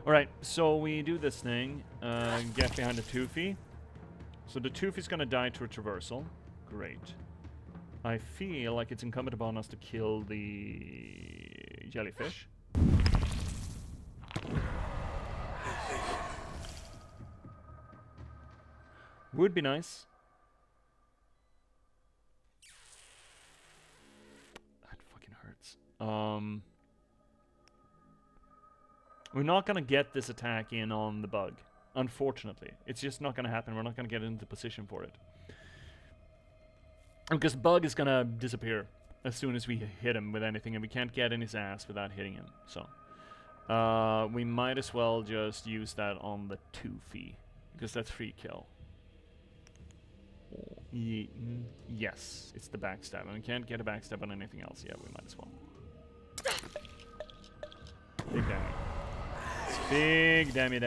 Alright, so we do this thing. Get behind the toothy. So the toothy's gonna die to a traversal. Great. I feel like it's incumbent upon us to kill the jellyfish. Would be nice. That fucking hurts. We're not gonna get this attack in on the bug. Unfortunately. It's just not gonna happen. We're not gonna get into position for it. Because bug is gonna disappear as soon as we hit him with anything, and we can't get in his ass without hitting him. So we might as well just use that on the toothy, because that's free kill. Yes, it's the backstab, and we can't get a backstab on anything else. Yeah, we might as well. Big damage. Big damage.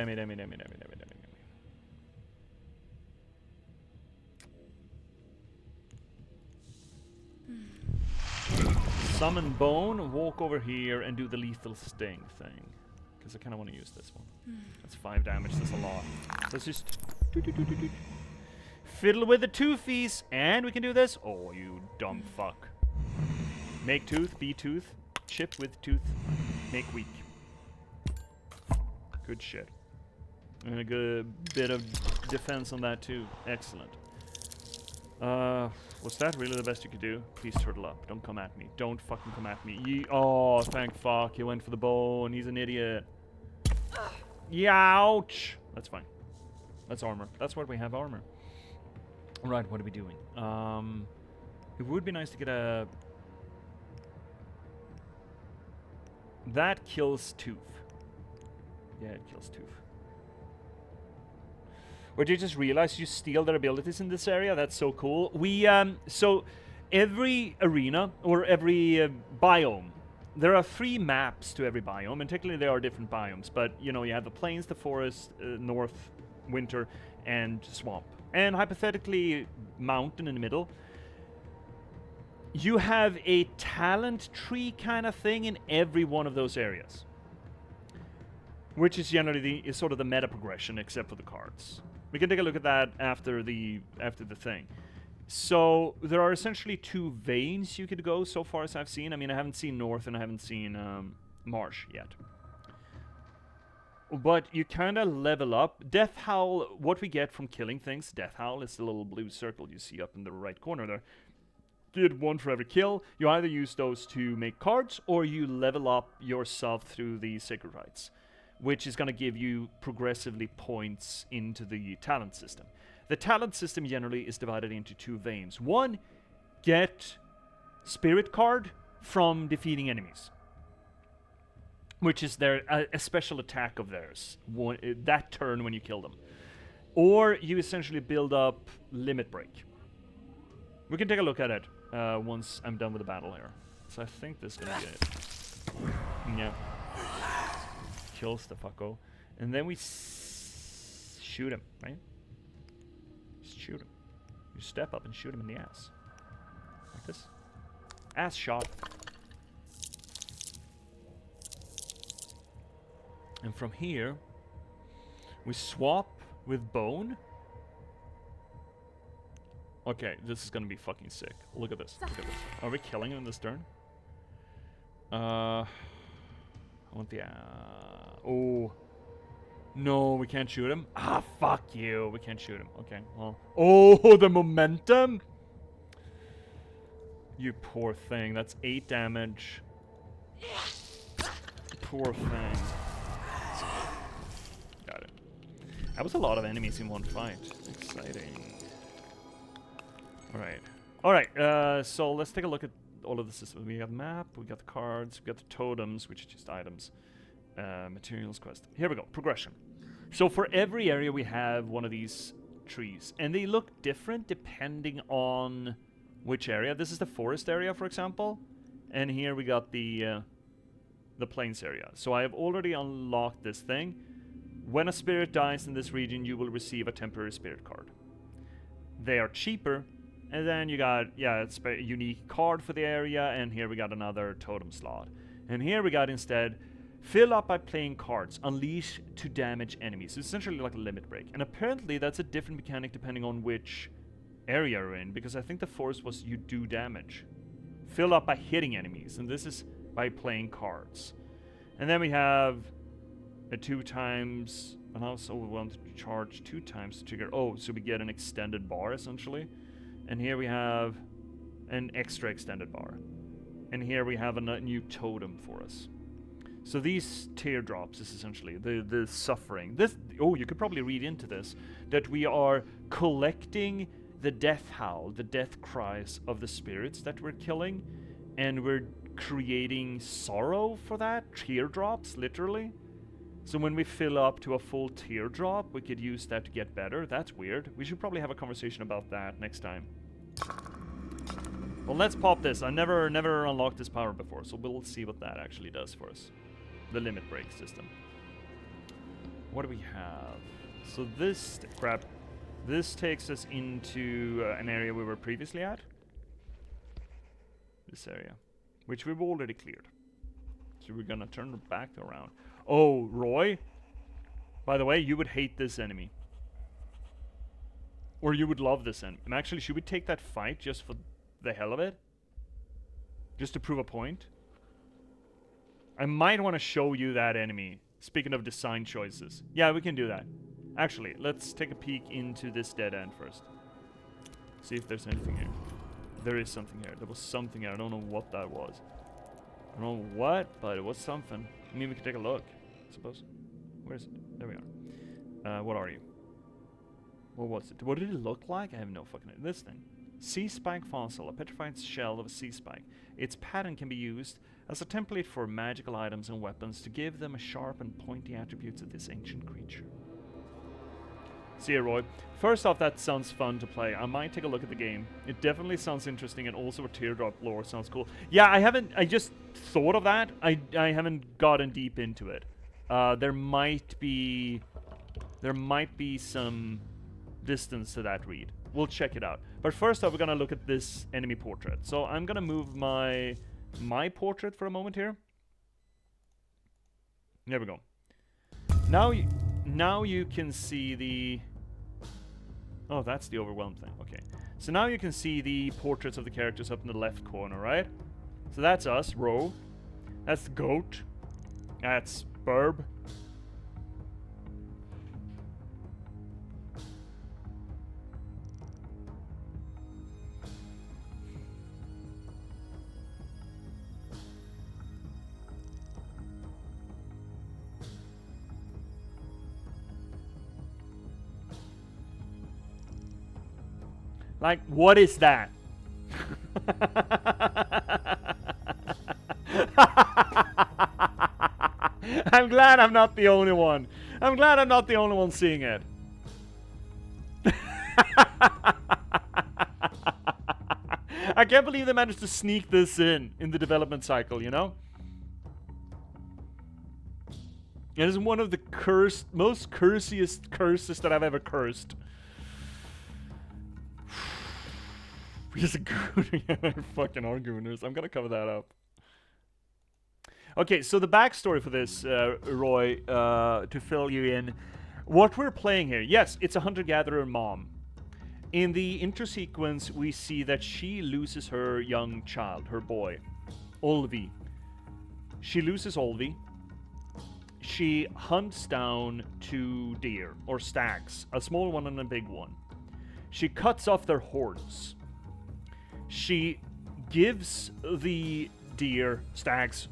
Summon bone, walk over here and do the lethal sting thing. Because I kind of want to use this one. That's 5 damage, that's a lot. Let's just... fiddle with the toothies, and we can do this. Oh, you dumb fuck. Make tooth, be tooth. Chip with tooth. Make weak. Good shit. And a good bit of defense on that too. Excellent. Was that really the best you could do? Please turtle up. Don't come at me. Don't fucking come at me. Oh, thank fuck. He went for the bone. He's an idiot. Youch. That's fine. That's armor. That's what we have, armor. Right, what are we doing? It would be nice to get a... That kills tooth. Yeah, it kills tooth. Or did you just realize you steal their abilities in this area? That's so cool. We, so every arena, or every biome, there are 3 maps to every biome, and technically there are different biomes, but, you know, you have the plains, the forest, north, winter, and swamp. And hypothetically, mountain in the middle. You have a talent tree kind of thing in every one of those areas. Which is generally sort of the meta progression, except for the cards. We can take a look at that after the thing. So there are essentially 2 veins you could go so far as I've seen. I mean, I haven't seen North and I haven't seen Marsh yet. But you kind of level up. Death Howl, what we get from killing things, Death Howl is the little blue circle you see up in the right corner there. You get 1 for every kill. You either use those to make cards, or you level up yourself through the Sacred Rites, which is going to give you progressively points into the talent system. The talent system generally is divided into 2 veins. 1, get Spirit card from defeating enemies, which is their a special attack of theirs, that turn when you kill them. Or you essentially build up Limit Break. We can take a look at it once I'm done with the battle here. So I think this is going to be it. Yeah. Kills the fucko. And then we shoot him, right? Just shoot him. You step up and shoot him in the ass. Like this. Ass shot. And from here, we swap with bone. Okay, this is gonna be fucking sick. Look at this. Look at this. Are we killing him this turn? I want the... oh. No, we can't shoot him. Ah, fuck you. We can't shoot him. Okay, well. Oh, the momentum! You poor thing. That's 8 damage. Poor thing. Got it. That was a lot of enemies in one fight. Exciting. Alright. Alright, so let's take a look at all of the systems. We got map, we got the cards, we got the totems, which are just items. Materials quest. Here we go. Progression. So for every area we have one of these trees, and they look different depending on which area. This is the forest area, for example, and here we got the plains area. So I have already unlocked this thing. When a spirit dies in this region, you will receive a temporary spirit card. They are cheaper, and then you got, it's a unique card for the area, and here we got another totem slot. And here we got instead, fill up by playing cards, unleash to damage enemies. It's essentially like a limit break. And apparently that's a different mechanic depending on which area you're in, because I think the forest was you do damage. Fill up by hitting enemies, and this is by playing cards. And then we have a 2 times, and also we want to charge 2 times to trigger. Oh, so we get an extended bar essentially. And here we have an extra extended bar. And here we have a new totem for us. So these teardrops is essentially the suffering. This, oh, you could probably read into this that we are collecting the death howl, the death cries of the spirits that we're killing, and we're creating sorrow for that. Teardrops, literally. So when we fill up to a full teardrop, we could use that to get better. That's weird. We should probably have a conversation about that next time. Well, let's pop this. I never unlocked this power before, so we'll see what that actually does for us. The limit break system. What do we have? So this crap, this takes us into an area we were previously at. This area, which we've already cleared. So we're gonna turn back around. Oh, Roy. By the way, you would hate this enemy. Or you would love this enemy. And actually, should we take that fight just for the hell of it? Just to prove a point? I might want to show you that enemy. Speaking of design choices. Yeah, we can do that. Actually, let's take a peek into this dead end first. See if there's anything here. There is something here. There was something here. I don't know what that was. I don't know what, but it was something. I mean, we can take a look, I suppose. Where is it? There we are. What are you? What was it? What did it look like? I have no fucking idea. This thing. Sea spike fossil, a petrified shell of a sea spike. Its pattern can be used as a template for magical items and weapons to give them a sharp and pointy attributes of this ancient creature. See you, Roy. First off, that sounds fun to play. I might take a look at the game. It definitely sounds interesting, and also a teardrop lore sounds cool. Yeah, I just thought of that. I haven't gotten deep into it. There might be some distance to that read. We'll check it out. But first off, we're gonna look at this enemy portrait. So I'm gonna move my portrait for a moment here. There we go. Now you can see the... Oh, that's the overwhelmed thing. Okay. So now you can see the portraits of the characters up in the left corner, right? So that's us, Ro. That's the goat. That's Burb. Like, what is that? I'm glad I'm not the only one. I'm glad I'm not the only one seeing it. I can't believe they managed to sneak this in the development cycle, you know? It is one of the most cursiest curses that I've ever cursed. He's a gooner. Fucking are gooners. I'm gonna cover that up. Okay, so the backstory for this, Roy, to fill you in. What we're playing here, yes, it's a hunter-gatherer mom. In the intro sequence, we see that she loses her young child, her boy, Olvi. She loses Olvi. She hunts down 2 deer, or stags, a small one and a big one. She cuts off their horns. She gives the deer, stags,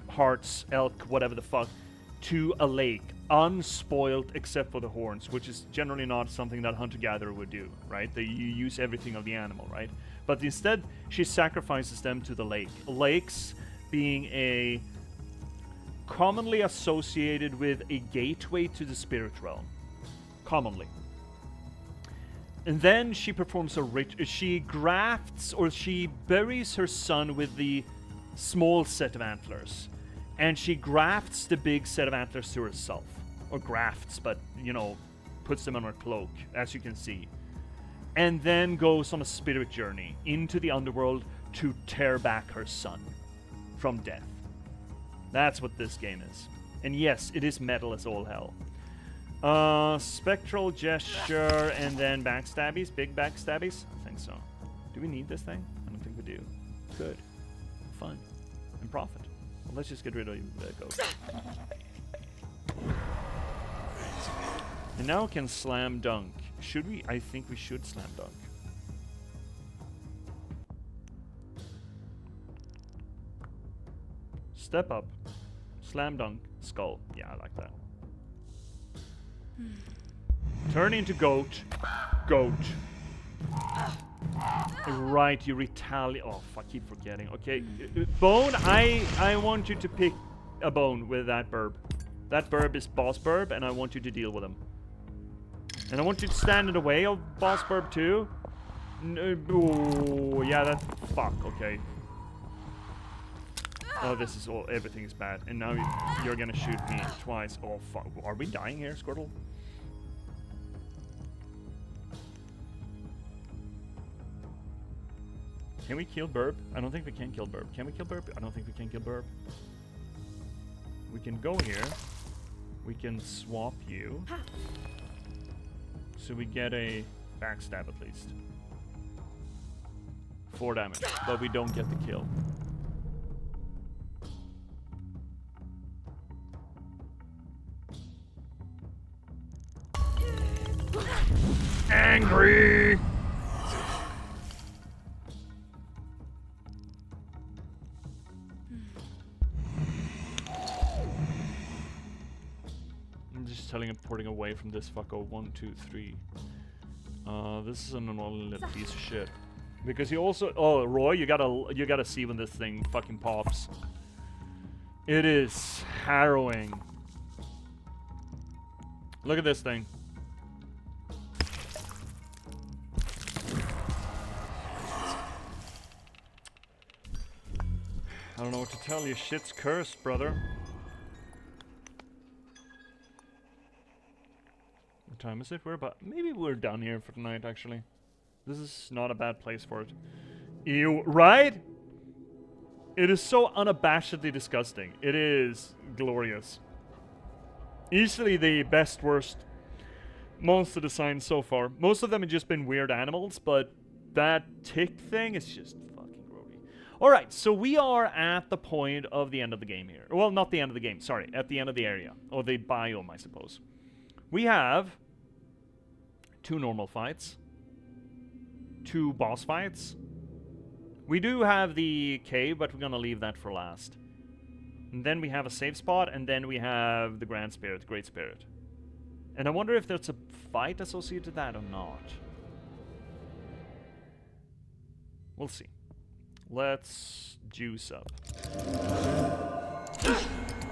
harts, elk, whatever the fuck, to a lake, unspoiled except for the horns, which is generally not something that hunter-gatherer would do, right? You use everything of the animal, right? But instead, she sacrifices them to the lake. Lakes being a commonly associated with a gateway to the spirit realm. Commonly. And then she performs a she grafts, or she buries her son with the small set of antlers. And she grafts the big set of antlers to herself. Or grafts, but, you know, puts them on her cloak, as you can see. And then goes on a spirit journey into the underworld to tear back her son from death. That's what this game is. And yes, it is metal as all hell. Spectral gesture and then backstabbies, big backstabbies? I think so. Do we need this thing? I don't think we do. Good. Fun. And profit. Well, let's just get rid of the ghost. And now we can slam dunk. Should we? I think we should slam dunk. Step up. Slam dunk. Skull. Yeah, I like that. Turn into goat. Goat. Right, you retaliate. Oh, fuck, I keep forgetting. Okay, bone, I want you to pick a bone with that burb. That burb is boss burb, and I want you to deal with him. And I want you to stand in the way of boss burb too. Oh, yeah, that's... Fuck, okay. Oh, this is all... Everything is bad. And now you're gonna shoot me twice. Oh, fuck. Are we dying here, Squirtle? Can we kill Burb? I don't think we can kill Burb. Can we kill Burb? I don't think we can kill Burb. We can go here. We can swap you. So we get a backstab at least. 4 damage, but we don't get the kill. Angry! I'm just teleporting away from this fucko. 1, 2, 3. This is an annoying little piece of shit. Because he also... Oh, Roy, you gotta see when this thing fucking pops. It is harrowing. Look at this thing. I don't know what to tell you. Shit's cursed, brother. What time is it? Maybe we're done here for tonight, actually. This is not a bad place for it. Ew, right? It is so unabashedly disgusting. It is glorious. Easily the best, worst monster design so far. Most of them have just been weird animals, but that tick thing is just fucking grody. Alright, so we are at the point of the end of the game here. Well, not the end of the game, sorry. At the end of the area. Or the biome, I suppose. We have 2 normal fights. 2 boss fights. We do have the cave, but we're gonna leave that for last. And then we have a save spot, and then we have the Grand Spirit, Great Spirit. And I wonder if there's a fight associated to that or not. We'll see. Let's juice up.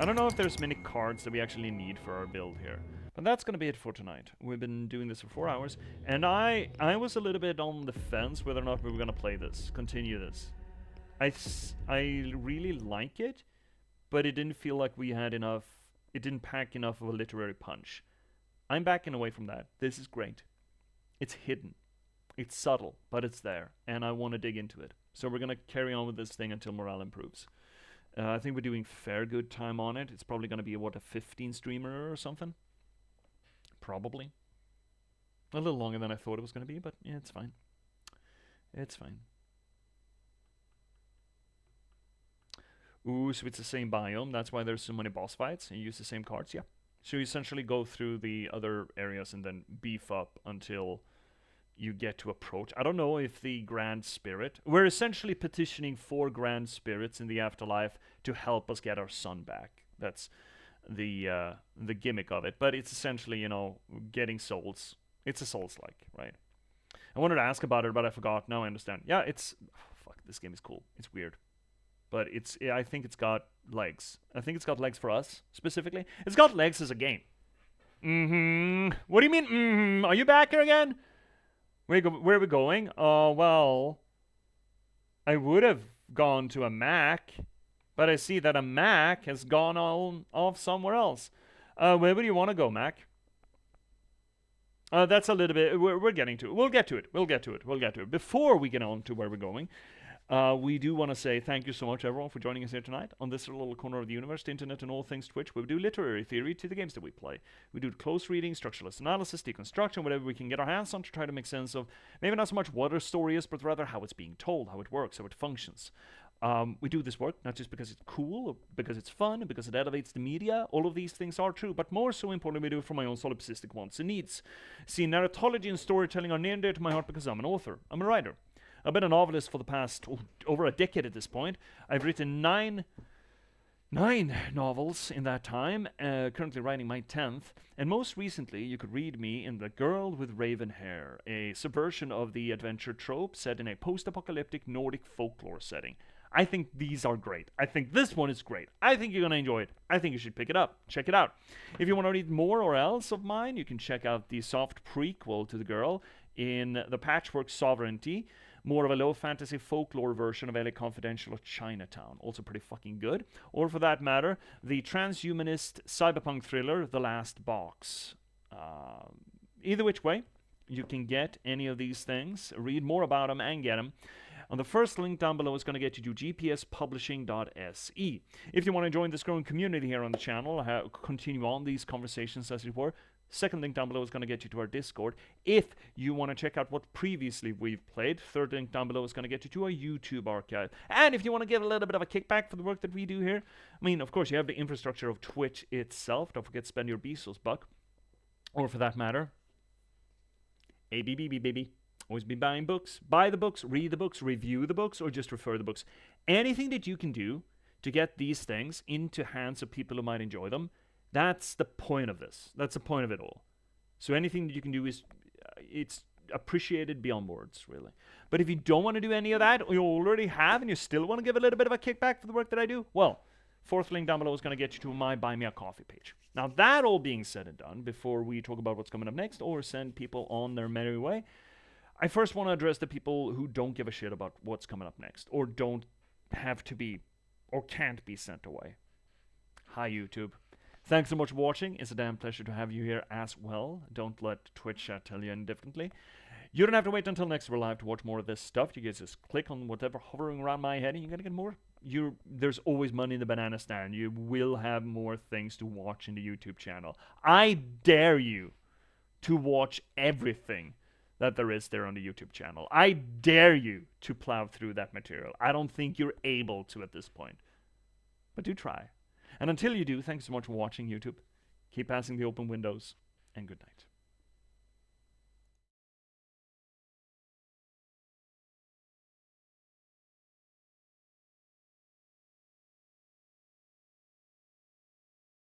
I don't know if there's many cards that we actually need for our build here. But that's gonna be it for tonight. We've been doing this for 4 hours, and I was a little bit on the fence whether or not we were gonna play this, continue this. I really like it, but it didn't feel like we had enough, it didn't pack enough of a literary punch. I'm backing away from that. This is great. It's hidden. It's subtle, but it's there, and I want to dig into it. So we're gonna carry on with this thing until morale improves. I think we're doing fair good time on it. It's probably gonna be, what, a 15 streamer or something? Probably. A little longer than I thought it was going to be, but yeah, it's fine. It's fine. Ooh, so it's the same biome. That's why there's so many boss fights. And you use the same cards, yeah. So you essentially go through the other areas and then beef up until you get to approach. I don't know if the Grand Spirit... We're essentially petitioning for Grand Spirits in the afterlife to help us get our son back. That's the gimmick of it, but it's essentially, you know, getting souls. It's a Souls-like, right? I wanted to ask about it, but I forgot. Now I understand. Yeah, it's... fuck, this game is cool. It's weird. But I think it's got legs. I think it's got legs for us, specifically. It's got legs as a game. What do you mean, Are you back here again? Where are we going? Well... I would have gone to a Mac, but I see that a Mac has gone off somewhere else. Where would you want to go, Mac? That's a little bit... We're getting to it. We'll get to it. Before we get on to where we're going, we do want to say thank you so much, everyone, for joining us here tonight on this little corner of the universe, the internet, and all things Twitch, where we do literary theory to the games that we play. We do close reading, structuralist analysis, deconstruction, whatever we can get our hands on to try to make sense of maybe not so much what a story is, but rather how it's being told, how it works, how it functions. We do this work not just because it's cool, or because it's fun, or because it elevates the media. All of these things are true, but more so importantly, we do it for my own solipsistic wants and needs. See, narratology and storytelling are near and dear to my heart because I'm an author. I'm a writer. I've been a novelist for the past over a decade at this point. I've written nine novels in that time, currently writing my 10th. And most recently, you could read me in The Girl with Raven Hair, a subversion of the adventure trope set in a post-apocalyptic Nordic folklore setting. I think these are great. I think this one is great. I think you're going to enjoy it. I think you should pick it up. Check it out. If you want to read more or else of mine, you can check out the soft prequel to The Girl in The Patchwork Sovereignty. More of a low fantasy folklore version of LA Confidential or Chinatown. Also pretty fucking good. Or for that matter, the transhumanist cyberpunk thriller, The Last Box. Either which way, you can get any of these things, read more about them, and get them. And the first link down below is going to get you to J.P.S.publishing.se. If you want to join this growing community here on the channel, continue on these conversations as it were, second link down below is going to get you to our Discord. If you want to check out what previously we've played, third link down below is going to get you to our YouTube archive. And if you want to give a little bit of a kickback for the work that we do here, I mean, of course, you have the infrastructure of Twitch itself. Don't forget to spend your Bezos buck. Or for that matter, ABBB, baby. Always be buying books. Buy the books, read the books, review the books, or just refer the books. Anything that you can do to get these things into hands of people who might enjoy them, that's the point of this. That's the point of it all. So anything that you can do is, it's appreciated beyond words, really. But if you don't want to do any of that, or you already have, and you still want to give a little bit of a kickback for the work that I do, well, fourth link down below is going to get you to my Buy Me a Coffee page. Now, that all being said and done, before we talk about what's coming up next, or send people on their merry way, I first want to address the people who don't give a shit about what's coming up next, or don't have to be, or can't be sent away. Hi, YouTube. Thanks so much for watching. It's a damn pleasure to have you here as well. Don't let Twitch tell you any differently. You don't have to wait until next we're live to watch more of this stuff. You guys just click on whatever hovering around my head and you're going to get more. There's always money in the banana stand. You will have more things to watch in the YouTube channel. I dare you to watch everything that there is there on the YouTube channel. I dare you to plow through that material. I don't think you're able to at this point. But do try. And until you do, thanks so much for watching, YouTube. Keep passing the open windows, and good night.